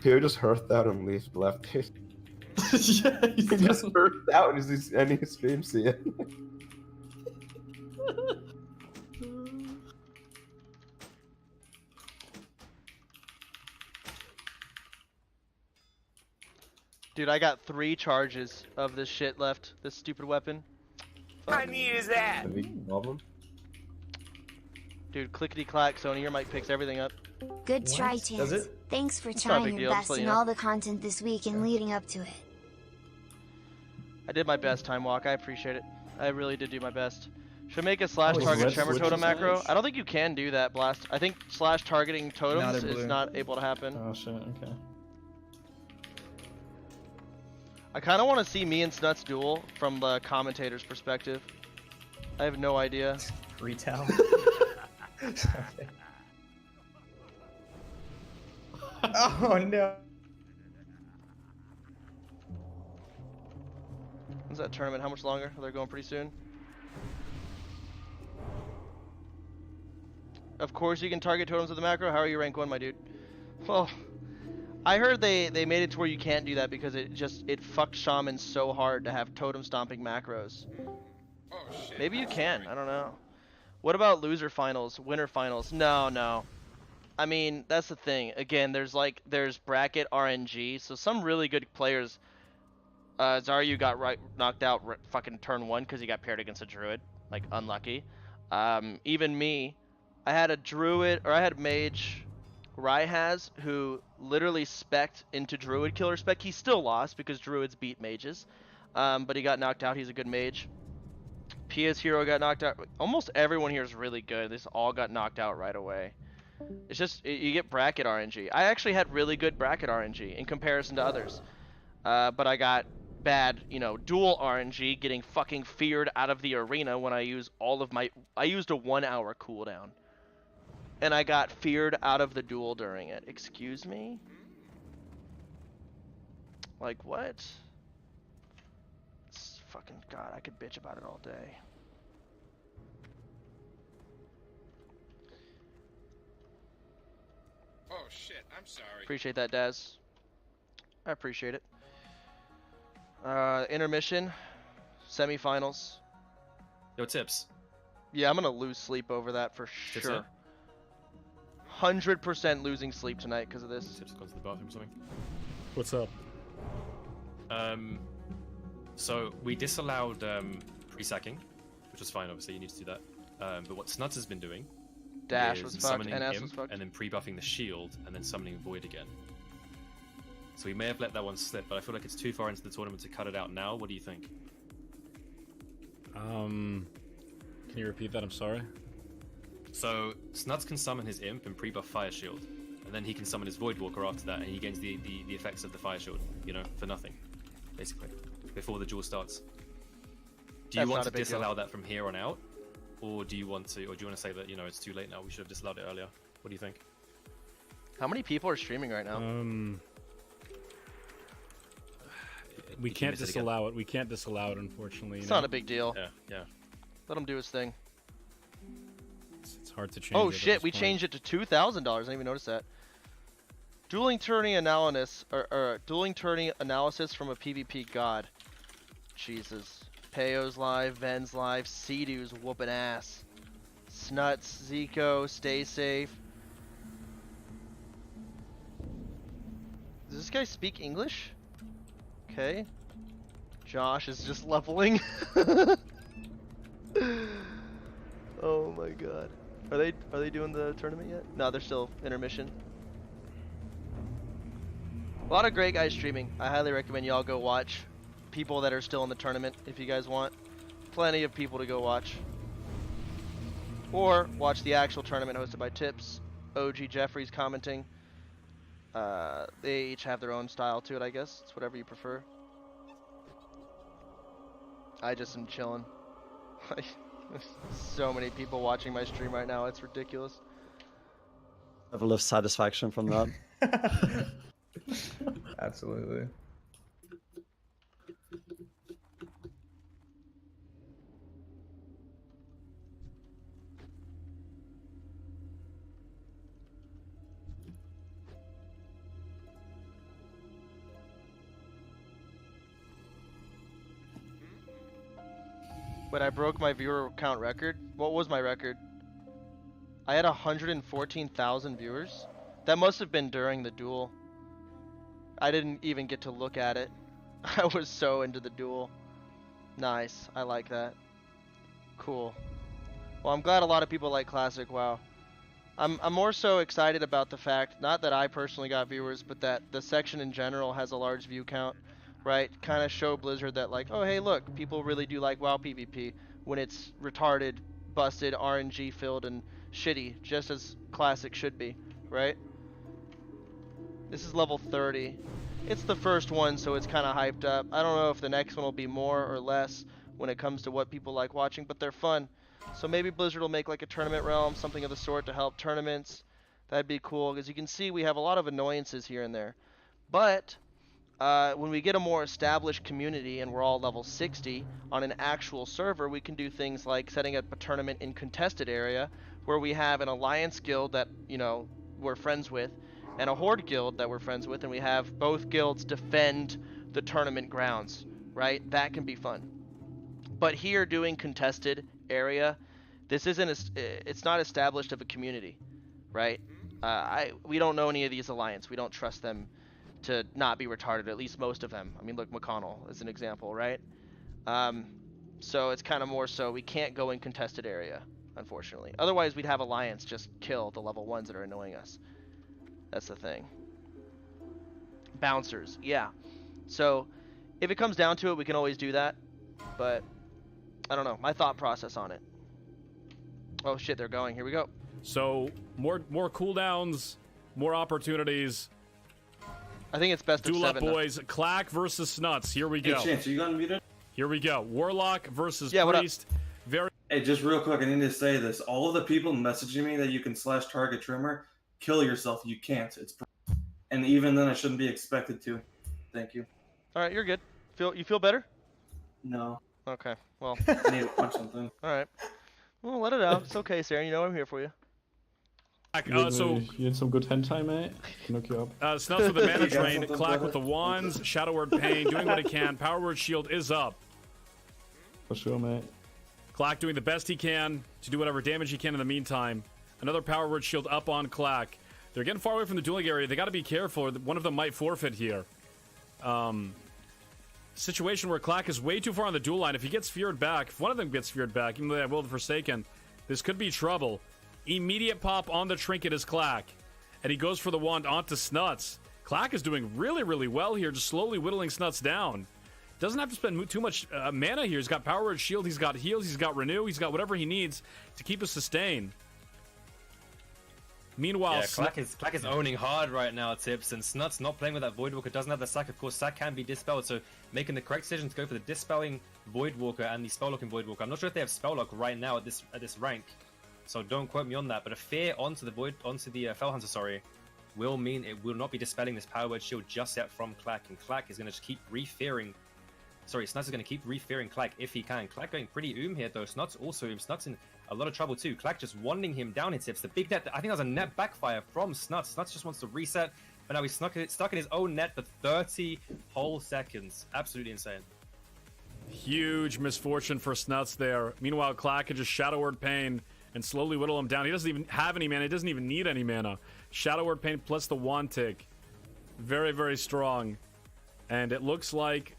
Speaker 15: Pierre just hurted out and left.
Speaker 6: Yeah,
Speaker 15: he just hurted out and he's ending his stream. See it.
Speaker 4: Dude, I got 3 charges of this shit left. This stupid weapon.
Speaker 11: How neat is that?
Speaker 15: A big problem.
Speaker 4: Dude, clickety clack, Sony, your mic picks everything up.
Speaker 12: Good try,
Speaker 5: Does
Speaker 12: Chance.
Speaker 5: it?
Speaker 12: Thanks for
Speaker 4: It's not a
Speaker 12: trying
Speaker 4: big
Speaker 12: your
Speaker 4: deal,
Speaker 12: best
Speaker 4: just let
Speaker 12: in
Speaker 4: you know.
Speaker 12: all the content this week and leading up to it.
Speaker 4: I did my best, Time Walk. I appreciate it. I really did do my best. Should I make a slash
Speaker 6: Oh, is
Speaker 4: target
Speaker 6: red
Speaker 4: tremor
Speaker 6: switch
Speaker 4: totem macro?
Speaker 6: slash?
Speaker 4: I don't think you can do that, Blast. I think slash targeting totems
Speaker 5: they're
Speaker 4: is
Speaker 5: blue.
Speaker 4: not able to happen.
Speaker 6: Oh shit, okay.
Speaker 4: I kind of want to see me and Snuts duel from the commentator's perspective. I have no idea.
Speaker 5: Retail. Oh no.
Speaker 4: When's that tournament? How much longer? They're going pretty soon. Of course you can target totems with the macro. How are you rank 1, my dude? Well, I heard they made it to where you can't do that because it fucked Shaman so hard to have totem stomping macros.
Speaker 13: Oh shit.
Speaker 4: Maybe you can. I don't know. What about loser finals, winner finals? No. I mean, that's the thing. Again, there's bracket RNG, so some really good players. Zaryu got knocked out fucking turn 1 because he got paired against a druid. Like, unlucky. Even me, I had a druid, or I had mage, Raihaz, who literally spec'd into druid killer spec. He still lost because druids beat mages. But he got knocked out. He's a good mage. Pia's hero got knocked out. Almost everyone here is really good. They all got knocked out right away. It's just you get bracket RNG. I actually had really good bracket RNG in comparison to others, but I got bad, dual RNG, getting fucking feared out of the arena when I use I used a 1 hour cooldown, and I got feared out of the duel during it. Excuse me? Like what? It's fucking God. I could bitch about it all day.
Speaker 13: Oh shit, I'm sorry.
Speaker 4: Appreciate that, Daz. I appreciate it. Intermission, semifinals.
Speaker 10: Yo, Tips.
Speaker 4: Yeah, I'm gonna lose sleep over that for
Speaker 10: Tips
Speaker 4: sure. 100% losing sleep tonight because of this.
Speaker 10: Tips gone to the bathroom or something.
Speaker 1: What's up?
Speaker 10: So we disallowed pre-sacking, which was fine. Obviously, you need to do that. But what Snuds has been doing
Speaker 4: Dash
Speaker 10: is
Speaker 4: was fucked,
Speaker 10: summoning
Speaker 4: NS
Speaker 10: Imp,
Speaker 4: was fucked.
Speaker 10: and then pre-buffing the shield, and then summoning Void again. So we may have let that one slip, but I feel like it's too far into the tournament to cut it out now. What do you think?
Speaker 1: Can you repeat that? I'm sorry.
Speaker 10: So Snuds can summon his Imp and pre-buff Fire Shield, and then he can summon his Void Walker after that, and he gains the effects of the Fire Shield, for nothing, basically, before the duel starts. Do you want to disallow that from here on out, or do you want to say that it's too late now? We should have disallowed it earlier. What do you think?
Speaker 4: How many people are streaming right now?
Speaker 1: We can't disallow it. We can't disallow it, unfortunately.
Speaker 4: It's not a big deal.
Speaker 10: Yeah.
Speaker 4: Let him do his thing.
Speaker 1: It's hard to change.
Speaker 4: Oh shit, we changed it to $2,000. I didn't even notice that. Dueling tourney analysis, or dueling tourney analysis from a PvP god. Jesus. Peyo's live, Ven's live, Sea-Doo's whooping ass. Snuts, Zico, stay safe. Does this guy speak English? Okay. Josh is just leveling. Oh my god. Are they doing the tournament yet? No, they're still intermission. A lot of great guys streaming. I highly recommend y'all go watch people that are still in the tournament if you guys want. Plenty of people to go watch. Or watch the actual tournament hosted by Tips, OG Jeffries commenting. They each have their own style to it, I guess. It's whatever you prefer. I just am chilling. There's so many people watching my stream right now, it's ridiculous.
Speaker 14: Level of satisfaction from that.
Speaker 5: Absolutely.
Speaker 4: But I broke my viewer count record. What was my record? I had 114,000 viewers. That must have been during the duel. I didn't even get to look at it. I was so into the duel. Nice. I like that. Cool. Well, I'm glad a lot of people like Classic WoW. I'm more so excited about the fact, not that I personally got viewers, but that the section in general has a large view count. Right, kind of show Blizzard that like, oh hey look, people really do like WoW PvP when it's retarded, busted, RNG filled and shitty, just as Classic should be, right? This is level 30. It's the first one, so it's kind of hyped up. I don't know if the next one will be more or less when it comes to what people like watching, but they're fun. So maybe Blizzard will make like a tournament realm, something of the sort to help tournaments. That'd be cool, because you can see we have a lot of annoyances here and there. But when we get a more established community and we're all level 60 on an actual server, we can do things like setting up a tournament in contested area where we have an alliance guild that, we're friends with and a horde guild that we're friends with, and we have both guilds defend the tournament grounds, right? That can be fun. But here doing contested area, this isn't, it's not established of a community, right? We don't know any of these alliance. We don't trust them to not be retarded, at least most of them. I mean, look, McConnell is an example, right? So it's kind of more so we can't go in contested area, unfortunately. Otherwise, we'd have Alliance just kill the level 1s that are annoying us. That's the thing. Bouncers, yeah. So if it comes down to it, we can always do that. But I don't know. My thought process on it. Oh shit, they're going. Here we go.
Speaker 1: So more cooldowns, more opportunities.
Speaker 4: I think it's best of
Speaker 1: Duel up,
Speaker 4: 7.
Speaker 1: boys. Clack versus Snuts. Here we
Speaker 2: Hey,
Speaker 1: go.
Speaker 2: Chance, are you unmuted?
Speaker 1: Here we go. Warlock versus
Speaker 4: Yeah, what up?
Speaker 1: Priest. Very.
Speaker 2: Hey, just real quick, I need to say this. All of the people messaging me that you can / target trimmer, kill yourself. You can't. And even then, I shouldn't be expected to. Thank you.
Speaker 4: All right, you're good. You feel better?
Speaker 2: No.
Speaker 4: Okay. Well.
Speaker 2: I need to punch something.
Speaker 4: All right. Well, let it out. It's okay, Sarah. You know I'm here for you.
Speaker 1: So
Speaker 6: you need some good hentai, mate. Can hook you up.
Speaker 1: Snuts with the mana
Speaker 2: You got
Speaker 1: drain.
Speaker 2: something,
Speaker 1: Clack
Speaker 2: brother?
Speaker 1: with the wands. Shadow Word Pain doing what he can. Power Word Shield is up.
Speaker 6: For sure, mate.
Speaker 1: Clack doing the best he can to do whatever damage he can in the meantime. Another Power Word Shield up on Clack. They're getting far away from the dueling area. They got to be careful. One of them might forfeit here. Situation where Clack is way too far on the duel line. If he gets feared back, if one of them gets feared back, even though they have Will of the Forsaken, this could be trouble. Immediate pop on the trinket is Clack. And he goes for the wand onto Snuts. Clack is doing really, really well here, just slowly whittling Snuts down. Doesn't have to spend too much mana here. He's got Power Word Shield, he's got heals, he's got Renew, he's got whatever he needs to keep a sustain. Meanwhile,
Speaker 10: Clack is owning hard right now, Tips, and Snuts not playing with that Voidwalker, doesn't have the sack. Of course, sack can be dispelled, so making the correct decision to go for the dispelling Voidwalker and the spell-locking Voidwalker. I'm not sure if they have spell lock right now at this rank, so don't quote me on that. But a fear onto the Fellhunter, sorry, will mean it will not be dispelling this Power Word Shield just yet from Clack, and Clack is going to just keep re-fearing. Sorry, Snuts is going to keep re-fearing Clack if he can. Clack going pretty here though. Snuts also Snuts in a lot of trouble too. Clack just wanding him down in Tips. The big net, I think that was a net backfire from Snuts. Snuts just wants to reset, but now he's stuck in his own net for 30 whole seconds. Absolutely insane.
Speaker 1: huge misfortune for Snuts there. Meanwhile, Clack can just Shadow Word Pain and slowly whittle him down. He doesn't even have any mana. He doesn't even need any mana. Shadow Word Pain plus the Wand Tick. Very, very strong. And it looks like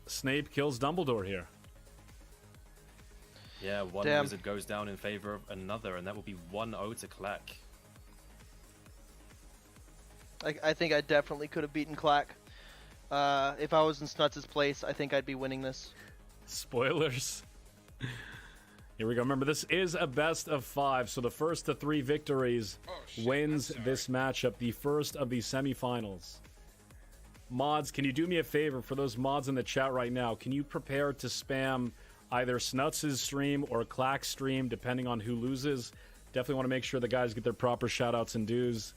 Speaker 1: Snape kills Dumbledore here.
Speaker 10: Yeah, one wizard goes down in favor of another, and that will be 1-0 to Clack.
Speaker 4: I think I definitely could have beaten Clack. If I was in Snuts' place, I think I'd be winning this.
Speaker 1: Spoilers. Here we go. Remember, this is a best of 5, so the first of 3 victories wins this matchup, the first of the semifinals. Mods, can you do me a favor for those mods in the chat right now? Can you prepare to spam either Snuts' stream or Clack's stream, depending on who loses? Definitely want to make sure the guys get their proper shoutouts and dues.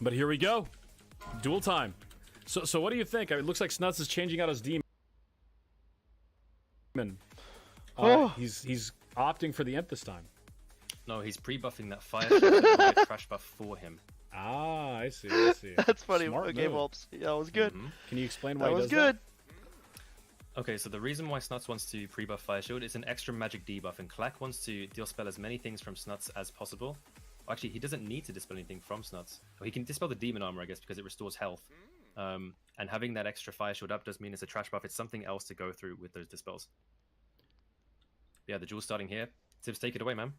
Speaker 1: But here we go. Duel time. So what do you think? It looks like Snuts is changing out his demon. He's opting for the Imp this time.
Speaker 10: No, he's pre-buffing that fire shield and get a crash buff for him.
Speaker 1: Ah, I see.
Speaker 4: That's funny.
Speaker 1: Smart
Speaker 4: Okay,
Speaker 1: move.
Speaker 4: Volps. Yeah, it was good.
Speaker 1: Can you explain why
Speaker 4: that
Speaker 1: he
Speaker 4: was
Speaker 1: does
Speaker 4: good.
Speaker 10: That? Okay, so the reason why Snuts wants to pre-buff Fire Shield is an extra magic debuff, and Clack wants to deal spell as many things from Snuts as possible. Actually, he doesn't need to dispel anything from Snuts. Well, he can dispel the Demon Armor, I guess, because it restores health. And having that extra Fire Shield up does mean it's a trash buff. It's something else to go through with those dispels. Yeah, the duel starting here. Tibbs, take it away, man.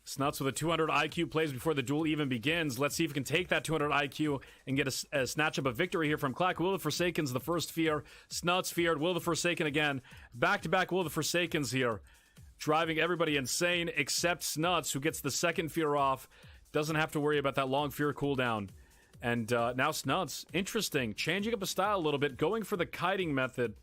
Speaker 1: Snuts with a 200 IQ plays before the duel even begins. Let's see if we can take that 200 IQ and get a snatch up a victory here from Clack. Will of the Forsaken's the first fear. Snuts feared. Will of the Forsaken again. Back-to-back Will of the Forsaken's here. Driving everybody insane except Snuts, who gets the second fear off. Doesn't have to worry about that long fear cooldown. And now Snuts, interesting. Changing up a style a little bit. Going for the kiting method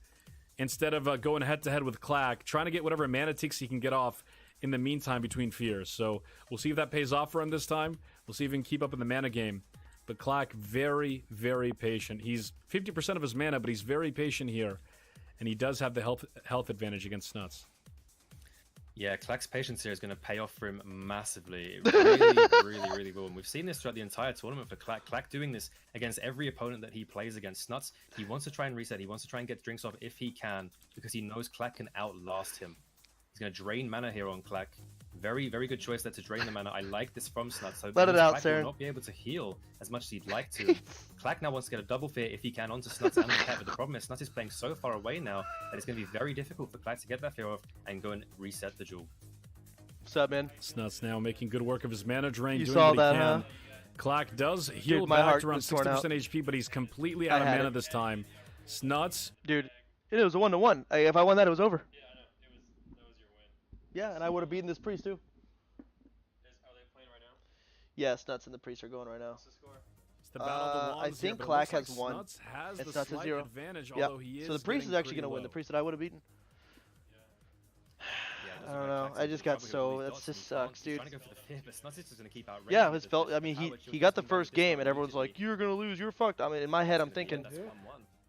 Speaker 1: instead of going head-to-head with Clack. Trying to get whatever mana ticks he can get off in the meantime between fears. So we'll see if that pays off for him this time. We'll see if he can keep up in the mana game. But Clack, very, very patient. He's 50% of his mana, but he's very patient here. And he does have the health advantage against Snuts.
Speaker 10: Yeah, Clack's patience here is going to pay off for him massively. Really will. And we've seen this throughout the entire tournament for Clack. Clack doing this against every opponent that he plays against. Snuts, he wants to try and reset. He wants to try and get drinks off if he can, because he knows Clack can outlast him. He's going to drain mana here on Clack. Very, very good choice there to drain the mana. I like this from Snuts. So
Speaker 4: let it out,
Speaker 10: Clack
Speaker 4: Saren.
Speaker 10: will not be able to heal as much as he'd like to. Clack now wants to get a double fear if he can onto Snuts and the cat, but the problem is Snuts is playing so far away now that it's going to be very difficult for Clack to get that fear off and go and reset the duel.
Speaker 4: What's up, man?
Speaker 1: Snuts now making good work of his mana drain.
Speaker 4: You
Speaker 1: doing
Speaker 4: saw
Speaker 1: what
Speaker 4: that,
Speaker 1: he can.
Speaker 4: huh?
Speaker 1: Clack does heal
Speaker 4: Dude, my
Speaker 1: back
Speaker 4: heart
Speaker 1: to around
Speaker 4: was torn
Speaker 1: 60%
Speaker 4: out.
Speaker 1: HP, but he's completely out of
Speaker 4: had
Speaker 1: mana
Speaker 4: it.
Speaker 1: this time. Snuts.
Speaker 4: Dude, it was a 1-1. If I won that, it was over. Yeah, and I would have beaten this priest too. Yeah, Snuts and the Priest are going right now.
Speaker 1: It's the battle of the
Speaker 4: I
Speaker 1: wands here,
Speaker 4: think
Speaker 1: but it
Speaker 4: Clack
Speaker 1: looks
Speaker 4: has
Speaker 1: like
Speaker 4: one.
Speaker 1: Snuts has
Speaker 4: It's
Speaker 1: the
Speaker 4: Snuts at
Speaker 1: slight
Speaker 4: 0.
Speaker 1: advantage,
Speaker 4: Yep.
Speaker 1: although he
Speaker 4: So the
Speaker 1: is
Speaker 4: Priest is
Speaker 1: getting
Speaker 4: actually
Speaker 1: pretty
Speaker 4: gonna win.
Speaker 1: low.
Speaker 4: The Priest that I would have beaten. I don't know. I just got so that just sucks, dude. Yeah, his felt. I mean, he got the first game, and everyone's like, "You're gonna lose. You're fucked." I mean, in my head, I'm thinking,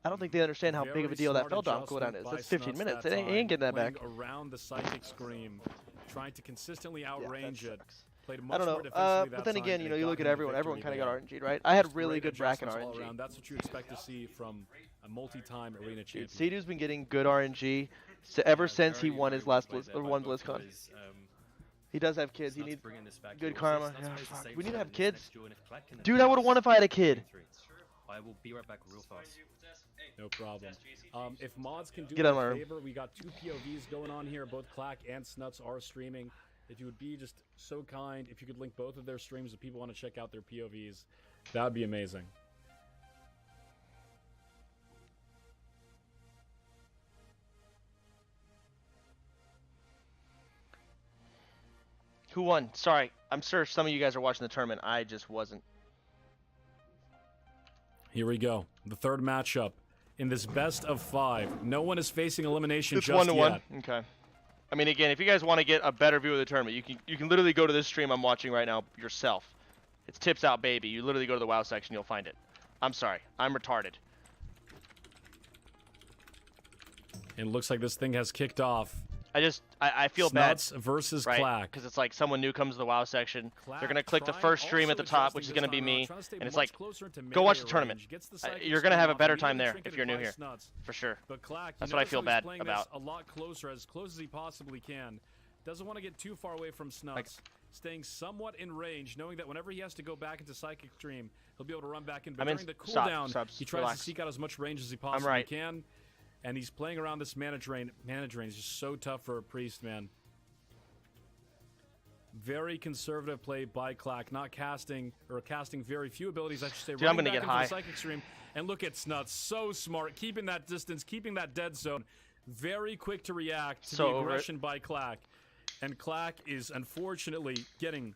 Speaker 4: I don't think they understand how big of a deal that fell down cooldown is. That's 15 minutes. It ain't getting that back.
Speaker 1: Around the psychic scream, trying to consistently outrange it. Played
Speaker 4: I
Speaker 1: much
Speaker 4: don't
Speaker 1: more
Speaker 4: know.
Speaker 1: defensively
Speaker 4: But
Speaker 1: that
Speaker 4: then
Speaker 1: time,
Speaker 4: again,
Speaker 1: and
Speaker 4: you
Speaker 1: it
Speaker 4: know, you
Speaker 1: got
Speaker 4: look at
Speaker 1: him the
Speaker 4: everyone. Everyone
Speaker 1: victory
Speaker 4: kind of got
Speaker 1: there.
Speaker 4: RNG'd, right? I had
Speaker 1: Just
Speaker 4: really
Speaker 1: great
Speaker 4: good bracket
Speaker 1: adjustments all
Speaker 4: RNG.
Speaker 1: around. That's what you expect to see from a multi-time arena champion.
Speaker 4: Sea-Doo's been getting good RNG ever since he won his last one BlizzCon. He does have kids. He needs good karma. Yeah, fuck. We need to have kids. Dude, I would have won if I had a kid.
Speaker 10: I will be right back real fast.
Speaker 1: No problem. If mods can do
Speaker 4: Get out of my
Speaker 1: me a
Speaker 4: room.
Speaker 1: favor, we got 2 POVs going on here. Both Clack and Snuts are streaming. If you would be just so kind, if you could link both of their streams if people want to check out their POVs, that would be amazing.
Speaker 4: Who won? Sorry. I'm sure some of you guys are watching the tournament. I just wasn't.
Speaker 1: Here we go. The third matchup in this best of 5. No one is facing elimination
Speaker 4: It's
Speaker 1: just
Speaker 4: 1-1.
Speaker 1: yet.
Speaker 4: Okay. I mean, again, if you guys want to get a better view of the tournament, you can literally go to this stream I'm watching right now yourself. It's Tipsout, baby. You literally go to the WoW section, you'll find it. I'm sorry. I'm retarded.
Speaker 1: It looks like this thing has kicked off.
Speaker 4: I feel
Speaker 1: Snuts
Speaker 4: bad.
Speaker 1: versus
Speaker 4: right?
Speaker 1: Clack.
Speaker 4: Because it's like someone new comes to the WoW section.
Speaker 1: Clack
Speaker 4: They're going to click the
Speaker 1: trying-
Speaker 4: first stream at the
Speaker 1: also
Speaker 4: top, which is
Speaker 1: adjusting
Speaker 4: going to be
Speaker 1: this
Speaker 4: me.
Speaker 1: time around, trying to stay
Speaker 4: And it's
Speaker 1: much
Speaker 4: like,
Speaker 1: closer into
Speaker 4: go watch the
Speaker 1: melee
Speaker 4: tournament.
Speaker 1: range, gets the psychic
Speaker 4: You're going to have a
Speaker 1: screen
Speaker 4: better
Speaker 1: off,
Speaker 4: time there
Speaker 1: immediately
Speaker 4: if you're new here.
Speaker 1: trinketed by Snuts.
Speaker 4: For sure.
Speaker 1: But Clack,
Speaker 4: That's
Speaker 1: you
Speaker 4: what I
Speaker 1: notice
Speaker 4: feel
Speaker 1: how he's
Speaker 4: bad
Speaker 1: playing
Speaker 4: about.
Speaker 1: this a lot closer, as close as he possibly can. Doesn't want to get too far away from Snuts. Staying somewhat in range, knowing that whenever he has to go back into Psychic Stream, he'll be able to run back in. But during the cooldown, he tries
Speaker 4: relax.
Speaker 1: to seek out as much range as he possibly
Speaker 4: right.
Speaker 1: can. And he's playing around this mana drain. Mana drain is just so tough for a Priest, man. Very conservative play by Clack, not casting, or casting very few abilities, I should say.
Speaker 4: Dude, I'm
Speaker 1: running
Speaker 4: gonna
Speaker 1: back
Speaker 4: get
Speaker 1: into
Speaker 4: high.
Speaker 1: the Psychic Stream. And look at Snuts, so smart, keeping that distance, keeping that dead zone. Very quick to react to
Speaker 4: So
Speaker 1: the
Speaker 4: over it.
Speaker 1: aggression by Clack. And Clack is unfortunately getting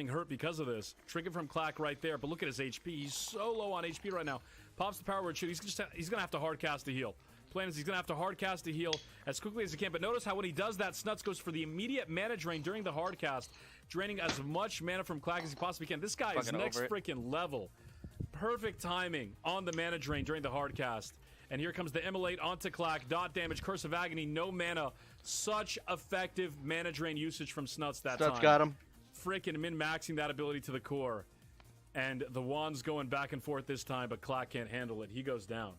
Speaker 1: hurt because of this. Trigger from Clack right there, but look at his HP. He's so low on HP right now. Pops the power word shoot. He's gonna have to hard cast to heal. Plan is he's gonna have to hard cast to heal as quickly as he can. But notice how when he does that, Snuts goes for the immediate mana drain during the hard cast, draining as much mana from Clack as he possibly can. This guy is
Speaker 4: Fucking
Speaker 1: next
Speaker 4: over it.
Speaker 1: freaking level. Perfect timing on the mana drain during the hard cast. And here comes the Immolate onto Clack. Dot damage, Curse of Agony, no mana. Such effective mana drain usage from Snuts that time.
Speaker 4: Snuts got him.
Speaker 1: Freaking min-maxing that ability to the core. And the wand's going back and forth this time, but Clack can't handle it. He goes down.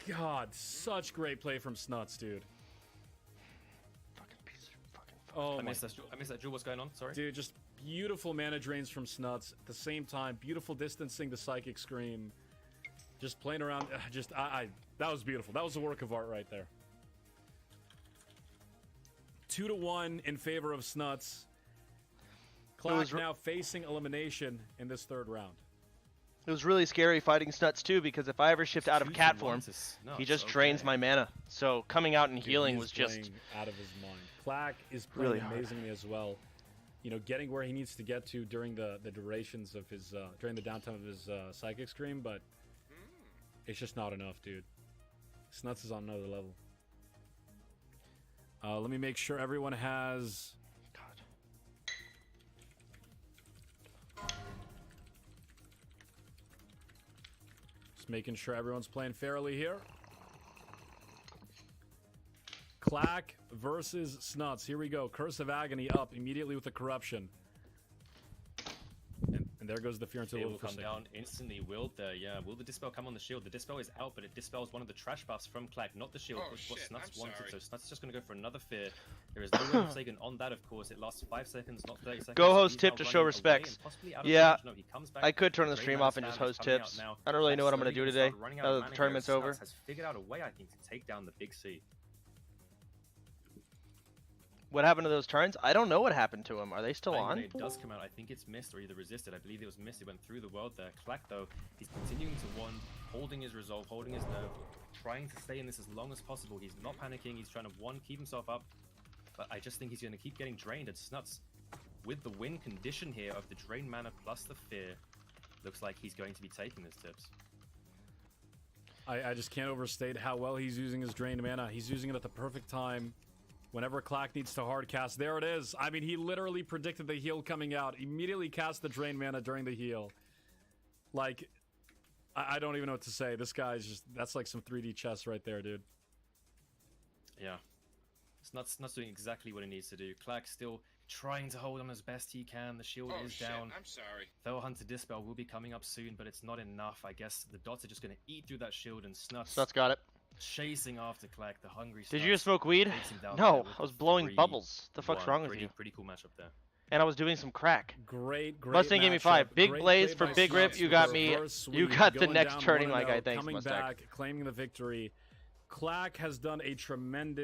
Speaker 1: God, such great play from Snuts, dude. Oh,
Speaker 10: I missed that. Jewel, what's going on? Sorry.
Speaker 1: dude, just beautiful mana drains from Snuts. At the same time, beautiful distancing the Psychic Scream. Just playing around. That was beautiful. That was a work of art right there. 2-1 in favor of Snuts. Clack now facing elimination in this third round.
Speaker 4: It was really scary fighting Snuts too, because if I ever shift out of cat form, he just drains my mana. So coming out and healing
Speaker 1: He's
Speaker 4: was just
Speaker 1: playing out of his mind. Clack is playing
Speaker 4: really hard.
Speaker 1: amazingly as well. You know, getting where he needs to get to during the durations of his during the downtime of his Psychic Scream, but it's just not enough, dude. Snuts is on another level. Let me make sure everyone has. Just making sure everyone's playing fairly here. Clack versus Snuts. Here we go. Curse of Agony up immediately with the corruption. And there goes the Fear until
Speaker 10: It
Speaker 1: Will
Speaker 10: will come
Speaker 1: Forsaken.
Speaker 10: down instantly. Will the Dispel come on the shield? The Dispel is out, but it dispels one of the trash buffs from Clack, not the shield.
Speaker 13: Oh,
Speaker 10: It's what
Speaker 13: shit,
Speaker 10: Snuts
Speaker 13: I'm
Speaker 10: wanted.
Speaker 13: sorry.
Speaker 10: So Snuts is just going to go for another Fear. There is no Will Forsaken on that, of course. It lasts 5 seconds, not 30 seconds.
Speaker 4: Go host
Speaker 10: He's
Speaker 4: Tip
Speaker 10: now
Speaker 4: to
Speaker 10: running
Speaker 4: show
Speaker 10: away
Speaker 4: respects.
Speaker 10: and possibly out of
Speaker 4: Yeah,
Speaker 10: range. No, he comes back.
Speaker 4: I could turn the
Speaker 10: Grey
Speaker 4: stream
Speaker 10: Mana
Speaker 4: off and just
Speaker 10: Spam is
Speaker 4: host
Speaker 10: coming out
Speaker 4: Tips.
Speaker 10: now.
Speaker 4: I don't really know what I'm
Speaker 10: Slowly
Speaker 4: going to do
Speaker 10: gonna
Speaker 4: today.
Speaker 10: start running out
Speaker 4: Now
Speaker 10: of
Speaker 4: that
Speaker 10: mana
Speaker 4: the
Speaker 10: here.
Speaker 4: tournament's
Speaker 10: Snuts
Speaker 4: over.
Speaker 10: has figured out a way, I think, to take down the big C.
Speaker 4: What happened to those turns? I don't know what happened to them. Are they still
Speaker 10: When
Speaker 4: on?
Speaker 10: it does come out, I think it's missed or either resisted. I believe it was missed. It went through the world there. Clack, though, he's continuing to wand, holding his resolve, holding his nerve, trying to stay in this as long as possible. He's not panicking. He's trying to, one, keep himself up. But I just think he's going to keep getting drained. And Snuts with the win condition here of the drain mana plus the fear, looks like he's going to be taking this, Tips.
Speaker 1: I just can't overstate how well he's using his drained mana. He's using it at the perfect time. Whenever Clack needs to hard cast, there it is. I mean, he literally predicted the heal coming out. Immediately cast the drain mana during the heal. Like, I don't even know what to say. This guy's just, that's like some 3D chess right there, dude.
Speaker 10: Yeah. It's not doing exactly what he needs to do. Clack still trying to hold on as best he can. The shield is down.
Speaker 13: I'm sorry.
Speaker 10: Fell Hunter Dispel will be coming up soon, but it's not enough. I guess the dots are just going to eat through that shield, and Snuts
Speaker 4: got it.
Speaker 10: Chasing after Clack, the hungry
Speaker 4: Did
Speaker 10: Snuts
Speaker 4: you just smoke weed?
Speaker 10: takes him down
Speaker 4: No,
Speaker 10: there with
Speaker 4: I was
Speaker 10: a
Speaker 4: blowing
Speaker 10: 3-1.
Speaker 4: bubbles. The fuck's wrong with
Speaker 10: Pretty,
Speaker 4: you?
Speaker 10: Pretty cool matchup there.
Speaker 4: And I was doing some crack.
Speaker 1: Great.
Speaker 4: Mustang gave me 5. Big
Speaker 1: Great
Speaker 4: Blaze
Speaker 1: play
Speaker 4: for
Speaker 1: by
Speaker 4: Big Rip.
Speaker 1: Snuts
Speaker 4: You
Speaker 1: with
Speaker 4: got
Speaker 1: the
Speaker 4: me.
Speaker 1: reverse
Speaker 4: You
Speaker 1: sweep,
Speaker 4: got the
Speaker 1: going
Speaker 4: next
Speaker 1: down
Speaker 4: turning
Speaker 1: 1-0,
Speaker 4: like I thanks,
Speaker 1: coming
Speaker 4: Mustang.
Speaker 1: back, claiming the victory. Clack has done a tremendous